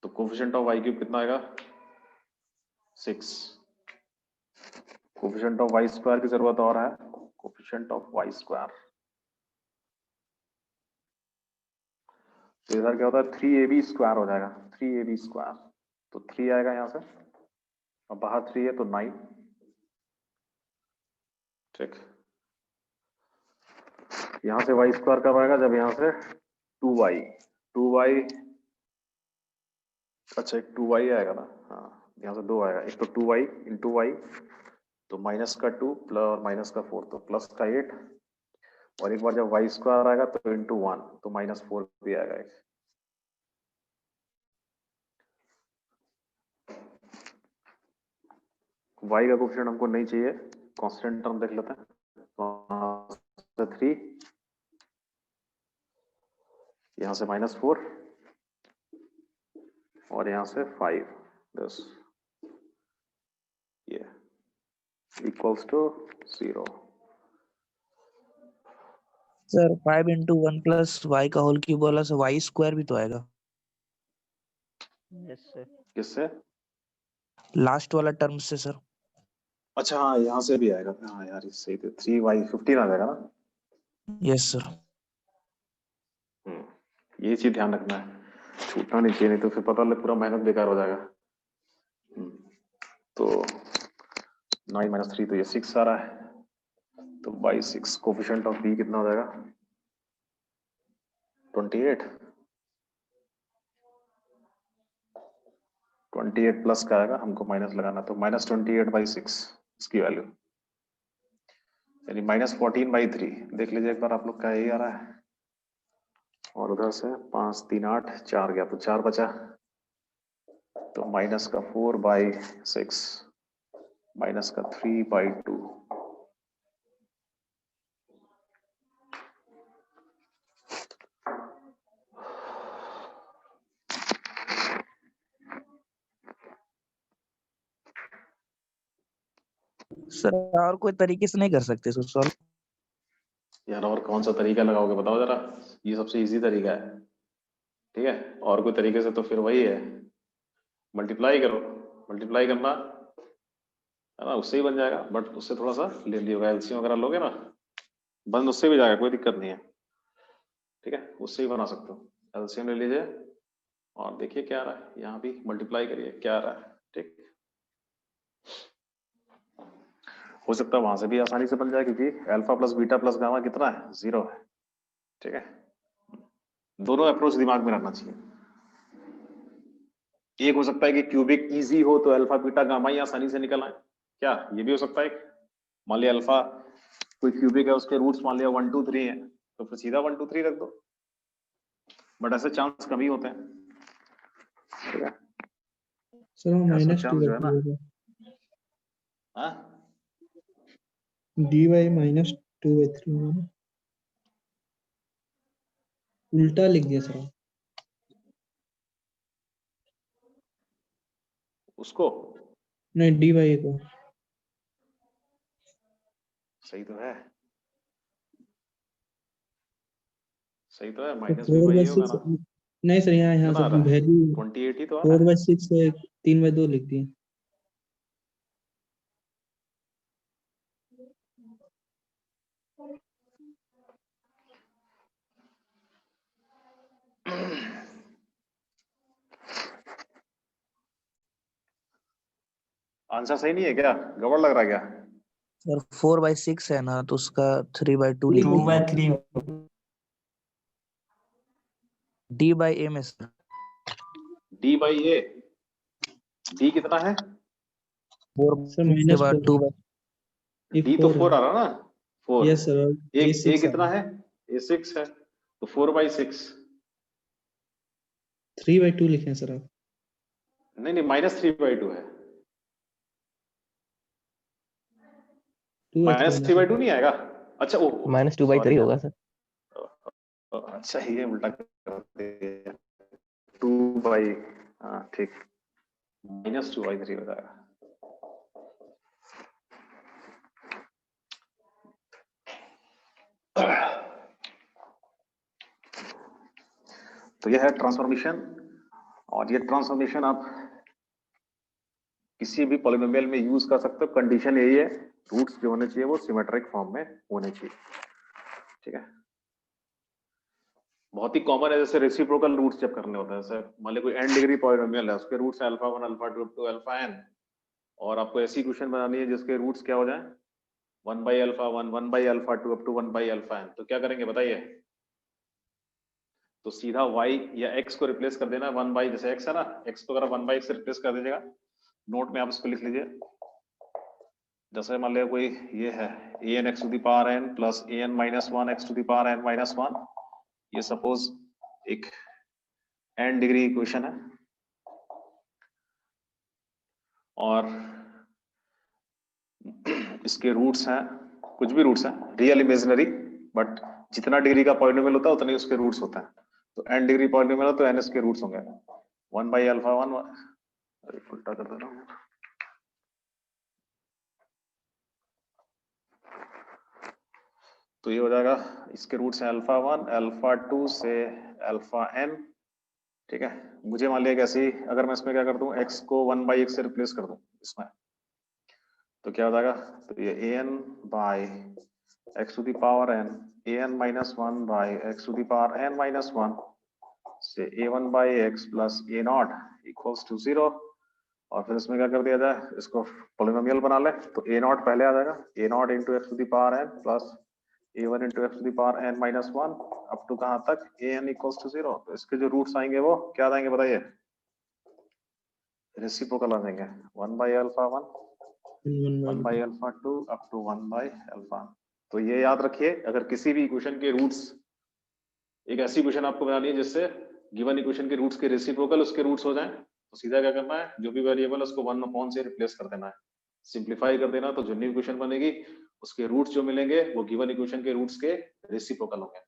तो कोफिशिएंट ऑफ वाई क्यूब कितना आएगा? 6। कोफिशिएंट ऑफ वाई स्क्वायर की जरूरत और है, कोफिशिएंट ऑफ वाई स्क्वायर, तो इधर क्या होता है? 3ab स्क्वायर हो जाएगा, 3ab स्क्वायर, तो 3 आएगा यहाँ से, और बाहर 3 है तो 9। ठीक, यहाँ से वाई स्क्वायर कब आएगा? जब यहाँ से 2y, अच्छा एक 2y आएगा ना, हाँ यहाँ से 2 आएगा, एक तो 2y इंटू वाई, तो माइनस का 2 प्लस और माइनस का 4, तो प्लस का 8, और एक बार जब वाई स्क्वायर आएगा तो इंटू 1, तो -4 भी आएगा एक। y का कोफिशिएंट हमको नहीं चाहिए, कांस्टेंट टर्म देख लेते हैं, तो 3, यहाँ से -4 और यहाँ से 5, this ये equals to 0। Sir 5 into 1 plus y का होल क्यूब वाला से y स्क्वायर भी तो आएगा यस सर। किससे? लास्ट वाला टर्म से सर। अच्छा हाँ, यहाँ से भी आएगा। हाँ यार ये सही थे, 3y 15 आ जाएगा ना। Yes sir. ये चीज ध्यान रखना है, छूटना नहीं चाहिए, नहीं तो फिर पता लगे पूरा मेहनत बेकार हो जाएगा। तो 9 - 3 तो ये 6 आ रहा है, तो बाई 6 कोफिशिएंट ऑफ b कितना हो जाएगा? 28। 28 प्लस का आएगा, हमको माइनस लगाना, तो -28/6 इसकी वैल्यू, यानी -14/3। देख लीजिए एक बार आप लोग का यही आ रहा है, और उधर से 5 3 8 4 गया, तो 4 बचा, तो -4/6 -3/2। सर और कोई तरीके से नहीं कर सकते सर सॉल्व? यार और कौन सा तरीका लगाओगे बताओ जरा, ये सबसे इजी तरीका है। ठीक है, और कोई तरीके से तो फिर वही है, मल्टीप्लाई करो, मल्टीप्लाई करना है ना, उससे ही बन जाएगा, बट उससे थोड़ा सा ले लियोगा, एलसीएम वगैरह लोगे ना, बंद उससे भी जाएगा, कोई दिक्कत नहीं है। ठीक है, उससे ही बना सकते हो, एलसीएम ले लीजिए और देखिए क्या आ रहा है, यहाँ भी मल्टीप्लाई करिए क्या आ रहा है। ठीक, हो सकता है वहां से भी आसानी से बन जाए, क्योंकि alpha plus beta plus gamma कितना है? 0 है। ठीक है, दोनों अप्रोच दिमाग में रखना चाहिए। एक हो सकता है कि क्यूबिक इजी हो तो अल्फा बीटा गामा ही आसानी से निकल आए, क्या ये भी हो सकता है? मान लिया अल्फा कोई क्यूबिक है, उसके रूट्स मान लिया 1 2 3 है, तो फिर सीधा 1 2 3 रख दो, बट ऐसे चांस कम ही होते हैं। ठीक है, सर वो ऐसा -2 चांस जो है ना, रखिएगा, हाँ dy -2/3 होगा, उल्टा लिख दिया सर। उसको नहीं, dy को सही तो है, सही तो है, तो -b/a होगा 4/6 ना। नहीं सर, यहाँ कितना से आ रहा है? वैल्यू 28 ही तो आ रहा है। 4/6 से 3/2 लिख दिए। आंसर सही नहीं है क्या? गड़बड़ लग रहा है क्या? सर 4/6 है ना, तो उसका 3/2 लिख 2/3 दीजिए। D by A में sir D by A, D कितना है? 4 सर के माइनस बाद 2 by डी तो 4 आ रहा ना, 4। यस सर, ए कितना है? ए 6 है, तो 4/6। 3/2 लिखे हैं सर आप। नहीं -3/2 है, -3/2 नहीं आएगा। अच्छा वो -2/3 होगा सर। अच्छा ये उल्टा कर दिया, 2 बाई, हाँ ठीक, -2/3 हो जाएगा। तो यह है ट्रांसफॉर्मेशन, और ये ट्रांसफॉर्मेशन आप किसी भी पॉलिनोमियल में यूज कर सकते हो। कंडीशन यही है, रूट्स जो होने चाहिए वो सिमेट्रिक फॉर्म में होने चाहिए, ठीक है। बहुत ही कॉमन है, जैसे रेसिप्रोकल रूट्स जब करने होते हैं, जैसे मान ली कोई n डिग्री पॉलिनोमियल है, उसके रूट्स α1 α2 up to αn, और आपको ऐसी इक्वेशन बनानी है जिसके रूट्स क्या हो जाए 1/α1 1/α2 up to 1/αn, तो क्या करेंगे बताइए? तो सीधा y या x को रिप्लेस कर देना, 1 जैसे x है ना, x को अगर 1/x से रिप्लेस कर दीजिएगा, नोट में आप इसको लिख लीजिए। जैसे मान लिया कोई ये है an x to the power n plus an - 1 x to the power n - 1, ये सपोज एक n डिग्री इक्वेशन है, और इसके रूट्स हैं, कुछ भी रूट्स हैं, रियल इमेजिनरी, बट जितना डिग्री का पॉलिनोमियल होता है उतने उसके रूट्स होते हैं। तो n डिग्री पॉलिनोमियल है तो n इसके रूट्स होंगे 1/α1, अरे उल्टा कर दे रहा हूं, तो ये हो जाएगा, इसके रूट्स हैं α1 α2 से αn, ठीक है। मुझे मान लिया कैसे, अगर मैं इसमें क्या कर दूं, x को 1/x से रिप्लेस कर दूं इसमें, तो क्या हो जाएगा, तो ये an by x to the power n, an - 1 by x to the power n - 1 से a1/x plus a0 equals to 0, और फिर इसमें क्या कर दिया जाए, इसको पॉलिनोमियल बना ले, तो a0 पहले आ जाएगा, a0 into x to the power n plus a1 into x to the power n - 1 up to कहां तक, an equals to 0। तो इसके जो रूट्स आएंगे वो क्या आ जाएंगे बताइए, रेसिप्रोकल आ जाएंगे, 1/α1 1/α2 अप टू 1/α। तो ये याद रखिए, अगर किसी भी इक्वेशन के रूट्स, एक ऐसी इक्वेशन आपको बनानी है जिससे गिवन इक्वेशन के रूट्स के रेसिप्रोकल उसके रूट्स हो जाएं, तो सीधा क्या करना है, जो भी वेरिएबल है उसको 1 से रिप्लेस कर देना है, सिंप्लीफाई कर देना, तो जो न्यू इक्वेशन बनेगी उसके रूट्स जो मिलेंगे वो गिवन इक्वेशन के रूट्स के रेसिप्रोकल होंगे,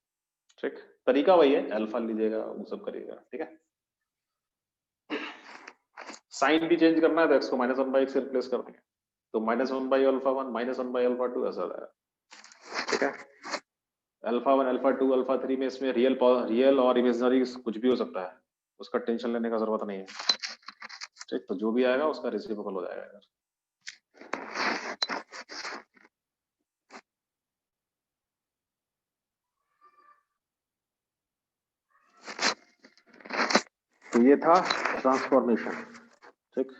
ठीक। तरीका वही है, अल्फा लीजिएगा, वो सब करिएगा, ठीक है। साइन भी चेंज करना है तो x को -1/x से रिप्लेस कर देंगे, तो -1/α1 -1/α2 ऐसा आएगा, ठीक है। α1 α2 α3 में इसमें रियल और इमेजिनरी कुछ भी हो सकता है, उसका टेंशन लेने का जरूरत नहीं है, ठीक। तो जो भी आएगा उसका रेसिप्रोकल हो जाएगा। तो ये था ट्रांसफॉर्मेशन, ठीक।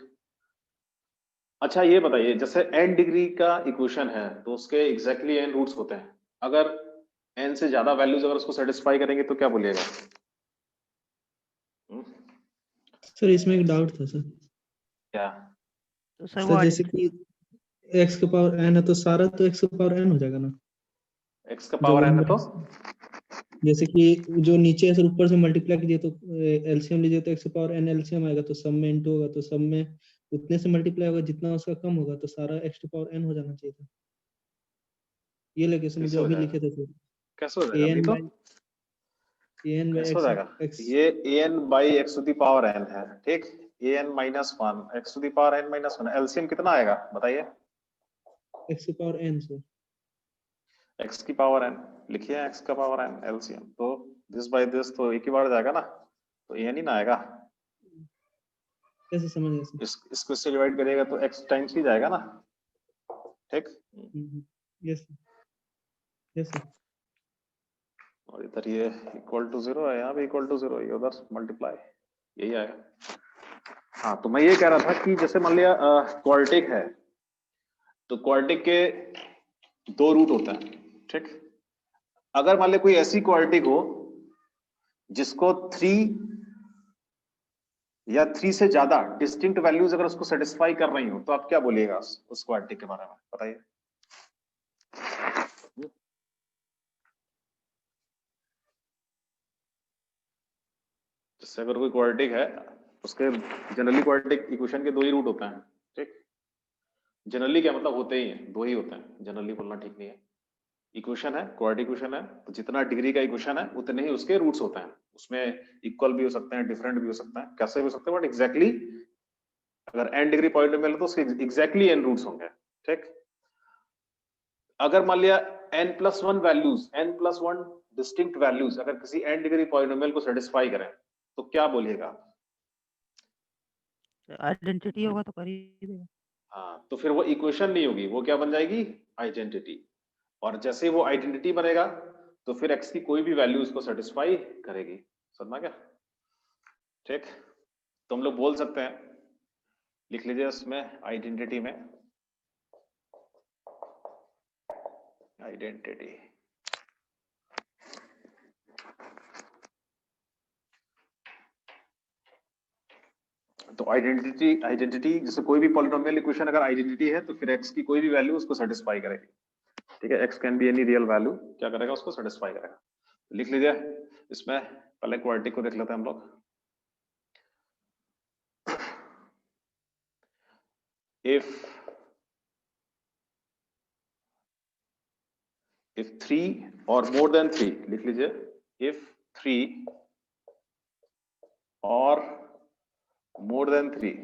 अच्छा ये बताइए, जैसे n डिग्री का इक्वेशन है तो उसके एग्जैक्टली n रूट्स होते हैं, अगर n से ज्यादा वैल्यूज अगर उसको सेटिस्फाई करेंगे तो क्या बोलिएगा? सर इसमें एक डाउट था सर। क्या? तो सर सर जैसे कि x का पावर n है तो सारा तो x का पावर n हो जाएगा ना, x का पावर n है तो जैसे कि जो नीचे है सर ऊपर से मल्टीप्लाई कीजिए तो एलसीएम लीजिए तो x का पावर n एलसीएम आएगा, तो सब में इनटू होगा, तो सब में उतने से मल्टीप्लाई होगा जितना उसका कम होगा, तो सारा x टू पावर n हो जाना चाहिए था। ये लेके सर मुझे अभी लिखे थे सर, कैसे हो जाएगा? an तो by कैसे हो जाएगा? x ये an by x to the power n है, ठीक। an - 1 x to the power n - 1, LCM कितना आएगा बताइए? x की पावर n सर, x की पावर n लिखिए, x का पावर n एलसीएम, तो दिस बाय दिस तो एक ही बार जाएगा ना, तो an ही ना आएगा, कैसे समझ गए सर? इसको इससे डिवाइड करिएगा तो x टाइम्स ही जाएगा ना, ठीक। Yes yes sir. और इधर ये इक्वल टू 0 है, यहाँ भी इक्वल टू 0, ये उधर मल्टीप्लाई, यही आएगा। हाँ, तो मैं ये कह रहा था कि जैसे मान लिया क्वाड्रेटिक है, तो क्वाड्रेटिक के 2 रूट होते हैं, ठीक। अगर मान लिया कोई ऐसी क्वाड्रेटिक हो जिसको 3 या 3 से ज्यादा डिस्टिंक्ट वैल्यूज अगर उसको सेटिस्फाई कर रही हो तो आप क्या बोलिएगा उस क्वाड्रेटिक के बारे में बताइए। जैसे अगर कोई क्वाड्रेटिक है उसके जनरली क्वाड्रेटिक इक्वेशन के 2 ही रूट होते हैं, ठीक। जनरली क्या मतलब होते ही हैं, 2 ही होते हैं, जनरली बोलना ठीक नहीं है। इक्वेशन है, क्वाड्रेटिक इक्वेशन है, तो जितना डिग्री का इक्वेशन है उतने ही उसके रूट्स होते हैं। उसमें इक्वल भी हो सकते हैं, डिफरेंट भी हो सकते हैं, कैसे भी हो सकते हैं, बट एग्जैक्टली अगर n डिग्री पॉलिनोमियल है तो उसके एग्जैक्टली n रूट्स होंगे, ठीक। अगर मान लिया n+1 values, n+1 distinct values अगर किसी n डिग्री पॉलिनोमियल को सेटिस्फाई करें तो क्या बोलिएगा? आइडेंटिटी होगा तो कर ही देगा। हाँ, तो फिर वो इक्वेशन नहीं होगी, वो क्या बन जाएगी? आइडेंटिटी। और जैसे ही वो आइडेंटिटी बनेगा तो फिर x की कोई भी वैल्यू उसको सेटिस्फाई करेगी। समझना क्या? ठीक, तो हम लोग बोल सकते हैं, लिख लीजिए इसमें आइडेंटिटी में, आइडेंटिटी तो आइडेंटिटी जैसे कोई भी पॉलिनोमियल इक्वेशन अगर आइडेंटिटी है तो फिर x की कोई भी वैल्यू उसको सेटिस्फाई करेगी, ठीक है। x can be any real value, क्या करेगा? उसको सेटिस्फाई करेगा। लिख लीजिए इसमें, पहले क्वाड्रेटिक को देख लेते हैं हम लोग। if 3 or more than 3, लिख लीजिए, if 3 or more than 3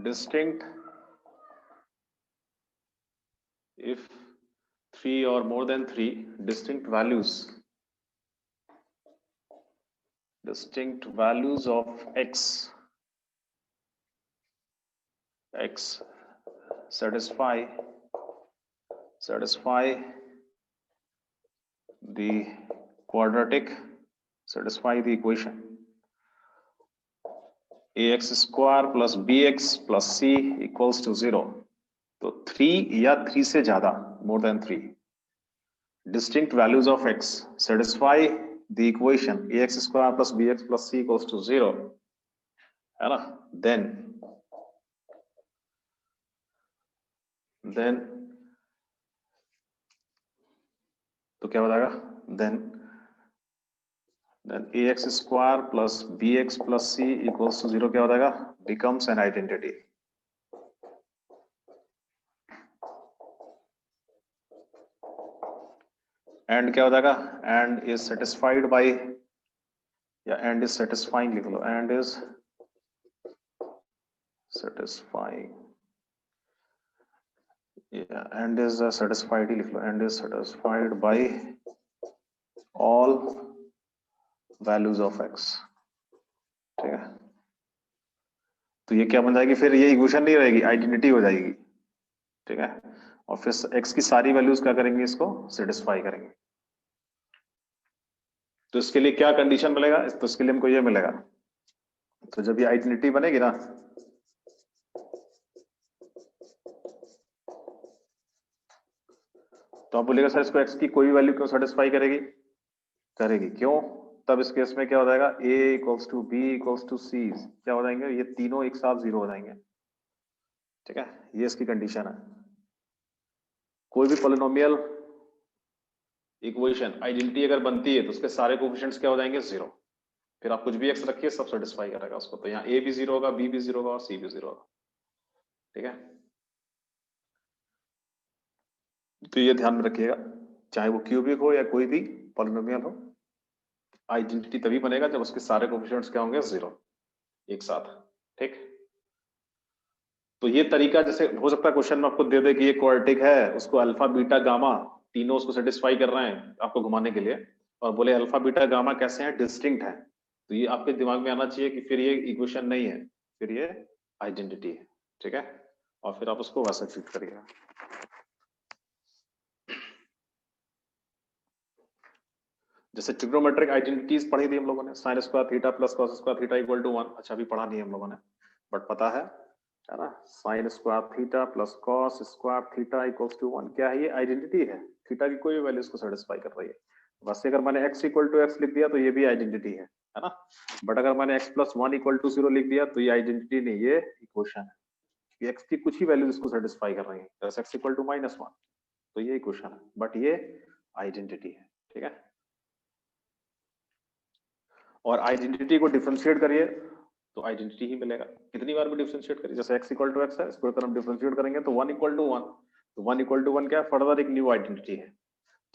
distinct, if 3 or more than 3 distinct values of x satisfy the quadratic, satisfy the equation ax square plus bx plus c equals to 0, तो 3 या 3 से ज्यादा, more than 3 distinct values of x satisfy the equation ax square plus bx plus c equals to 0, है ना? then तो क्या बताएगा? then ax square plus bx plus c equals to 0 क्या हो जाएगा? becomes an identity। and क्या हो जाएगा? and is satisfied by, या and is satisfying लिख लो, and is satisfying, yeah, and is satisfied ही लिख लो, and is satisfied by all values of x, ठीक है। तो ये क्या बन जाएगी? फिर ये इक्वेशन नहीं रहेगी, आइडेंटिटी हो जाएगी, ठीक है। और फिर x की सारी वैल्यूज क्या करेंगे? इसको सेटिस्फाई करेंगे। तो इसके लिए क्या कंडीशन मिलेगा? तो इसके लिए हमको ये मिलेगा, तो जब ये आइडेंटिटी बनेगी ना, तो आप बोलिएगा सर इसको x की कोई भी वैल्यू क्यों सेटिस्फाई करेगी? क्यों? तब इस केस में क्या हो जाएगा? a equals to b equals to c क्या हो जाएंगे? ये तीनों एक साथ 0 हो जाएंगे, ठीक है। ये इसकी कंडीशन है। कोई भी पॉलिनोमियल इक्वेशन आइडेंटिटी अगर बनती है तो उसके सारे कोएफिशिएंट्स क्या हो जाएंगे? 0। फिर आप कुछ भी x रखिए, सब सेटिस्फाई करेगा उसको। तो यहाँ a भी 0 होगा, b भी 0 होगा और c भी 0 होगा, ठीक है। तो ये ध्यान में रखिएगा, चाहे वो क्यूबिक हो या कोई भी पॉलिनोमियल हो, आइडेंटिटी तभी बनेगा जब उसके सारे कोएफिशिएंट्स क्या होंगे? 0 एक साथ, ठीक। तो ये तरीका, जैसे हो सकता है क्वेश्चन में आपको दे दे कि ये क्वाड्रेटिक है, उसको अल्फा बीटा गामा तीनों उसको सेटिस्फाई कर रहे हैं आपको घुमाने के लिए, और बोले अल्फा बीटा गामा कैसे हैं? डिस्टिंक्ट है। तो ये आपके दिमाग में आना चाहिए कि फिर ये इक्वेशन नहीं है, फिर ये आइडेंटिटी है, ठीक है। और फिर आप उसको वैसे फिट करिएगा। जैसे ट्रिग्नोमेट्रिक आइडेंटिटीज पढ़ी थी हम लोगों ने, sine square theta plus cos square theta equal to 1। अच्छा, अभी पढ़ा नहीं हम लोगों ने, बट पता है है ना, sine square theta plus cos square theta equals to 1। क्या है ये? आइडेंटिटी है, थीटा की कोई भी वैल्यू इसको सेटिस्फाई कर रही है। बस अगर मैंने x इक्वल टू एक्स लिख दिया तो ये भी आइडेंटिटी है ना। बट अगर मैंने x प्लस 1 इक्वल टू 0 लिख दिया तो ये आइडेंटिटी नहीं, ये इक्वेशन है कि x की कुछ ही वैल्यू इसको सेटिस्फाई कर रही है, जैसे x इक्वल टू -1 तो ये इक्वेशन है, बट ये आइडेंटिटी है। ठीक है, और आइडेंटिटी को डिफरेंशिएट करिए तो आइडेंटिटी ही मिलेगा। कितनी बार भी डिफरेंशिएट करिए, जैसे x इक्वल टू एक्स है, इसको अगर हम डिफरेंशिएट करेंगे तो 1 इक्वल टू 1, तो 1 इक्वल टू 1 क्या है? फर्दर एक न्यू आइडेंटिटी है।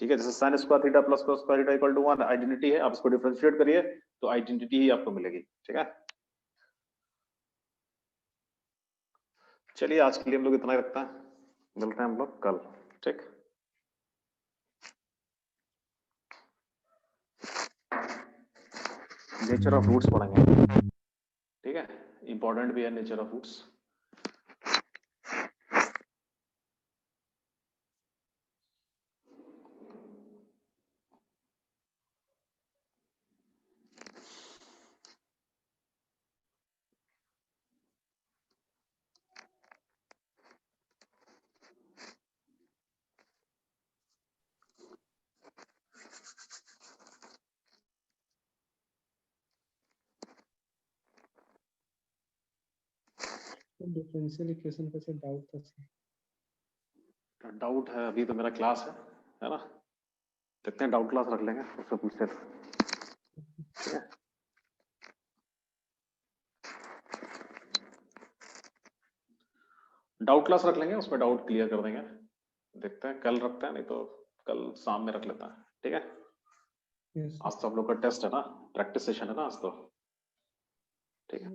ठीक है, जैसे sin square theta plus cos square theta equal to 1 identity है, आप इसको डिफरेंशिएट करिए तो आइडेंटिटी ही आपको मिलेगी। ठीक है, चलिए आज के लिए हम लोग इतना ही रखते हैं, मिलते हैं हम लोग कल। ठीक, नेचर ऑफ रूट्स पढ़ेंगे। ठीक है, इंपॉर्टेंट भी है nature of roots. Differential equation पे से डाउट था सर। डाउट है अभी तो मेरा क्लास है ना, देखते हैं डाउट क्लास रख लेंगे, उससे पूछते हैं। ठीक है, डाउट क्लास रख लेंगे, उसमें डाउट क्लियर कर देंगे। देखते हैं कल रखते हैं, नहीं तो कल शाम में रख लेता है। ठीक है, यस आज तो आप लोग का टेस्ट है ना, प्रैक्टिस सेशन है ना आज तो। ठीक है,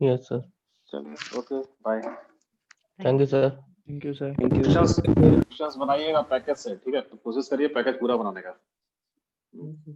यस सर, चलिए okay bye. Thank you sir. Thank you sir. Questions बनाइएगा पैकेज से। ठीक है, तो कोशिश करिए पैकेज पूरा बनाने का। सर।